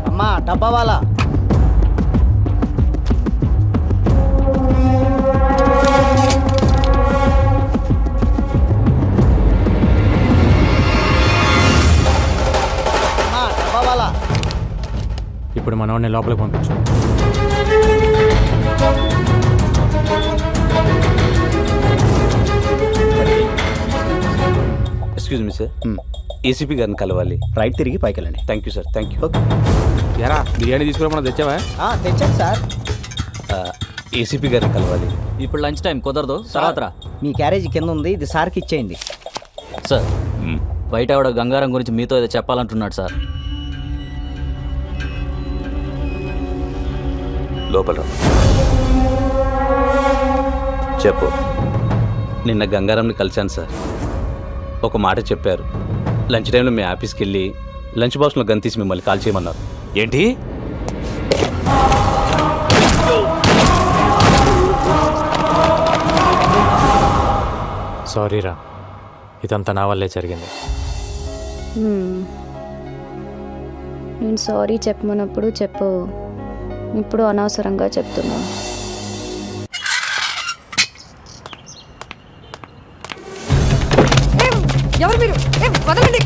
అమ్మా డబ్బా వాళ్ళ. ఇప్పుడు మనవాడిని లోపలికి పంపించు. ఎక్స్క్యూజ్ మీ సార్, ఏసీపీ గారిని కలవాలి. రైట్ తిరిగి పైకి వెళ్ళండి. Thank you sir, thank you. ఎరా బిర్యానీ తీసుకురా తెచ్చావా? తెచ్చాను సార్. ఏసీపీ గారిని కలవాలి. ఇప్పుడు లంచ్ టైం కుదరదు, తర్వాత మీ క్యారేజీ కింద ఉంది, ఇది సార్కి ఇచ్చేయండి. సార్, బయట ఆవిడ గంగారం గురించి మీతో ఏదో చెప్పాలంటున్నాడు సార్. లోపల చెప్పు. నిన్న గంగారంని కలిశాను సార్. ఒక మాట చెప్పారు. లంచ్ టైంలో మీ ఆఫీస్కి వెళ్ళి లంచ్ బాక్స్లో గన్ తీసి మిమ్మల్ని కాల్ చేయమన్నారు. ఏంటి? సారీ రా, ఇదంతా నా వల్లే జరిగింది. నేను సారీ చెప్పమన్నప్పుడు చెప్పు, ఇప్పుడు అనవసరంగా చెప్తున్నా. ఎవరు మీరు? వదలండి.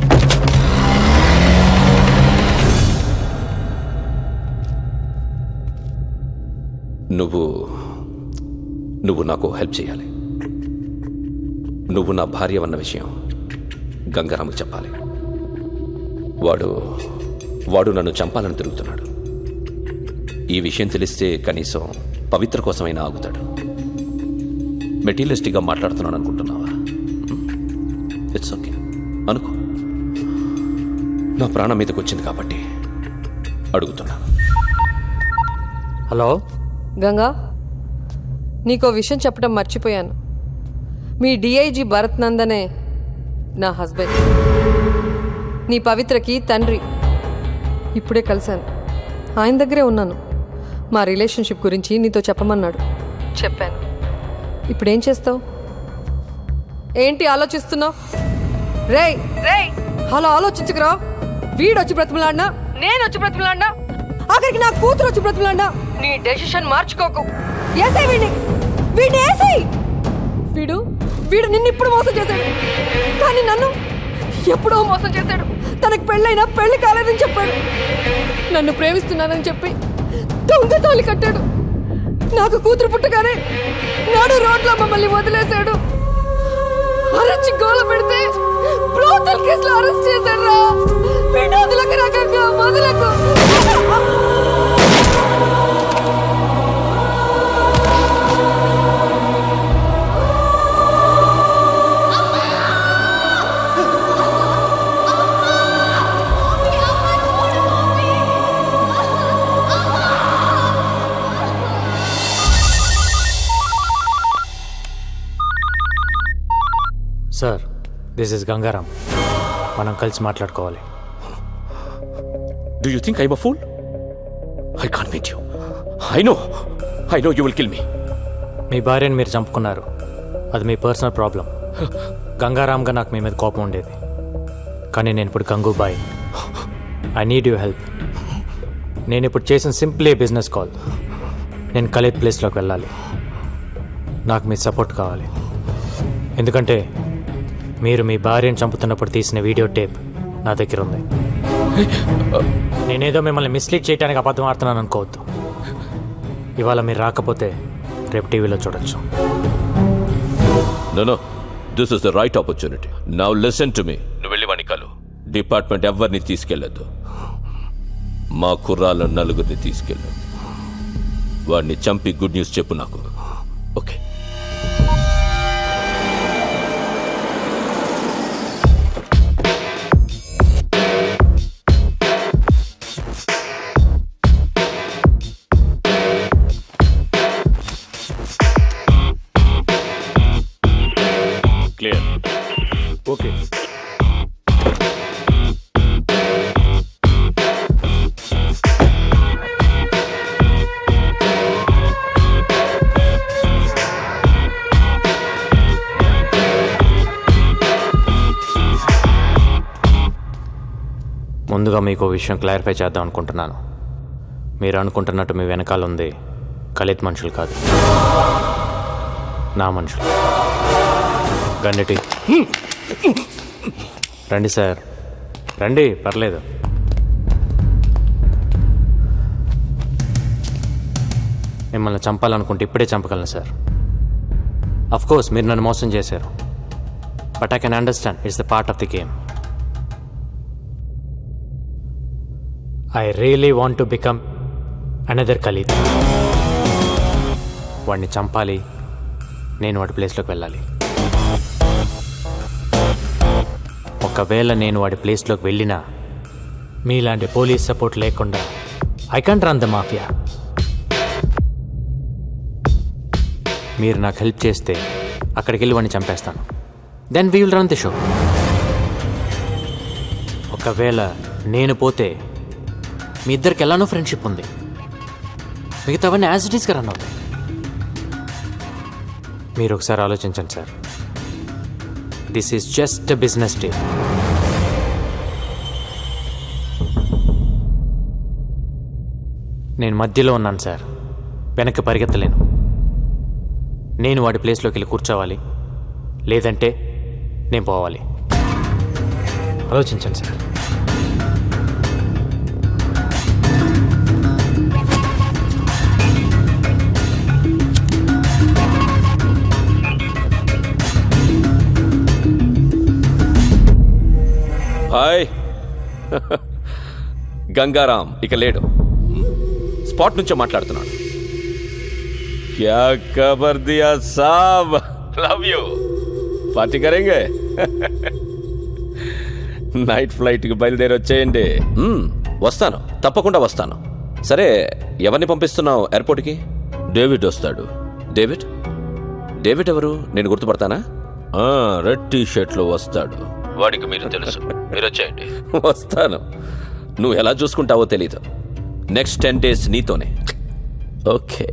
నువ్వు నాకు హెల్ప్ చేయాలి. నువ్వు నా భార్య అన్న విషయం గంగారాముకి చెప్పాలి. వాడు నన్ను చంపాలని తిరుగుతున్నాడు. ఈ విషయం తెలిస్తే కనీసం పవిత్ర కోసమైనా ఆగుతాడు. మెటీరియలిస్టిక్గా మాట్లాడుతున్నాను అనుకుంటున్నావా? ఇట్స్ ఓకే అనుకో. నా ప్రాణం మీదకి వచ్చింది కాబట్టి అడుగుతున్నా. హలో గంగా, నీకో విషయం చెప్పడం మర్చిపోయాను. మీ డిఐజీ భరత్ నందనే నా హస్బెండ్, నీ పవిత్రకి తండ్రి. ఇప్పుడే కలిశాను, ఆయన దగ్గరే ఉన్నాను. మా రిలేషన్షిప్ గురించి నీతో చెప్పమన్నాడు, చెప్పాను. ఇప్పుడేం చేస్తావు? ఏంటి ఆలోచిస్తున్నావు? రేయ్ అలా ఆలోచించకురా. వీడొచ్చి బ్రతిమలాడినా, నేను వచ్చి బ్రతిమలాడినా, ఆఖరికి నా కూతురు వచ్చి బ్రతిమలాడినా నీ డెసిషన్ మార్చుకోకు. ఏసై వీడిని ఏసై. వీడు నిన్ను ఇప్పుడు మోసం చేశాడు, కానీ నన్ను ఎప్పుడో మోసం చేశాడు. తనకు పెళ్ళైనా పెళ్లి కాలేదని చెప్పాడు. నన్ను ప్రేమిస్తున్నానని చెప్పి దొంగ తాళి కట్టాడు. నాకు కూతురు పుట్టగానే నాడు రోడ్లో మమ్మల్ని వదిలేశాడు. అరచి గోల పెడితే బ్రోతల్ కేసులో అరెస్ట్ చేశాడు రా. వీడు వదలకు రకంగా వదలకు. Sir, this is Gangaram. మనం కలిసి మాట్లాడుకోవాలి. Do you think I'm a fool? I can't meet you. I know you will kill me. మీ భార్యని మీరు చంపుకున్నారు, అది మీ పర్సనల్ ప్రాబ్లం. గంగారాంగా నాకు మీ మీద కోపం ఉండేది, కానీ నేను ఇప్పుడు Gangubai. I need you help. నేను ఇప్పుడు చేసిన సింప్లీ బిజినెస్ కాల్. నేను ఖలీద్ ప్లేస్లోకి వెళ్ళాలి. నాకు మీ సపోర్ట్ కావాలి. ఎందుకంటే మీరు మీ భార్యను చంపుతున్నప్పుడు తీసిన వీడియో టేప్ నా దగ్గర ఉంది. నేనేదో మిమ్మల్ని మిస్లీడ్ చేయడానికి అబద్ధం ఆడుతున్నాను అనుకోవద్దు. ఇవాళ మీరు రాకపోతే రేపు టీవీలో చూడొచ్చు. No, this is the right opportunity. Now listen to me. నువ్వు వెళ్ళి వాణ్ణి కలు. డిపార్ట్మెంట్ ఎవరిని తీసుకెళ్ళొద్దు. మా కుర్రాళ్ళ నలుగురిని తీసుకెళ్ళు. వాడిని చంపి గుడ్ న్యూస్ చెప్పు నాకు. ఓకే. క్లియర్. ఓకే. ముందుగా మీకు విషయం క్లారిఫై చేద్దాం అనుకుంటున్నాను. మీరు అనుకుంటున్నట్టు మీ వెనకాల ఉంది ఖలీద్ మనుషులు కాదు, నా మనుషులు. గండిటి రండి సార్, రండి, పర్లేదు. మిమ్మల్ని చంపాలనుకుంటే ఇప్పుడే చంపగలను సార్. అఫ్ కోర్స్ మీరు నన్ను మోసం చేశారు, but I can understand it's the part of the game. I really want to become another Khalid. వాడిని చంపాలి, నేను వాడి ప్లేస్లోకి వెళ్ళాలి. ఒకవేళ నేను వాడి ప్లేస్లోకి వెళ్ళినా మీలాంటి పోలీస్ సపోర్ట్ లేకుండా I can't run the mafia. మీరు నాకు హెల్ప్ చేస్తే అక్కడికి వెళ్ళి వాడిని చంపేస్తాను. Then we will run the show. ఒకవేళ నేను పోతే మీ ఇద్దరికి ఎలానో ఫ్రెండ్షిప్ ఉంది, మిగతావన్నీ యాజ్ ఇట్ ఈస్గా రన్ అవుతాయి. మీరు ఒకసారి ఆలోచించండి sir. This is just a business deal. నేను మధ్యలో ఉన్నాను సార్, వెనక్కి పరిగెత్తలేను. నేను వాడి ప్లేస్లోకి వెళ్ళి కూర్చోవాలి, లేదంటే నేను పోవాలి. ఆలోచించండి సార్. హాయ్. గంగారాం ఇక లేడు, స్పాట్ నుంచే మాట్లాడుతున్నాడు. క్యా ఖబర్ దియా సాబ్, లవ్ యూ. పార్టీ కరేంగే. నైట్ ఫ్లైట్కి బయలుదేరి వచ్చేయండి. వస్తాను, తప్పకుండా వస్తాను. సరే, ఎవరిని పంపిస్తున్నావు ఎయిర్పోర్ట్కి? డేవిడ్ వస్తాడు. డేవిడ్? డేవిడ్ ఎవరు? నేను గుర్తుపడతానా? రెడ్ టీ షర్ట్లో వస్తాడు. వాడికి మీరు తెలుసు. మీరు వచ్చేయండి. వస్తాను. నువ్వు ఎలా చూసుకుంటావో తెలీదు. నెక్స్ట్ 10 days నీతోనే. Okay.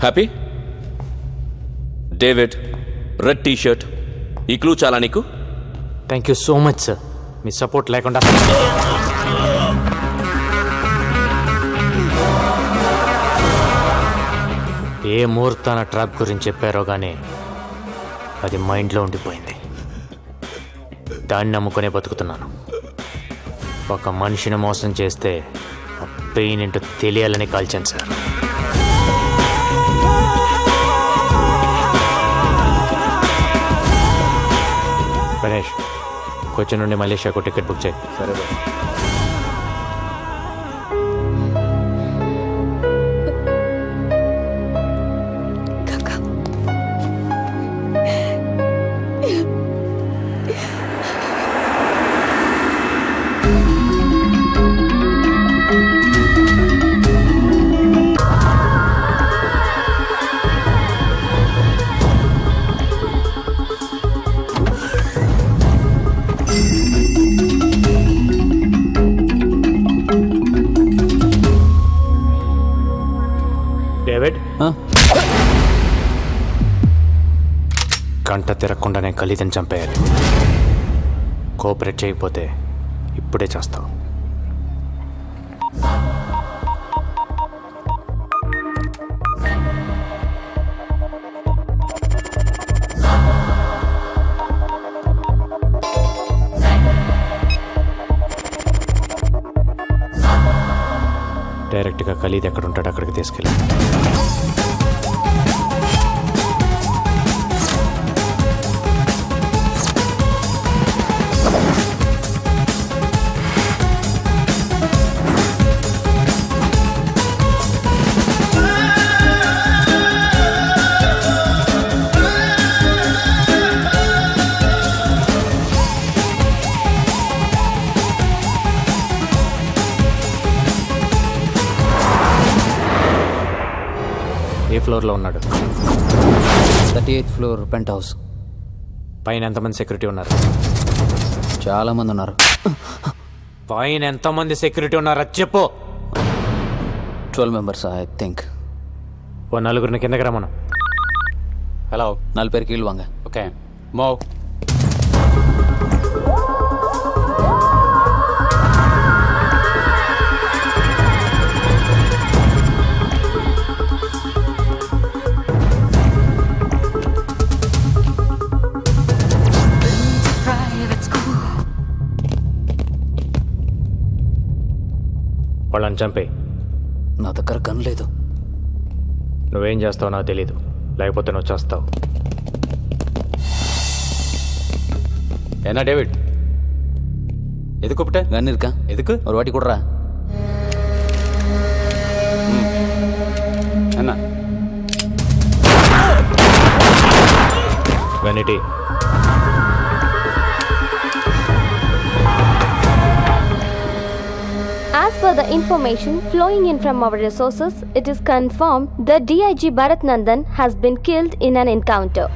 Happy? David, red T shirt, ఈ క్లూ చాలా నీకు? Thank you so much sir. Me support లేకుండా ఏ ముహూర్తాన ట్రాప్ గురించి చెప్పారో కానీ అది మైండ్లో ఉండిపోయింది. దాన్ని నమ్ముకునే బతుకుతున్నాను. ఒక మనిషిని మోసం చేస్తే ఆ పెయిన్ ఏంటో తెలియాలని కాల్చాను సార్. గణేష్, కొచ్చి నుండి మలేషియాకు టికెట్ బుక్ చేయి. సరే బాయ్. డేవిడ్, కంట తిరగకుండానే ఖలీదని చంపేయాలి. కోఆపరేట్ చేయకపోతే ఇప్పుడే చేస్తావు. డైరెక్ట్గా ఖలీద్ ఎక్కడ ఉంటాడో అక్కడికి తీసుకెళ్ళి. ఫ్లోర్లో ఉన్నాడు. 38th floor pent house. పైన ఎంతమంది సెక్యూరిటీ ఉన్నారు? చాలా మంది ఉన్నారు. పైన ఎంతమంది సెక్యూరిటీ ఉన్నారు అది చెప్పు. 12 members ఐ థింక్. ఓ నలుగురిని కిందకి రమ్మను. హలో, 4 పేరు కీళ్ళు వాంగ. Okay move. వాళ్ళని చంపే. నా దగ్గర గన్ లేదు. నువ్వేం చేస్తావు నాకు తెలీదు, లేకపోతే నువ్వు చేస్తావు. என்ன டேவிட், எதுக்கு கூப்பிட்ட? கன் இருக்கா? எதுக்கு? ஒரு வாட்டி கொடுறா. என்ன vanity As per the information flowing in from our resources, it is confirmed that DIG Bharat Nandan has been killed in an encounter.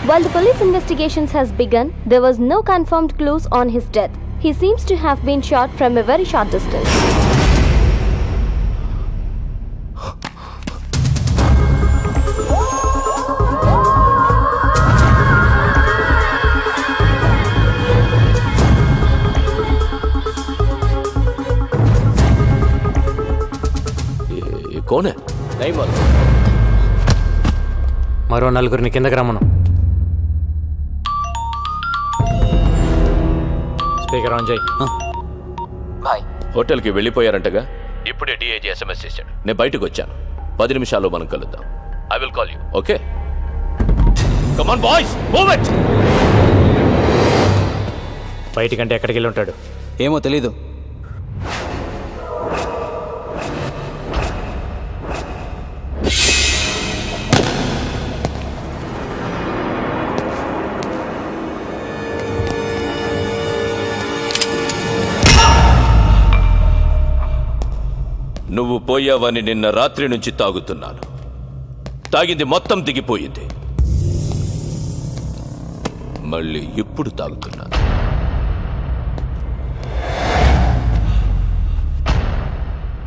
While the police investigations has begun, there was no confirmed clues on his death. He seems to have been shot from a very short distance. కోనే మరో నలుగురిని కిందకి రమ్మను. Speaker on చేయి. Bye. హోటల్కి వెళ్ళిపోయారంటగా. ఇప్పుడే DIG SMS చేశాడు. నేను బయటకు వచ్చాను. 10 నిమిషాల్లో మనం కలుద్దాం. I will call you. Okay, come on boys, move it. బయటికంటే ఎక్కడికి వెళ్ళి ఉంటాడు? ఏమో తెలీదు. నువ్వు పోయావని నిన్న రాత్రి నుంచి తాగుతున్నాను. తాగింది మొత్తం దిగిపోయింది. మళ్ళీ ఇప్పుడు తాగుతున్నాను.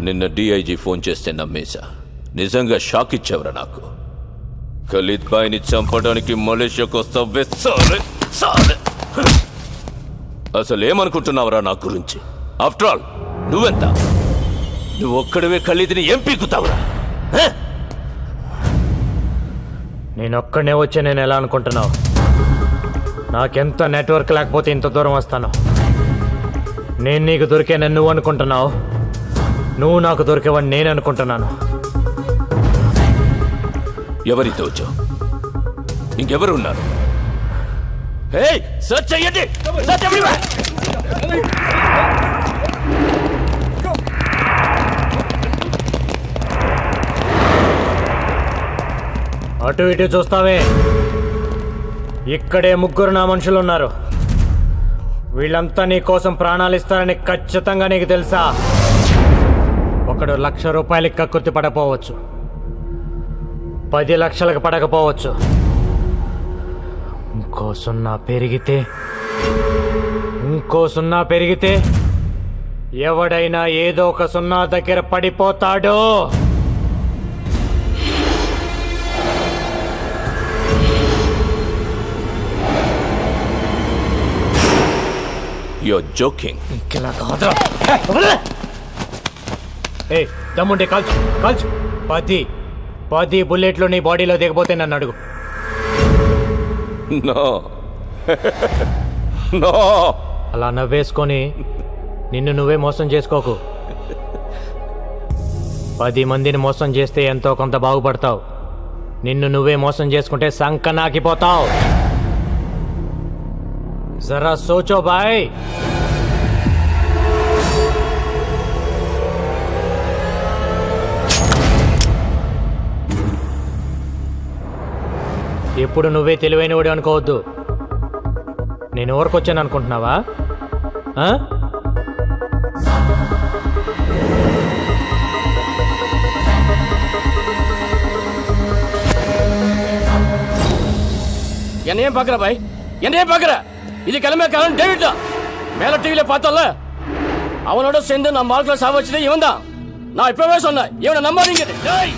నిన్న డిఐజీ ఫోన్ చేస్తే నమ్మేశా. నిజంగా షాక్ ఇచ్చావురా నాకు. ఖలీద్ బాయ్ని చంపడానికి మలేషియాకు వస్తావే సాలే సాలే. అసలు ఏమనుకుంటున్నావురా నా గురించి? ఆఫ్టర్ ఆల్ నువ్వెంత? నువ్వు ఒక్కడవే ఖలీద్ని ఏం పీకుతావురా? నేనొక్కడనే వచ్చే నేను ఎలా అనుకుంటున్నావు? నాకెంత నెట్వర్క్ లేకపోతే ఇంత దూరం వస్తాను. నేను నీకు దొరికేనని నువ్వు అనుకుంటున్నావు, నువ్వు నాకు దొరికేవని నేను అనుకుంటున్నాను. ఎవరితో వచ్చావు? ఇంకెవరు ఉన్నారు? సర్చ్ చెయ్యండి. Search everywhere. అటు ఇటు చూస్తావే, ఇక్కడే 3 నా మనుషులు ఉన్నారు. వీళ్ళంతా నీ కోసం ప్రాణాలు ఇస్తారని ఖచ్చితంగా నీకు తెలుసా? ఒకడు 1,00,000 రూపాయలకి కక్కుర్తి పడకపోవచ్చు, 10 లక్షలకు పడకపోవచ్చు. ఇంకో సున్నా పెరిగితే ఎవడైనా ఏదో ఒక సున్నా దగ్గర పడిపోతాడో. You're joking. దమ్ముంటే కాల్చు కాల్చు. 10 బుల్లెట్లు నీ బాడీలో దిగపోతే నన్ను అడుగు. అలా నవ్వేసుకొని నిన్ను నువ్వే మోసం చేసుకోకు. 10 మందిని మోసం చేస్తే ఎంతో కొంత బాగుపడతావు. నిన్ను నువ్వే మోసం చేసుకుంటే సంకనాకిపోతావు. జరా సోచో బాయ్. ఎప్పుడు నువ్వే తెలివైనవాడు అనుకోవద్దు. నేను ఊరికొచ్చాను అనుకుంటున్నావా? என்னையும் பாக்குற பாய், என்னையும் பாக்குற. இது கிளம்ப காரணம் டேவிட் தான். மேல டிவில பார்த்தல, அவனோட சேர்ந்து நம்ம ஆட்களை சாவச்சதே இவன் தான். நான் இப்பவே சொன்னேன், இவனை நம்பாதீங்க. டேய்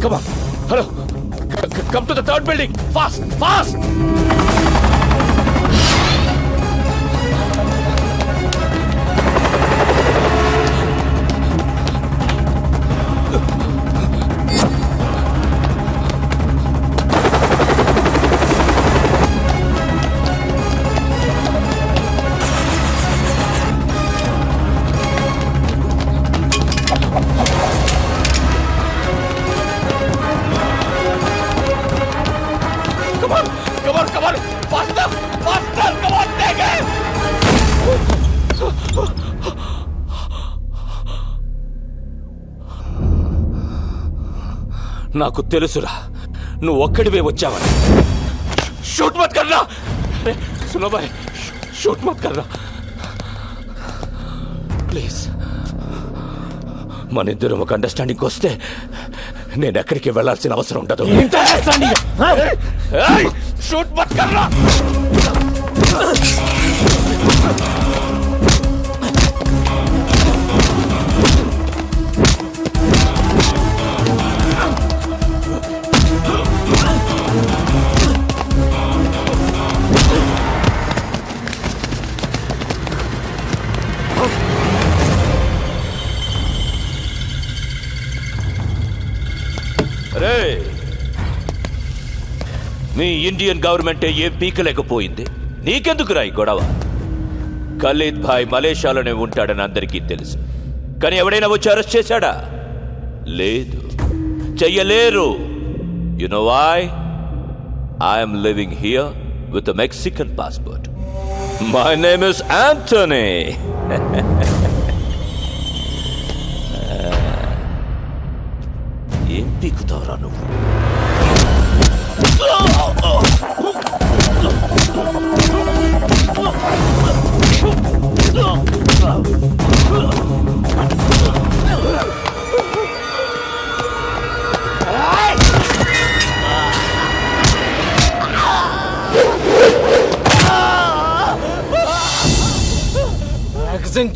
Come on. Hello. Come to the third building. Fast. Fast. Come on. Faster. Faster. Come on, take it. నాకు తెలుసురా, నువ్వు ఒక్కడివే వచ్చావని. షూట్ మత్ కర్రా. సునో భాయ్, షూట్ మత్ కర్రా ప్లీజ్. మన ఇద్దరం ఒక అండర్స్టాండింగ్ వస్తే నేను ఎక్కడికి వెళ్ళాల్సిన అవసరం ఉండదు. షూట్ మత్ కర్రా. అరే, మీ ఇండియన్ గవర్నమెంటే ఏం పీకలేకపోయింది. నీకెందుకు రాయి గొడవ? ఖలీద్ భాయ్ మలేషియాలోనే ఉంటాడని అందరికీ తెలుసు. కానీ ఎవడైనా వచ్చి అరెస్ట్ చేశాడా? లేదు, చెయ్యలేరు. You know why? I'm living here with a Mexican passport. My name is Antony. ఏం పీకుతావురా నువ్వు?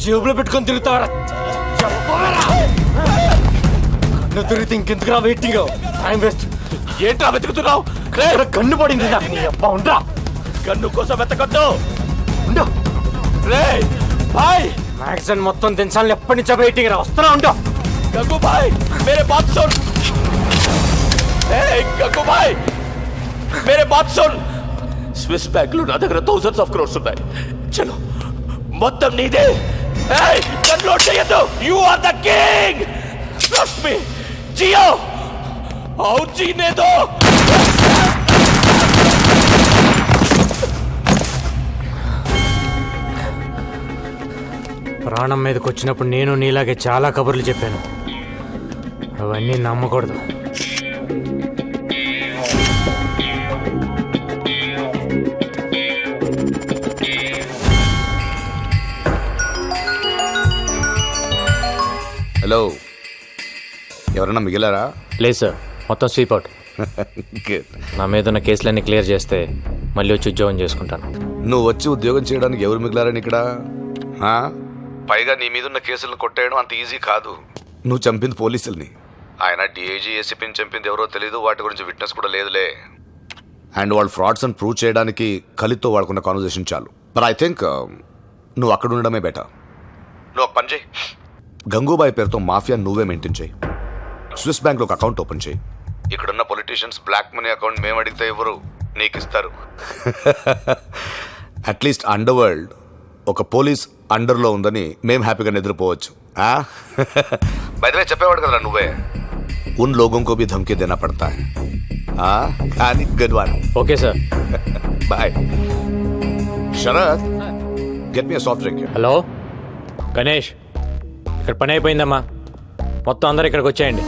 జేబులో పెట్టుకొని తిరుగుతావరా? నువ్వు తిరిగితే ఇంకెందుకురా వెయిటింగ్? Time waste. ఏంట్రా వెతుకుతున్నావు? కన్ను పడింది నాకు. నీ అబ్బా ఉండరా. కన్ను కోసం వెతకద్దు. ఉండు. రేయ్ భాయ్, మ్యాగజైన్ మొత్తం దించాలని ఎప్పటి నుంచో వెయిటింగ్ రా. వస్తున్నా ఉండు. గంగు భాయ్ మేరే బాత్ సున్. ఏయ్ గంగు భాయ్ మేరే బాత్ సున్. స్విస్ బ్యాంక్ లో నా దగ్గర థౌసండ్స్ ఆఫ్ క్రోర్స్ ఉన్నాయి. చలో, మొత్తం నీదే. ఏయ్ కన్లోడ్ చేయొద్దు. You are the king. Trust me. జియో और जीने दो. ప్రాణం మీదకి వచ్చినప్పుడు నేను నీలాగే చాలా కబుర్లు చెప్పాను. అవన్నీ నమ్మకూడదు. హలో, ఎవరన్నా మిగిలారా? లేదు సార్, మొత్తం స్వీప్ అవుట్. నా మీద ఉన్న కేసులన్నీ క్లియర్ చేస్తే మళ్ళీ వచ్చి ఉద్యోగం చేసుకుంటాను. నువ్వు వచ్చి ఉద్యోగం చేయడానికి ఎవరు మిగిలారని ఇక్కడ? పైగా నీ మీద ఉన్న కేసులను కొట్టేయడం అంత ఈజీ కాదు. నువ్వు చంపింది పోలీసుల్ని. ఆయన డిఐజీ ఏసీపీని చంపింది ఎవరో తెలీదు. వాటి గురించి విట్నెస్ కూడా లేదులే. అండ్ వాళ్ళు ఫ్రాడ్స్ అని ప్రూవ్ చేయడానికి ఖలీద్తో వాడుకున్న కాన్వర్సేషన్ చాలు. బట్ ఐ థింక్ నువ్వు అక్కడ ఉండడమే బెటర్. నువ్వు ఒక పని చేయి. గంగూబాయ్ పేరుతో మాఫియా నువ్వే మెయింటైన్ చేయి. స్విస్ బ్యాంక్లో ఒక అకౌంట్ ఓపెన్ చేయి. ఇక్కడున్న పొలిటీషియన్స్ బ్లాక్ మనీ అకౌంట్ మేము అడిగితే ఎవరు నీకు ఇస్తారు. అట్లీస్ట్ అండర్ వరల్డ్ ఒక పోలీస్ అండర్లో ఉందని మేము హ్యాపీగా నిద్రపోవచ్చు. బయటవే చెప్పేవాడు కదా నువ్వే ఉన్ లోగోं को भी धमकी देना पड़ता है కానీ good one okay sir. Bye. Sharath get me soft drink. Hello Ganesh, ఇక్కడ పని అయిపోయిందమ్మా, మొత్తం అందరు ఇక్కడికి వచ్చేయండి.